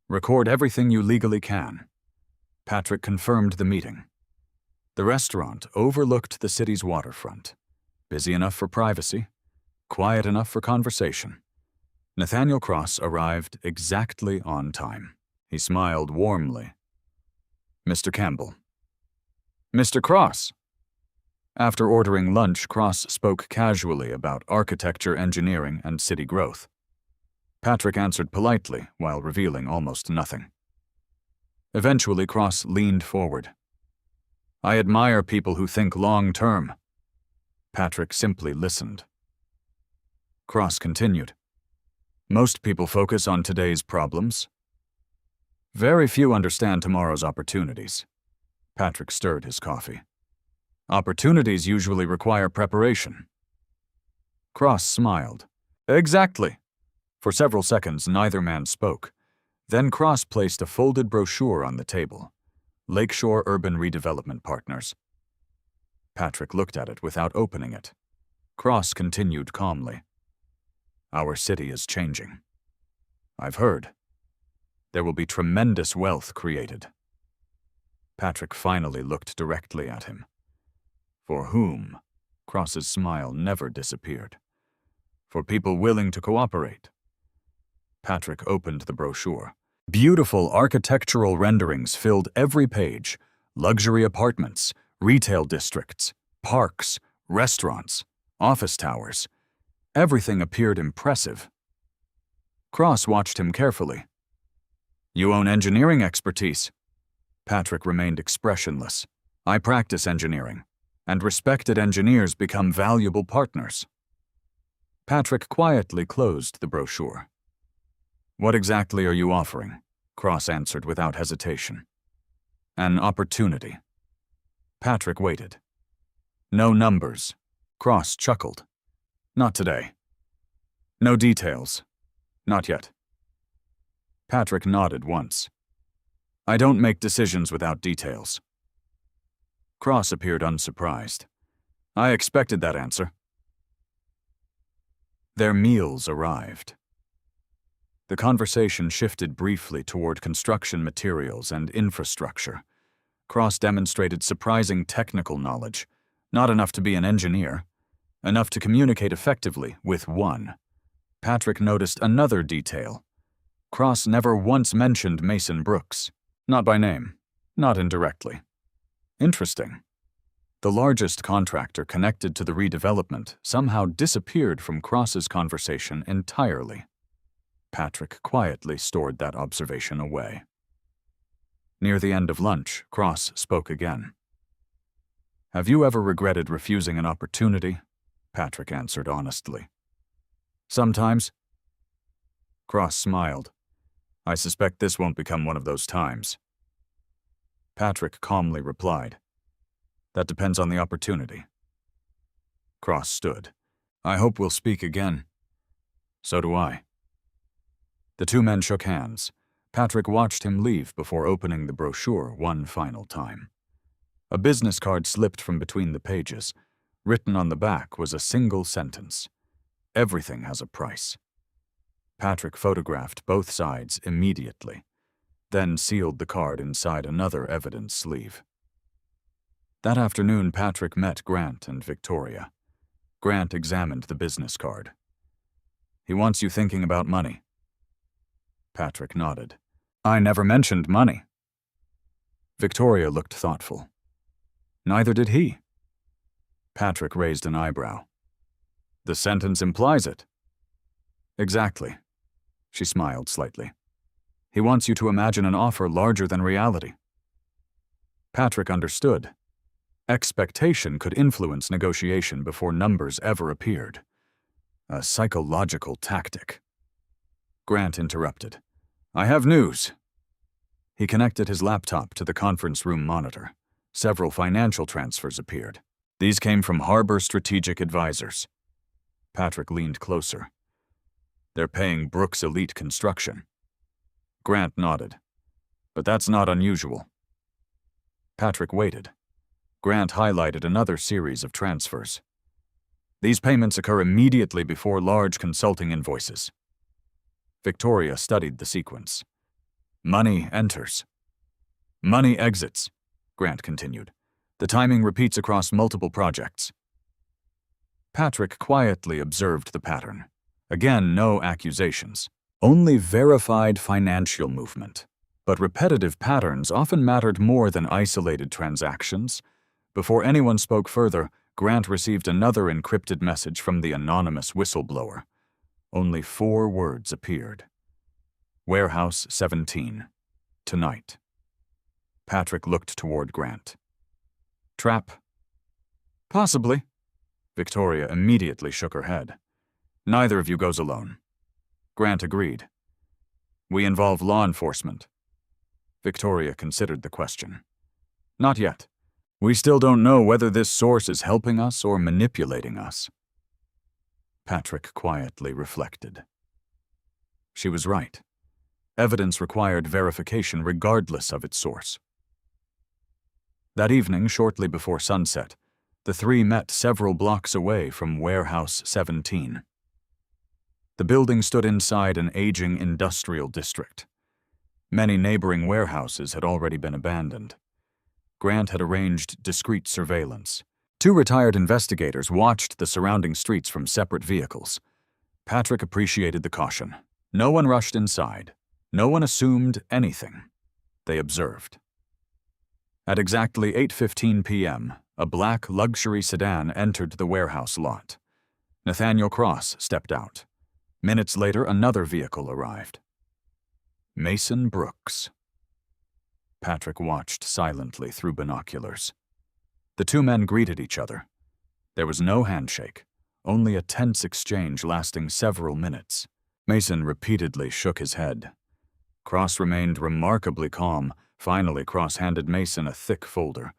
Record everything you legally can." Patrick confirmed the meeting. The restaurant overlooked the city's waterfront. Busy enough for privacy, quiet enough for conversation. Nathaniel Cross arrived exactly on time. He smiled warmly. "Mr. Campbell." "Mr. Cross." After ordering lunch, Cross spoke casually about architecture, engineering, and city growth. Patrick answered politely while revealing almost nothing. Eventually, Cross leaned forward. "I admire people who think long-term." Patrick simply listened. Cross continued. "Most people focus on today's problems. Very few understand tomorrow's opportunities." Patrick stirred his coffee. "Opportunities usually require preparation." Cross smiled. "Exactly." For several seconds, neither man spoke. Then Cross placed a folded brochure on the table. Lakeshore Urban Redevelopment Partners. Patrick looked at it without opening it. Cross continued calmly. "Our city is changing. I've heard. There will be tremendous wealth created." Patrick finally looked directly at him. "For whom?" Cross's smile never disappeared. "For people willing to cooperate." Patrick opened the brochure. Beautiful architectural renderings filled every page. Luxury apartments, retail districts, parks, restaurants, office towers. Everything appeared impressive. Cross watched him carefully. "You own engineering expertise." Patrick remained expressionless. "I practice engineering, and respected engineers become valuable partners." Patrick quietly closed the brochure. "What exactly are you offering?" Cross answered without hesitation. "An opportunity." Patrick waited. "No numbers." Cross chuckled. "Not today." "No details." "Not yet." Patrick nodded once. "I don't make decisions without details." Cross appeared unsurprised. "I expected that answer." Their meals arrived. The conversation shifted briefly toward construction materials and infrastructure. Cross demonstrated surprising technical knowledge, not enough to be an engineer, enough to communicate effectively with one. Patrick noticed another detail. Cross never once mentioned Mason Brooks, not by name, not indirectly. Interesting. The largest contractor connected to the redevelopment somehow disappeared from Cross's conversation entirely. Patrick quietly stored that observation away. Near the end of lunch, Cross spoke again. "Have you ever regretted refusing an opportunity?" Patrick answered honestly. "Sometimes." Cross smiled. "I suspect this won't become one of those times." Patrick calmly replied, "That depends on the opportunity." Cross stood. "I hope we'll speak again." "So do I." The two men shook hands. Patrick watched him leave before opening the brochure one final time. A business card slipped from between the pages. Written on the back was a single sentence: "Everything has a price." Patrick photographed both sides immediately, then sealed the card inside another evidence sleeve. That afternoon, Patrick met Grant and Victoria. Grant examined the business card. "He wants you thinking about money." Patrick nodded. "I never mentioned money." Victoria looked thoughtful. "Neither did he." Patrick raised an eyebrow. "The sentence implies it." "Exactly." She smiled slightly. "He wants you to imagine an offer larger than reality." Patrick understood. Expectation could influence negotiation before numbers ever appeared. A psychological tactic. Grant interrupted. "I have news." He connected his laptop to the conference room monitor. Several financial transfers appeared. These came from Harbor Strategic Advisors. Patrick leaned closer. "They're paying Brooks Elite Construction." Grant nodded. "But that's not unusual." Patrick waited. Grant highlighted another series of transfers. "These payments occur immediately before large consulting invoices." Victoria studied the sequence. "Money enters. Money exits," Grant continued. "The timing repeats across multiple projects." Patrick quietly observed the pattern. Again, no accusations. Only verified financial movement. But repetitive patterns often mattered more than isolated transactions. Before anyone spoke further, Grant received another encrypted message from the anonymous whistleblower. Only 4 words appeared. Warehouse 17. Tonight. Patrick looked toward Grant. Trap? Possibly. Victoria immediately shook her head. Neither of you goes alone. Grant agreed. We involve law enforcement. Victoria considered the question. Not yet. We still don't know whether this source is helping us or manipulating us. Patrick quietly reflected. She was right. Evidence required verification regardless of its source. That evening, shortly before sunset, the 3 met several blocks away from Warehouse 17. The building stood inside an aging industrial district. Many neighboring warehouses had already been abandoned. Grant had arranged discreet surveillance. 2 retired investigators watched the surrounding streets from separate vehicles. Patrick appreciated the caution. No one rushed inside. No one assumed anything. They observed. At exactly 8:15 p.m., a black luxury sedan entered the warehouse lot. Nathaniel Cross stepped out. Minutes later, another vehicle arrived. Mason Brooks. Patrick watched silently through binoculars. The 2 men greeted each other. There was no handshake, only a tense exchange lasting several minutes. Mason repeatedly shook his head. Cross remained remarkably calm. Finally, Cross handed Mason a thick folder.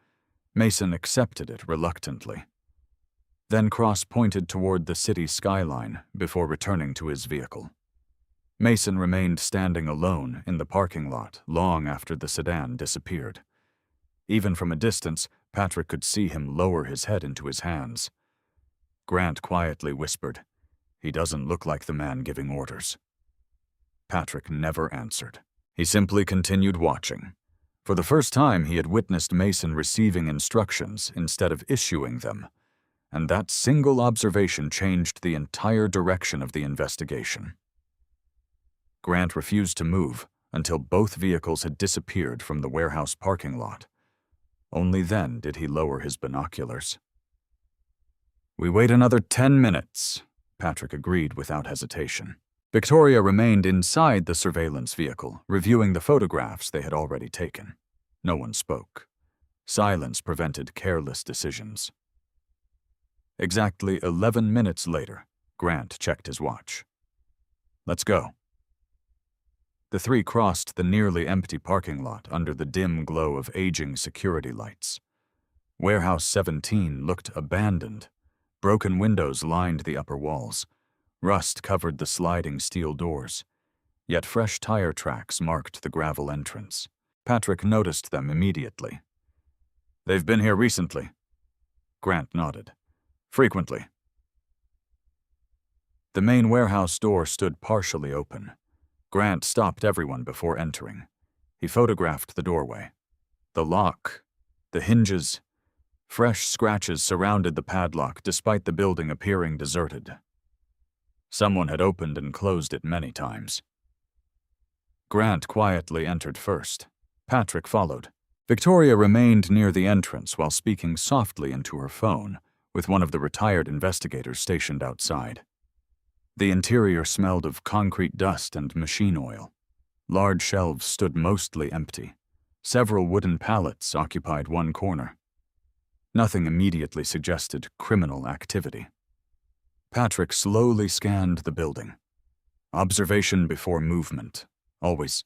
Mason accepted it reluctantly. Then Cross pointed toward the city skyline before returning to his vehicle. Mason remained standing alone in the parking lot long after the sedan disappeared. Even from a distance, Patrick could see him lower his head into his hands. Grant quietly whispered, "He doesn't look like the man giving orders." Patrick never answered. He simply continued watching. For the first time, he had witnessed Mason receiving instructions instead of issuing them, and that single observation changed the entire direction of the investigation. Grant refused to move until both vehicles had disappeared from the warehouse parking lot. Only then did he lower his binoculars. "We wait another 10 minutes," Patrick agreed without hesitation. Victoria remained inside the surveillance vehicle, reviewing the photographs they had already taken. No one spoke. Silence prevented careless decisions. Exactly 11 minutes later, Grant checked his watch. "Let's go." The 3 crossed the nearly empty parking lot under the dim glow of aging security lights. Warehouse 17 looked abandoned. Broken windows lined the upper walls. Rust covered the sliding steel doors. Yet fresh tire tracks marked the gravel entrance. Patrick noticed them immediately. "They've been here recently." Grant nodded. "Frequently." The main warehouse door stood partially open. Grant stopped everyone before entering. He photographed the doorway. The lock, the hinges, fresh scratches surrounded the padlock despite the building appearing deserted. Someone had opened and closed it many times. Grant quietly entered first. Patrick followed. Victoria remained near the entrance while speaking softly into her phone with one of the retired investigators stationed outside. The interior smelled of concrete dust and machine oil. Large shelves stood mostly empty. Several wooden pallets occupied one corner. Nothing immediately suggested criminal activity. Patrick slowly scanned the building. Observation before movement, always.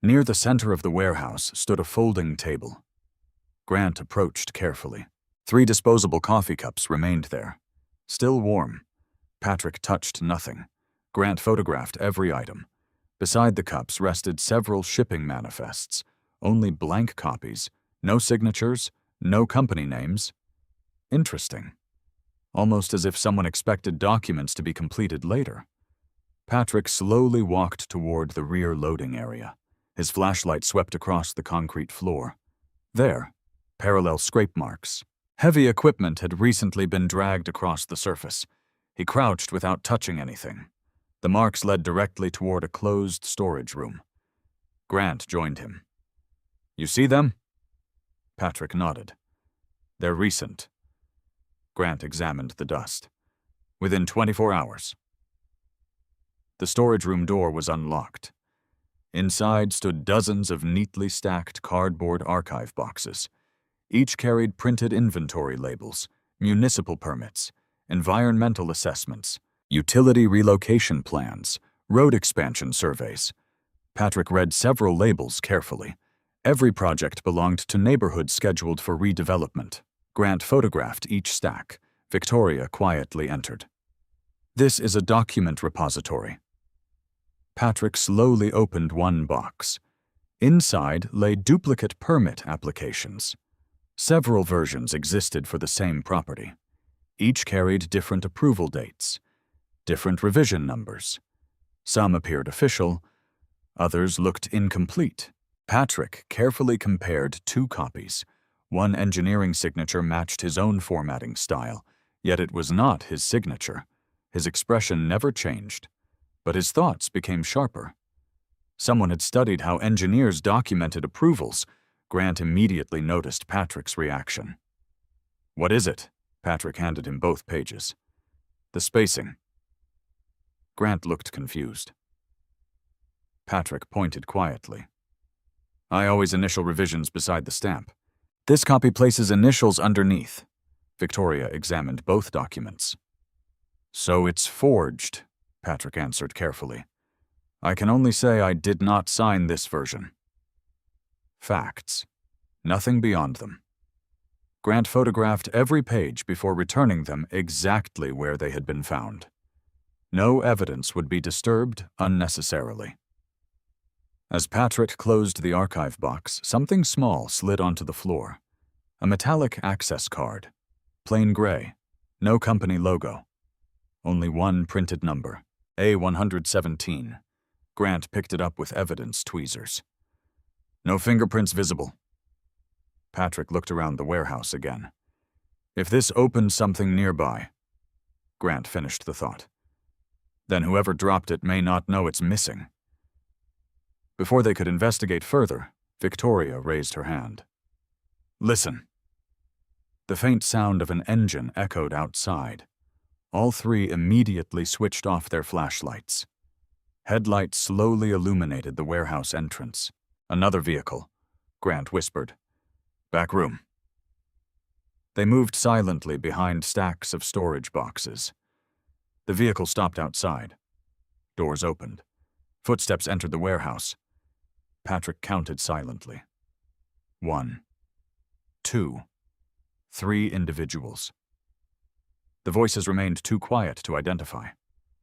Near the center of the warehouse stood a folding table. Grant approached carefully. 3 disposable coffee cups remained there, still warm. Patrick touched nothing. Grant photographed every item. Beside the cups rested several shipping manifests, only blank copies, no signatures, no company names. Interesting. Almost as if someone expected documents to be completed later. Patrick slowly walked toward the rear loading area. His flashlight swept across the concrete floor. There, parallel scrape marks. Heavy equipment had recently been dragged across the surface. He crouched without touching anything. The marks led directly toward a closed storage room. Grant joined him. "You see them?" Patrick nodded. "They're recent. Grant examined the dust. Within 24 hours. The storage room door was unlocked. Inside stood dozens of neatly stacked cardboard archive boxes. Each carried printed inventory labels, municipal permits, environmental assessments, utility relocation plans, road expansion surveys. Patrick read several labels carefully. Every project belonged to neighborhoods scheduled for redevelopment. Grant photographed each stack. Victoria quietly entered. "This is a document repository." Patrick slowly opened one box. Inside lay duplicate permit applications. Several versions existed for the same property. Each carried different approval dates, different revision numbers. Some appeared official, others looked incomplete. Patrick carefully compared two copies. One engineering signature matched his own formatting style, yet it was not his signature. His expression never changed, but his thoughts became sharper. Someone had studied how engineers documented approvals. Grant immediately noticed Patrick's reaction. "What is it?" Patrick handed him both pages. "The spacing." Grant looked confused. Patrick pointed quietly. "I always initial revisions beside the stamp. This copy places initials underneath." Victoria examined both documents. "So it's forged," Patrick answered carefully. "I can only say I did not sign this version." Facts. Nothing beyond them. Grant photographed every page before returning them exactly where they had been found. No evidence would be disturbed unnecessarily. As Patrick closed the archive box, something small slid onto the floor. A metallic access card. Plain gray. No company logo. Only one printed number. A117. Grant picked it up with evidence tweezers. "No fingerprints visible." Patrick looked around the warehouse again. "If this opens something nearby," Grant finished the thought, "then whoever dropped it may not know it's missing." Before they could investigate further, Victoria raised her hand. "Listen." The faint sound of an engine echoed outside. All three immediately switched off their flashlights. Headlights slowly illuminated the warehouse entrance. "Another vehicle," Grant whispered. "Back room." They moved silently behind stacks of storage boxes. The vehicle stopped outside. Doors opened. Footsteps entered the warehouse. Patrick counted silently. 1, 2, 3 individuals. The voices remained too quiet to identify.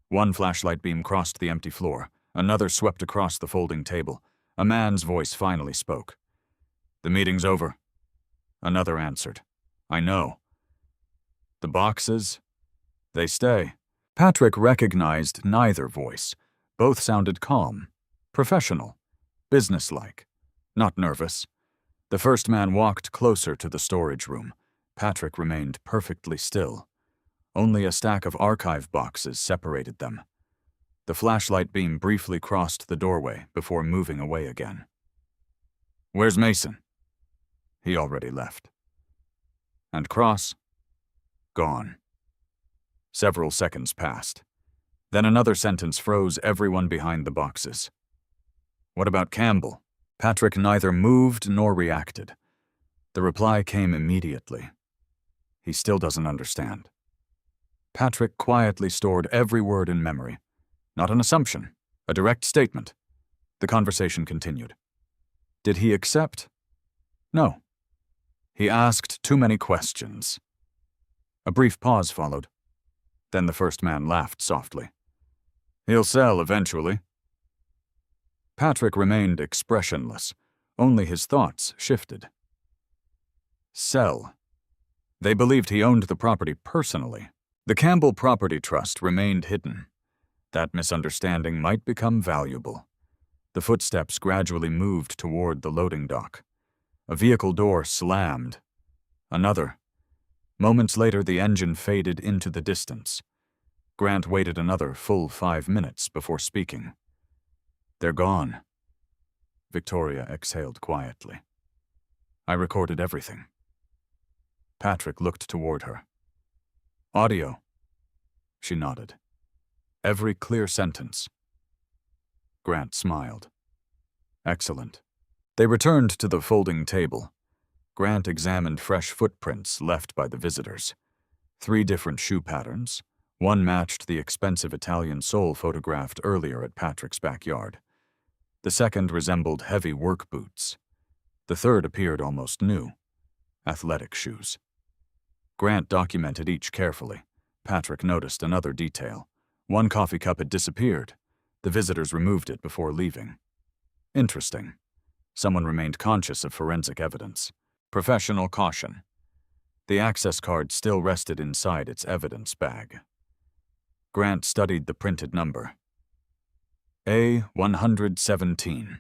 One flashlight beam crossed the empty floor. Another swept across the folding table. A man's voice finally spoke. "The meeting's over." Another answered. "I know." "The boxes? They stay." Patrick recognized neither voice. Both sounded calm, professional, businesslike, not nervous. The first man walked closer to the storage room. Patrick remained perfectly still. Only a stack of archive boxes separated them. The flashlight beam briefly crossed the doorway before moving away again. "Where's Mason?" "He already left." "And Cross?" "Gone." Several seconds passed. Then another sentence froze everyone behind the boxes. "What about Campbell?" Patrick neither moved nor reacted. The reply came immediately. "He still doesn't understand." Patrick quietly stored every word in memory. Not an assumption, a direct statement. The conversation continued. Did he accept? No. He asked too many questions. A brief pause followed. Then the first man laughed softly. "He'll sell eventually." Patrick remained expressionless. Only his thoughts shifted. Sell. They believed he owned the property personally. The Campbell Property Trust remained hidden. That misunderstanding might become valuable. The footsteps gradually moved toward the loading dock. A vehicle door slammed. Another. Moments later, the engine faded into the distance. Grant waited another full 5 minutes before speaking. "They're gone." Victoria exhaled quietly. "I recorded everything." Patrick looked toward her. Audio. She nodded. Every clear sentence. Grant smiled. Excellent. They returned to the folding table. Grant examined fresh footprints left by the visitors. 3 different shoe patterns. One matched the expensive Italian sole photographed earlier at Patrick's backyard. The second resembled heavy work boots. The third appeared almost new. Athletic shoes. Grant documented each carefully. Patrick noticed another detail. One coffee cup had disappeared. The visitors removed it before leaving. Interesting. Someone remained conscious of forensic evidence. Professional caution. The access card still rested inside its evidence bag. Grant studied the printed number. A117.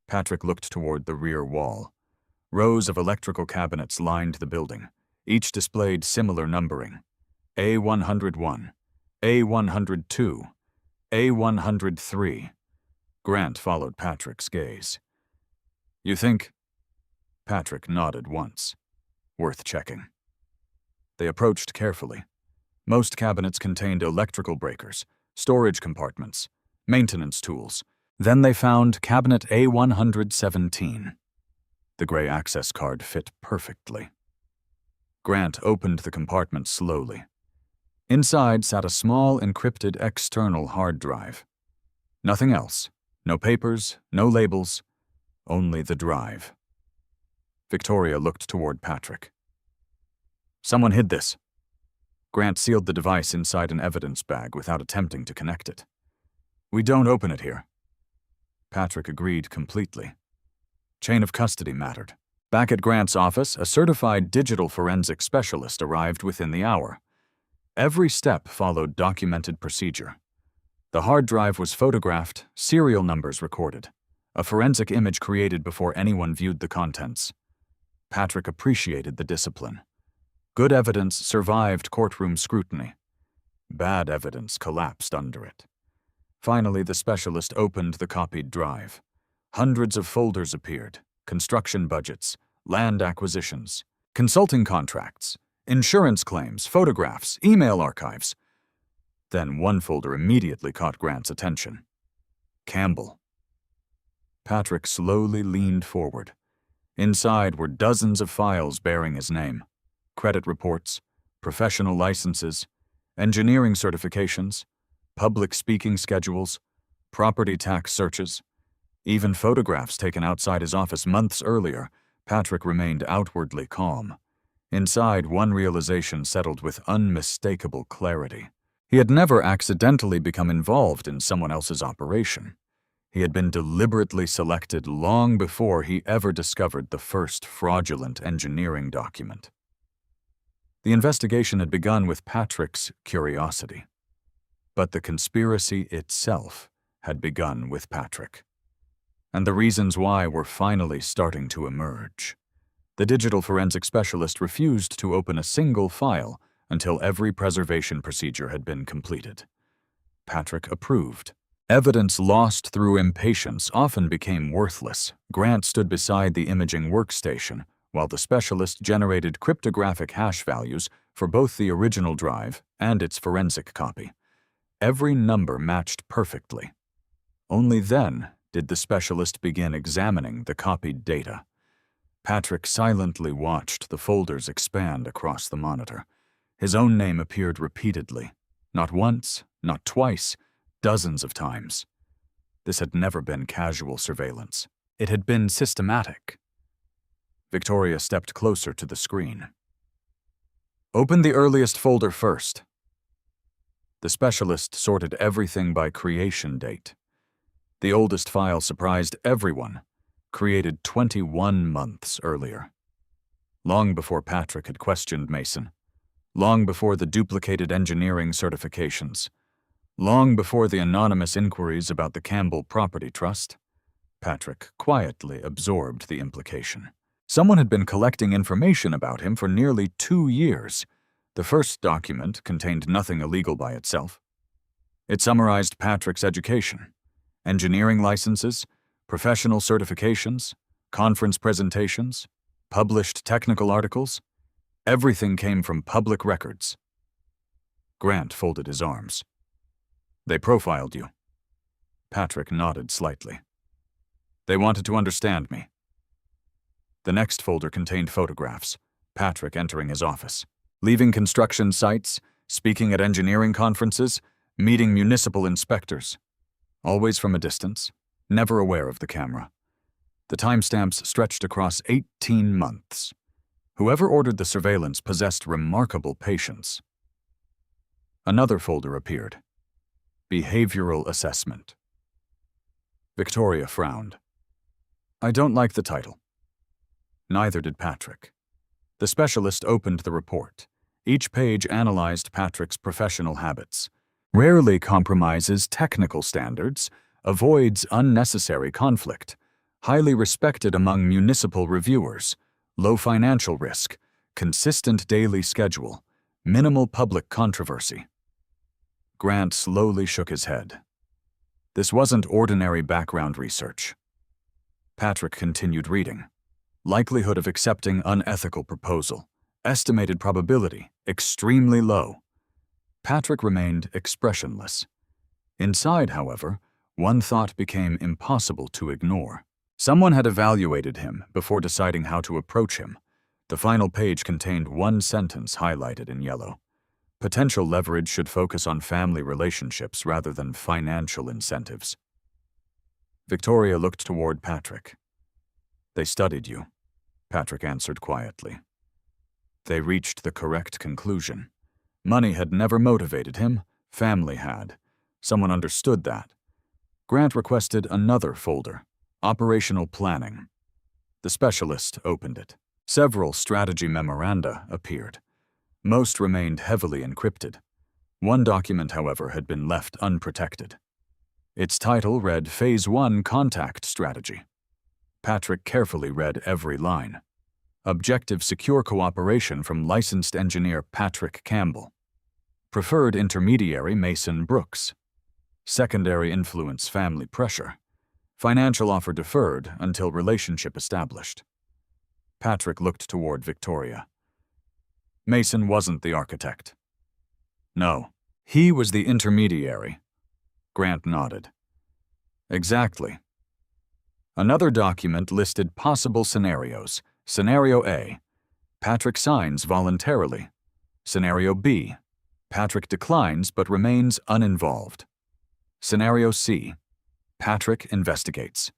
Patrick looked toward the rear wall. Rows of electrical cabinets lined the building. Each displayed similar numbering. A101, A102, A103. Grant followed Patrick's gaze. You think? Patrick nodded once. Worth checking. They approached carefully. Most cabinets contained electrical breakers, storage compartments, maintenance tools. Then they found cabinet A117. The gray access card fit perfectly. Grant opened the compartment slowly. Inside sat a small encrypted external hard drive. Nothing else. No papers, no labels, only the drive. Victoria looked toward Patrick. Someone hid this. Grant sealed the device inside an evidence bag without attempting to connect it. We don't open it here. Patrick agreed completely. Chain of custody mattered. Back at Grant's office, a certified digital forensic specialist arrived within the hour. Every step followed documented procedure. The hard drive was photographed, serial numbers recorded, a forensic image created before anyone viewed the contents. Patrick appreciated the discipline. Good evidence survived courtroom scrutiny. Bad evidence collapsed under it. Finally, the specialist opened the copied drive. Hundreds of folders appeared: construction budgets, land acquisitions, consulting contracts, insurance claims, photographs, email archives. Then one folder immediately caught Grant's attention. Campbell. Patrick slowly leaned forward. Inside were dozens of files bearing his name: credit reports, professional licenses, engineering certifications, public speaking schedules, property tax searches. Even photographs taken outside his office months earlier. Patrick remained outwardly calm. Inside, one realization settled with unmistakable clarity. He had never accidentally become involved in someone else's operation. He had been deliberately selected long before he ever discovered the first fraudulent engineering document. The investigation had begun with Patrick's curiosity. But the conspiracy itself had begun with Patrick. And the reasons why were finally starting to emerge. The digital forensic specialist refused to open a single file until every preservation procedure had been completed. Patrick approved. Evidence lost through impatience often became worthless. Grant stood beside the imaging workstation while the specialist generated cryptographic hash values for both the original drive and its forensic copy. Every number matched perfectly. Only then did the specialist begin examining the copied data. Patrick silently watched the folders expand across the monitor. His own name appeared repeatedly. Not once, not twice, dozens of times. This had never been casual surveillance. It had been systematic. Victoria stepped closer to the screen. Open the earliest folder first. The specialist sorted everything by creation date. The oldest file surprised everyone, created 21 months earlier. Long before Patrick had questioned Mason. Long before the duplicated engineering certifications. Long before the anonymous inquiries about the Campbell Property Trust. Patrick quietly absorbed the implication. Someone had been collecting information about him for nearly 2 years. The first document contained nothing illegal by itself. It summarized Patrick's education, engineering licenses, professional certifications, conference presentations, published technical articles. Everything came from public records. Grant folded his arms. They profiled you. Patrick nodded slightly. They wanted to understand me. The next folder contained photographs, Patrick entering his office, leaving construction sites, speaking at engineering conferences, meeting municipal inspectors. Always from a distance, never aware of the camera. The timestamps stretched across 18 months. Whoever ordered the surveillance possessed remarkable patience. Another folder appeared. Behavioral Assessment. Victoria frowned. I don't like the title. Neither did Patrick. The specialist opened the report. Each page analyzed Patrick's professional habits. Rarely compromises technical standards, avoids unnecessary conflict, highly respected among municipal reviewers, low financial risk, consistent daily schedule, minimal public controversy. Grant slowly shook his head. This wasn't ordinary background research. Patrick continued reading. Likelihood of accepting unethical proposal. Estimated probability, extremely low. Patrick remained expressionless. Inside, however, one thought became impossible to ignore. Someone had evaluated him before deciding how to approach him. The final page contained one sentence highlighted in yellow. Potential leverage should focus on family relationships rather than financial incentives. Victoria looked toward Patrick. They studied you, Patrick answered quietly. They reached the correct conclusion. Money had never motivated him, family had. Someone understood that. Grant requested another folder, Operational Planning. The specialist opened it. Several strategy memoranda appeared. Most remained heavily encrypted. One document, however, had been left unprotected. Its title read Phase 1 Contact Strategy. Patrick carefully read every line. Objective secure cooperation from licensed engineer Patrick Campbell. Preferred intermediary Mason Brooks. Secondary influence family pressure. Financial offer deferred until relationship established. Patrick looked toward Victoria. Mason wasn't the architect. No, he was the intermediary. Grant nodded. Exactly. Another document listed possible scenarios. Scenario A. Patrick signs voluntarily. Scenario B. Patrick declines but remains uninvolved. Scenario C. Patrick investigates.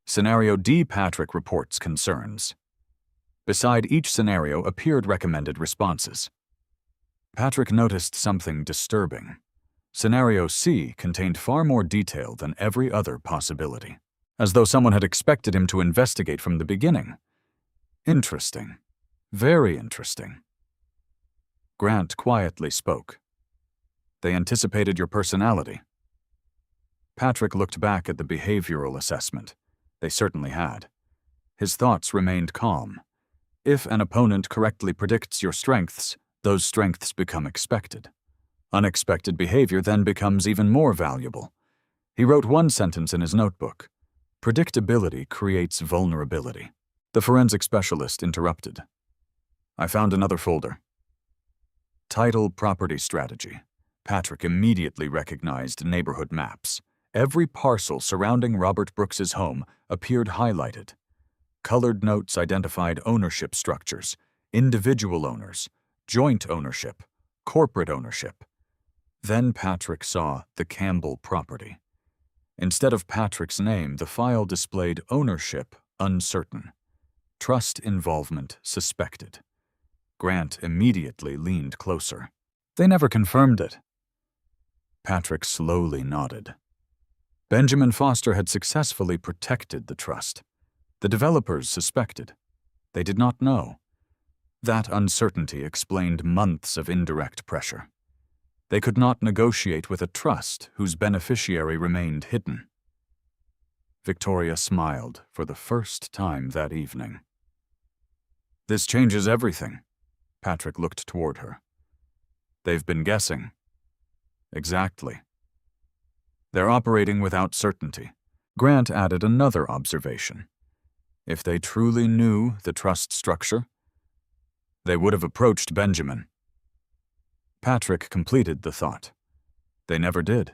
Scenario D. Patrick reports concerns. Beside each scenario appeared recommended responses. Patrick noticed something disturbing. Scenario C contained far more detail than every other possibility, as though someone had expected him to investigate from the beginning. Interesting. Very interesting. Grant quietly spoke. They anticipated your personality. Patrick looked back at the behavioral assessment. They certainly had. His thoughts remained calm. If an opponent correctly predicts your strengths, those strengths become expected. Unexpected behavior then becomes even more valuable. He wrote one sentence in his notebook. Predictability creates vulnerability. The forensic specialist interrupted. I found another folder. Title Property Strategy. Patrick immediately recognized neighborhood maps. Every parcel surrounding Robert Brooks's home appeared highlighted. Colored notes identified ownership structures, individual owners, joint ownership, corporate ownership. Then Patrick saw the Campbell property. Instead of Patrick's name, the file displayed ownership uncertain, trust involvement suspected. Grant immediately leaned closer. They never confirmed it. Patrick slowly nodded. Benjamin Foster had successfully protected the trust. The developers suspected. They did not know. That uncertainty explained months of indirect pressure. They could not negotiate with a trust whose beneficiary remained hidden. Victoria smiled for the first time that evening. This changes everything. Patrick looked toward her. They've been guessing. Exactly. They're operating without certainty. Grant added another observation. If they truly knew the trust structure, they would have approached Benjamin. Patrick completed the thought. They never did.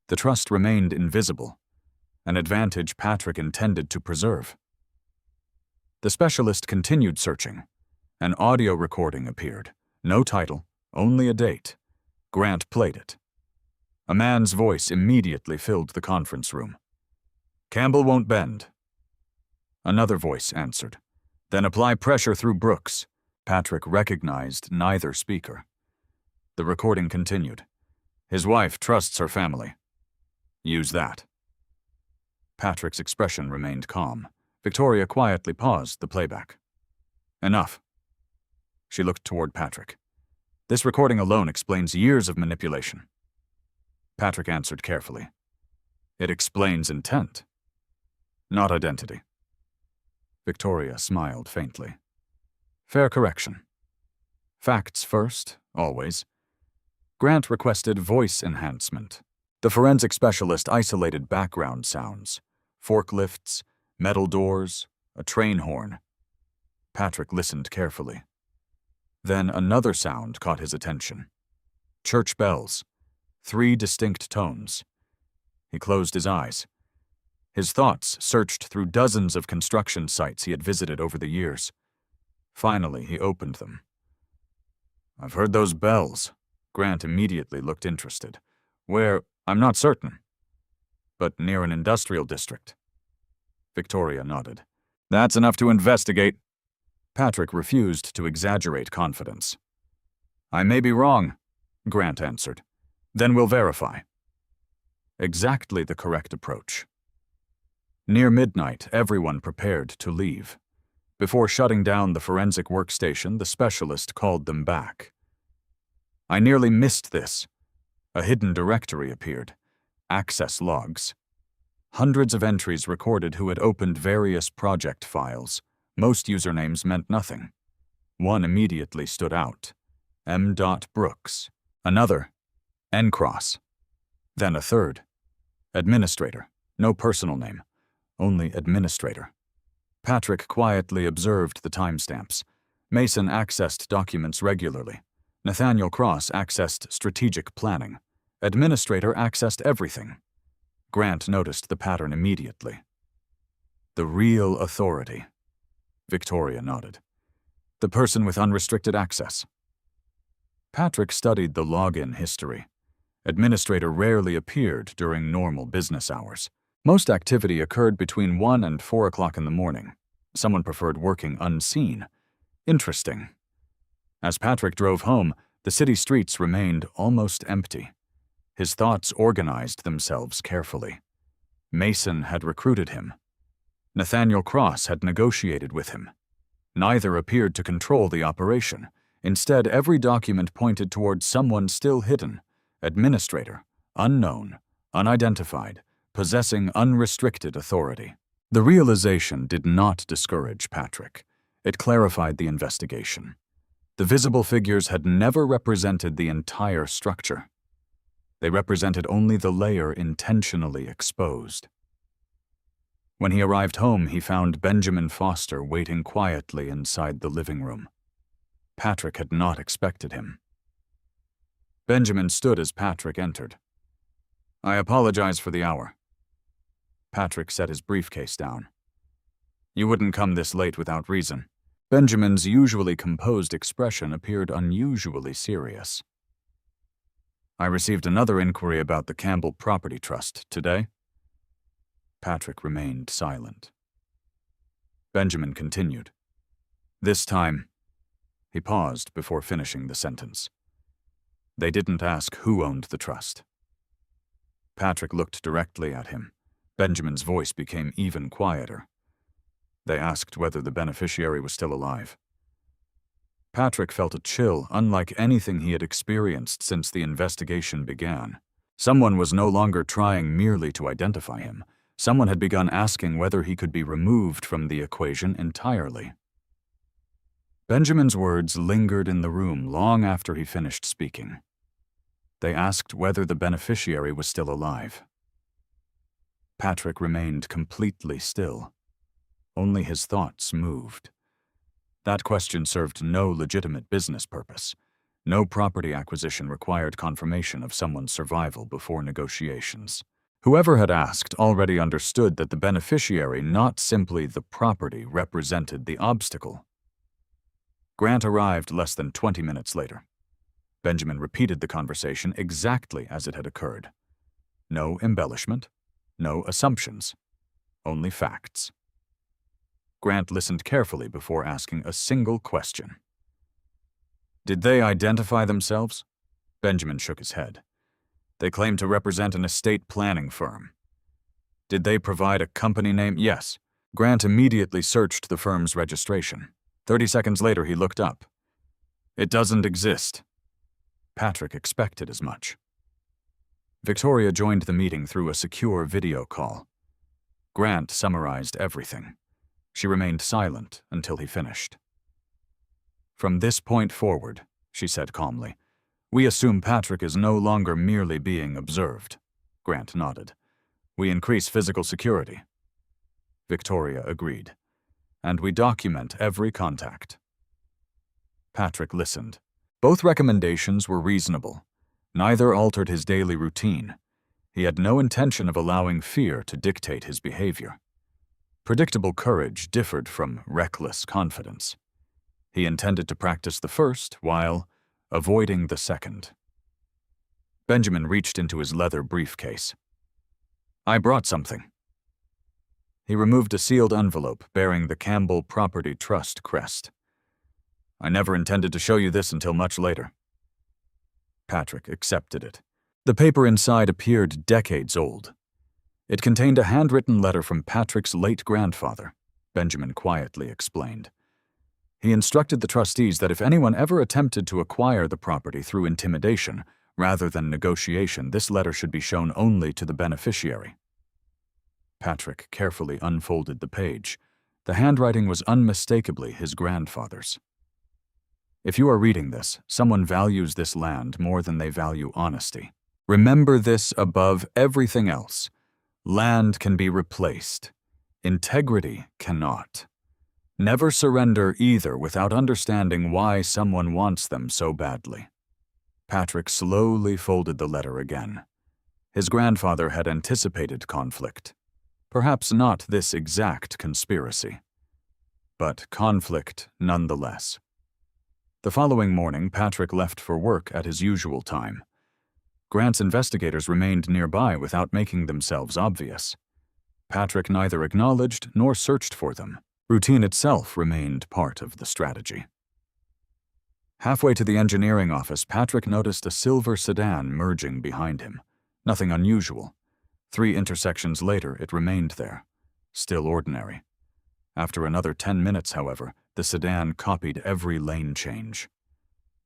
The trust remained invisible, an advantage Patrick intended to preserve. The specialist continued searching. An audio recording appeared. No title, only a date. Grant played it. A man's voice immediately filled the conference room. "Campbell won't bend." Another voice answered. "Then apply pressure through Brooks." Patrick recognized neither speaker. The recording continued. "His wife trusts her family. Use that." Patrick's expression remained calm. Victoria quietly paused the playback. "Enough." She looked toward Patrick. "This recording alone explains years of manipulation." Patrick answered carefully. "It explains intent, not identity." Victoria smiled faintly. "Fair correction. Facts first, always." Grant requested voice enhancement. The forensic specialist isolated background sounds, forklifts, metal doors, a train horn. Patrick listened carefully. Then another sound caught his attention. Church bells, 3 distinct tones. He closed his eyes. His thoughts searched through dozens of construction sites he had visited over the years. Finally, he opened them. "I've heard those bells." Grant immediately looked interested. "Where? I'm not certain. But near an industrial district." Victoria nodded. "That's enough to investigate." Patrick refused to exaggerate confidence. "I may be wrong," Grant answered. "Then we'll verify." Exactly the correct approach. Near midnight, everyone prepared to leave. Before shutting down the forensic workstation, the specialist called them back. "I nearly missed this." A hidden directory appeared. Access logs. Hundreds of entries recorded who had opened various project files. Most usernames meant nothing. One immediately stood out. M. Brooks. Another, N. Then a third. Administrator. No personal name. Only administrator. Patrick quietly observed the timestamps. Mason accessed documents regularly. Nathaniel Cross accessed strategic planning. Administrator accessed everything. Grant noticed the pattern immediately. The real authority. Victoria nodded. The person with unrestricted access. Patrick studied the login history. Administrator rarely appeared during normal business hours. Most activity occurred between 1 and 4 o'clock in the morning. Someone preferred working unseen. Interesting. As Patrick drove home, the city streets remained almost empty. His thoughts organized themselves carefully. Mason had recruited him. Nathaniel Cross had negotiated with him. Neither appeared to control the operation. Instead, every document pointed toward someone still hidden, administrator, unknown, unidentified, possessing unrestricted authority. The realization did not discourage Patrick. It clarified the investigation. The visible figures had never represented the entire structure. They represented only the layer intentionally exposed. When he arrived home, he found Benjamin Foster waiting quietly inside the living room. Patrick had not expected him. Benjamin stood as Patrick entered. "I apologize for the hour." Patrick set his briefcase down. "You wouldn't come this late without reason." Benjamin's usually composed expression appeared unusually serious. "I received another inquiry about the Campbell Property Trust today." Patrick remained silent. Benjamin continued. "This time," he paused before finishing the sentence. "They didn't ask who owned the trust." Patrick looked directly at him. Benjamin's voice became even quieter. "They asked whether the beneficiary was still alive." Patrick felt a chill unlike anything he had experienced since the investigation began. Someone was no longer trying merely to identify him. Someone had begun asking whether he could be removed from the equation entirely. Benjamin's words lingered in the room long after he finished speaking. They asked whether the beneficiary was still alive. Patrick remained completely still. Only his thoughts moved. That question served no legitimate business purpose. No property acquisition required confirmation of someone's survival before negotiations. Whoever had asked already understood that the beneficiary, not simply the property, represented the obstacle. Grant arrived less than 20 minutes later. Benjamin repeated the conversation exactly as it had occurred. No embellishment, no assumptions, only facts. Grant listened carefully before asking a single question. Did they identify themselves? Benjamin shook his head. They claimed to represent an estate planning firm. Did they provide a company name? Yes. Grant immediately searched the firm's registration. 30 seconds later, he looked up. It doesn't exist. Patrick expected as much. Victoria joined the meeting through a secure video call. Grant summarized everything. She remained silent until he finished. From this point forward, she said calmly, we assume Patrick is no longer merely being observed. Grant nodded. We increase physical security. Victoria agreed. And we document every contact. Patrick listened. Both recommendations were reasonable. Neither altered his daily routine. He had no intention of allowing fear to dictate his behavior. Predictable courage differed from reckless confidence. He intended to practice the first while avoiding the second. Benjamin reached into his leather briefcase. I brought something. He removed a sealed envelope bearing the Campbell Property Trust crest. I never intended to show you this until much later. Patrick accepted it. The paper inside appeared decades old. It contained a handwritten letter from Patrick's late grandfather, Benjamin quietly explained. He instructed the trustees that if anyone ever attempted to acquire the property through intimidation rather than negotiation, this letter should be shown only to the beneficiary. Patrick carefully unfolded the page. The handwriting was unmistakably his grandfather's. If you are reading this, someone values this land more than they value honesty. Remember this above everything else. Land can be replaced. Integrity cannot. Never surrender either without understanding why someone wants them so badly. Patrick slowly folded the letter again. His grandfather had anticipated conflict. Perhaps not this exact conspiracy, but conflict nonetheless. The following morning, Patrick left for work at his usual time. Grant's investigators remained nearby without making themselves obvious. Patrick neither acknowledged nor searched for them. Routine itself remained part of the strategy. Halfway to the engineering office, Patrick noticed a silver sedan merging behind him. Nothing unusual. 3 intersections later, it remained there, still ordinary. After another 10 minutes, however, the sedan copied every lane change.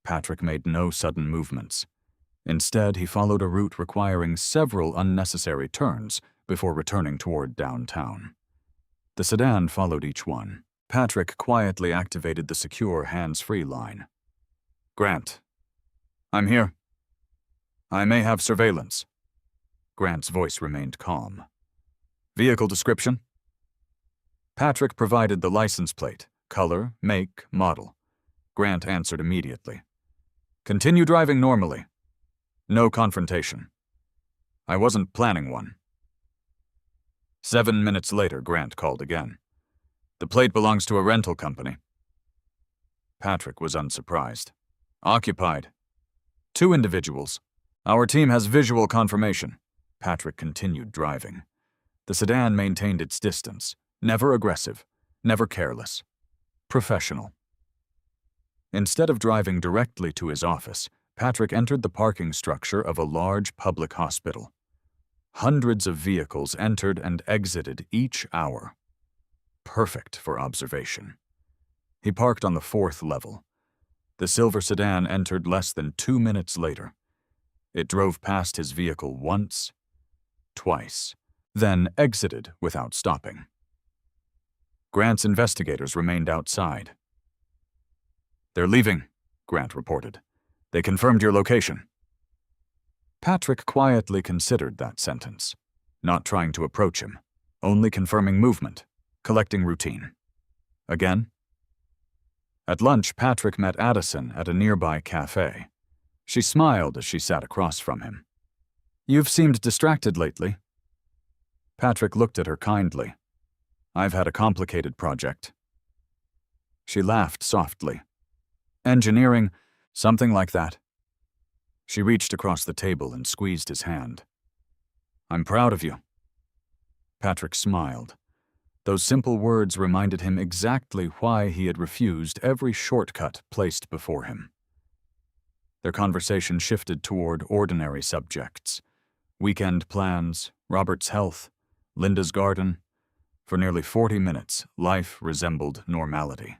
Patrick made no sudden movements. Instead, he followed a route requiring several unnecessary turns before returning toward downtown. The sedan followed each one. Patrick quietly activated the secure hands-free line. Grant, I'm here. I may have surveillance. Grant's voice remained calm. Vehicle description? Patrick provided the license plate, color, make, model. Grant answered immediately. Continue driving normally. No confrontation. I wasn't planning one. 7 minutes later, Grant called again. The plate belongs to a rental company. Patrick was unsurprised. Occupied. 2 individuals. Our team has visual confirmation. Patrick continued driving. The sedan maintained its distance. Never aggressive. Never careless. Professional. Instead of driving directly to his office, Patrick entered the parking structure of a large public hospital. Hundreds of vehicles entered and exited each hour. Perfect for observation. He parked on the 4th level. The silver sedan entered less than 2 minutes later. It drove past his vehicle once, twice, then exited without stopping. Grant's investigators remained outside. They're leaving, Grant reported. They confirmed your location. Patrick quietly considered that sentence, not trying to approach him, only confirming movement, collecting routine. Again? At lunch, Patrick met Addison at a nearby cafe. She smiled as she sat across from him. "You've seemed distracted lately." Patrick looked at her kindly. "I've had a complicated project." She laughed softly. "Engineering, something like that." She reached across the table and squeezed his hand. "I'm proud of you." Patrick smiled. Those simple words reminded him exactly why he had refused every shortcut placed before him. Their conversation shifted toward ordinary subjects. Weekend plans, Robert's health, Linda's garden. For nearly 40 minutes, life resembled normality.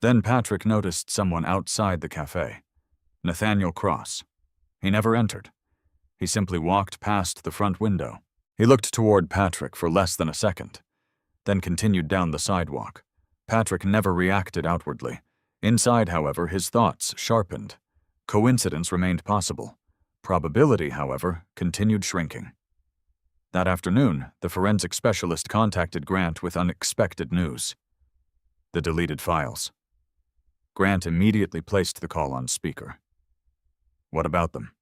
Then Patrick noticed someone outside the cafe. Nathaniel Cross. He never entered. He simply walked past the front window. He looked toward Patrick for less than a second, then continued down the sidewalk. Patrick never reacted outwardly. Inside, however, his thoughts sharpened. Coincidence remained possible. Probability, however, continued shrinking. That afternoon, the forensic specialist contacted Grant with unexpected news. The deleted files. Grant immediately placed the call on speaker. "What about them?"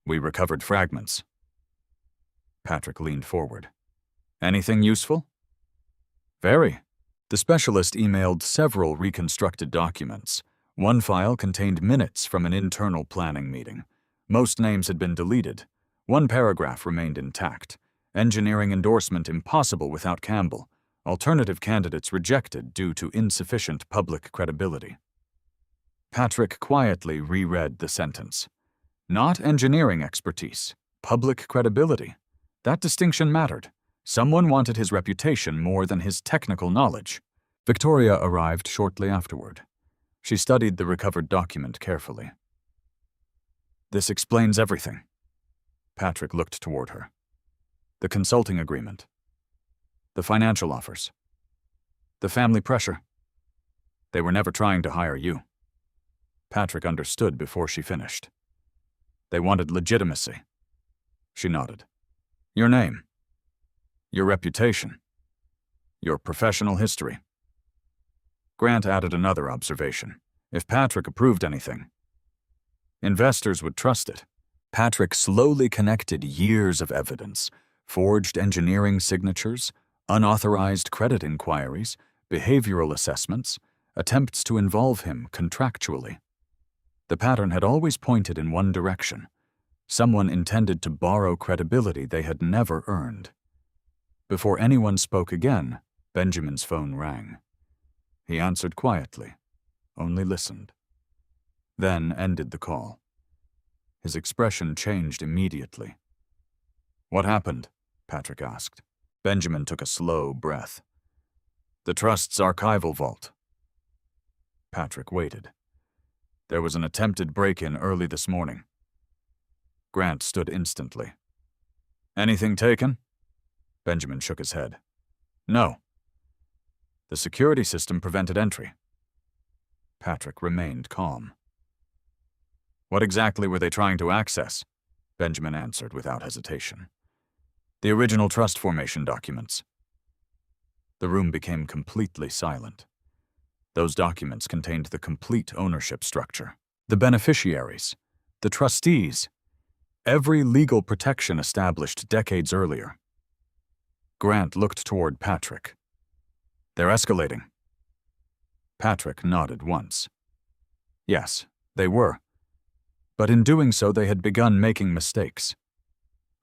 "We recovered fragments." Patrick leaned forward. "Anything useful?" "Very." The specialist emailed several reconstructed documents. One file contained minutes from an internal planning meeting. Most names had been deleted. One paragraph remained intact. Engineering endorsement impossible without Campbell. Alternative candidates rejected due to insufficient public credibility. Patrick quietly reread the sentence. Not engineering expertise, public credibility. That distinction mattered. Someone wanted his reputation more than his technical knowledge. Victoria arrived shortly afterward. She studied the recovered document carefully. "This explains everything." Patrick looked toward her. "The consulting agreement. The financial offers. The family pressure. They were never trying to hire you." Patrick understood before she finished. "They wanted legitimacy." She nodded. "Your name. Your reputation. Your professional history." Grant added another observation. If Patrick approved anything, investors would trust it. Patrick slowly connected years of evidence, forged engineering signatures, unauthorized credit inquiries, behavioral assessments, attempts to involve him contractually. The pattern had always pointed in one direction. Someone intended to borrow credibility they had never earned. Before anyone spoke again, Benjamin's phone rang. He answered quietly, only listened. Then ended the call. His expression changed immediately. "What happened?" Patrick asked. Benjamin took a slow breath. "The Trust's archival vault." Patrick waited. "There was an attempted break-in early this morning." Grant stood instantly. "Anything taken?" Benjamin shook his head. "No." "The security system prevented entry." Patrick remained calm. "What exactly were they trying to access?" Benjamin answered without hesitation. "The original trust formation documents." The room became completely silent. Those documents contained the complete ownership structure, the beneficiaries, the trustees, every legal protection established decades earlier. Grant looked toward Patrick. "They're escalating." Patrick nodded once. Yes, they were. But in doing so, they had begun making mistakes.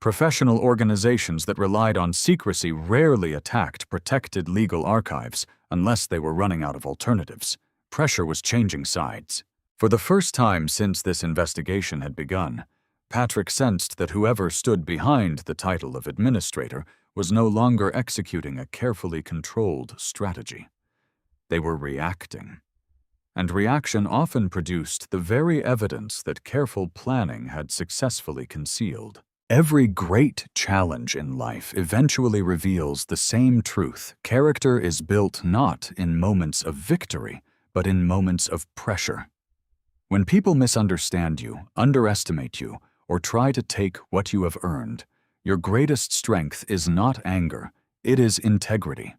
Professional organizations that relied on secrecy rarely attacked protected legal archives unless they were running out of alternatives. Pressure was changing sides. For the first time since this investigation had begun, Patrick sensed that whoever stood behind the title of administrator was no longer executing a carefully controlled strategy. They were reacting. And reaction often produced the very evidence that careful planning had successfully concealed. Every great challenge in life eventually reveals the same truth. Character is built not in moments of victory, but in moments of pressure. When people misunderstand you, underestimate you, or try to take what you have earned, your greatest strength is not anger, it is integrity.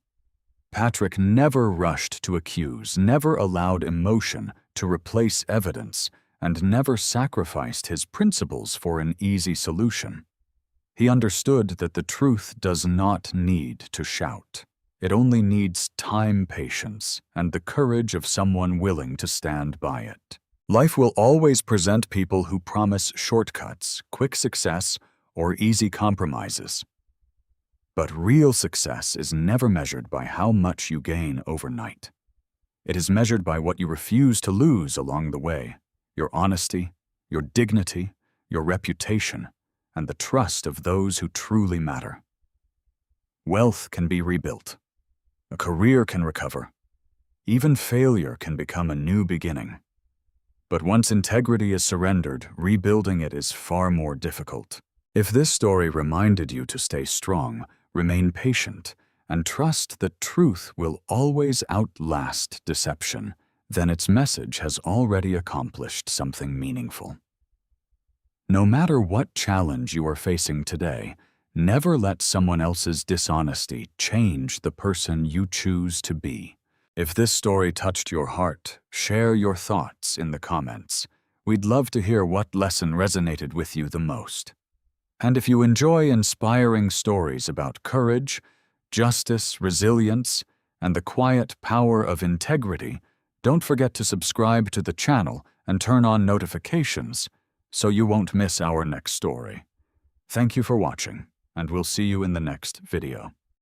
Patrick never rushed to accuse, never allowed emotion to replace evidence, and never sacrificed his principles for an easy solution. He understood that the truth does not need to shout. It only needs time, patience, and the courage of someone willing to stand by it. Life will always present people who promise shortcuts, quick success, or easy compromises. But real success is never measured by how much you gain overnight. It is measured by what you refuse to lose along the way: your honesty, your dignity, your reputation, and the trust of those who truly matter. Wealth can be rebuilt. A career can recover. Even failure can become a new beginning. But once integrity is surrendered, rebuilding it is far more difficult. If this story reminded you to stay strong, remain patient, and trust that truth will always outlast deception, then its message has already accomplished something meaningful. No matter what challenge you are facing today, never let someone else's dishonesty change the person you choose to be. If this story touched your heart, share your thoughts in the comments. We'd love to hear what lesson resonated with you the most. And if you enjoy inspiring stories about courage, justice, resilience, and the quiet power of integrity, don't forget to subscribe to the channel and turn on notifications so you won't miss our next story. Thank you for watching, and we'll see you in the next video.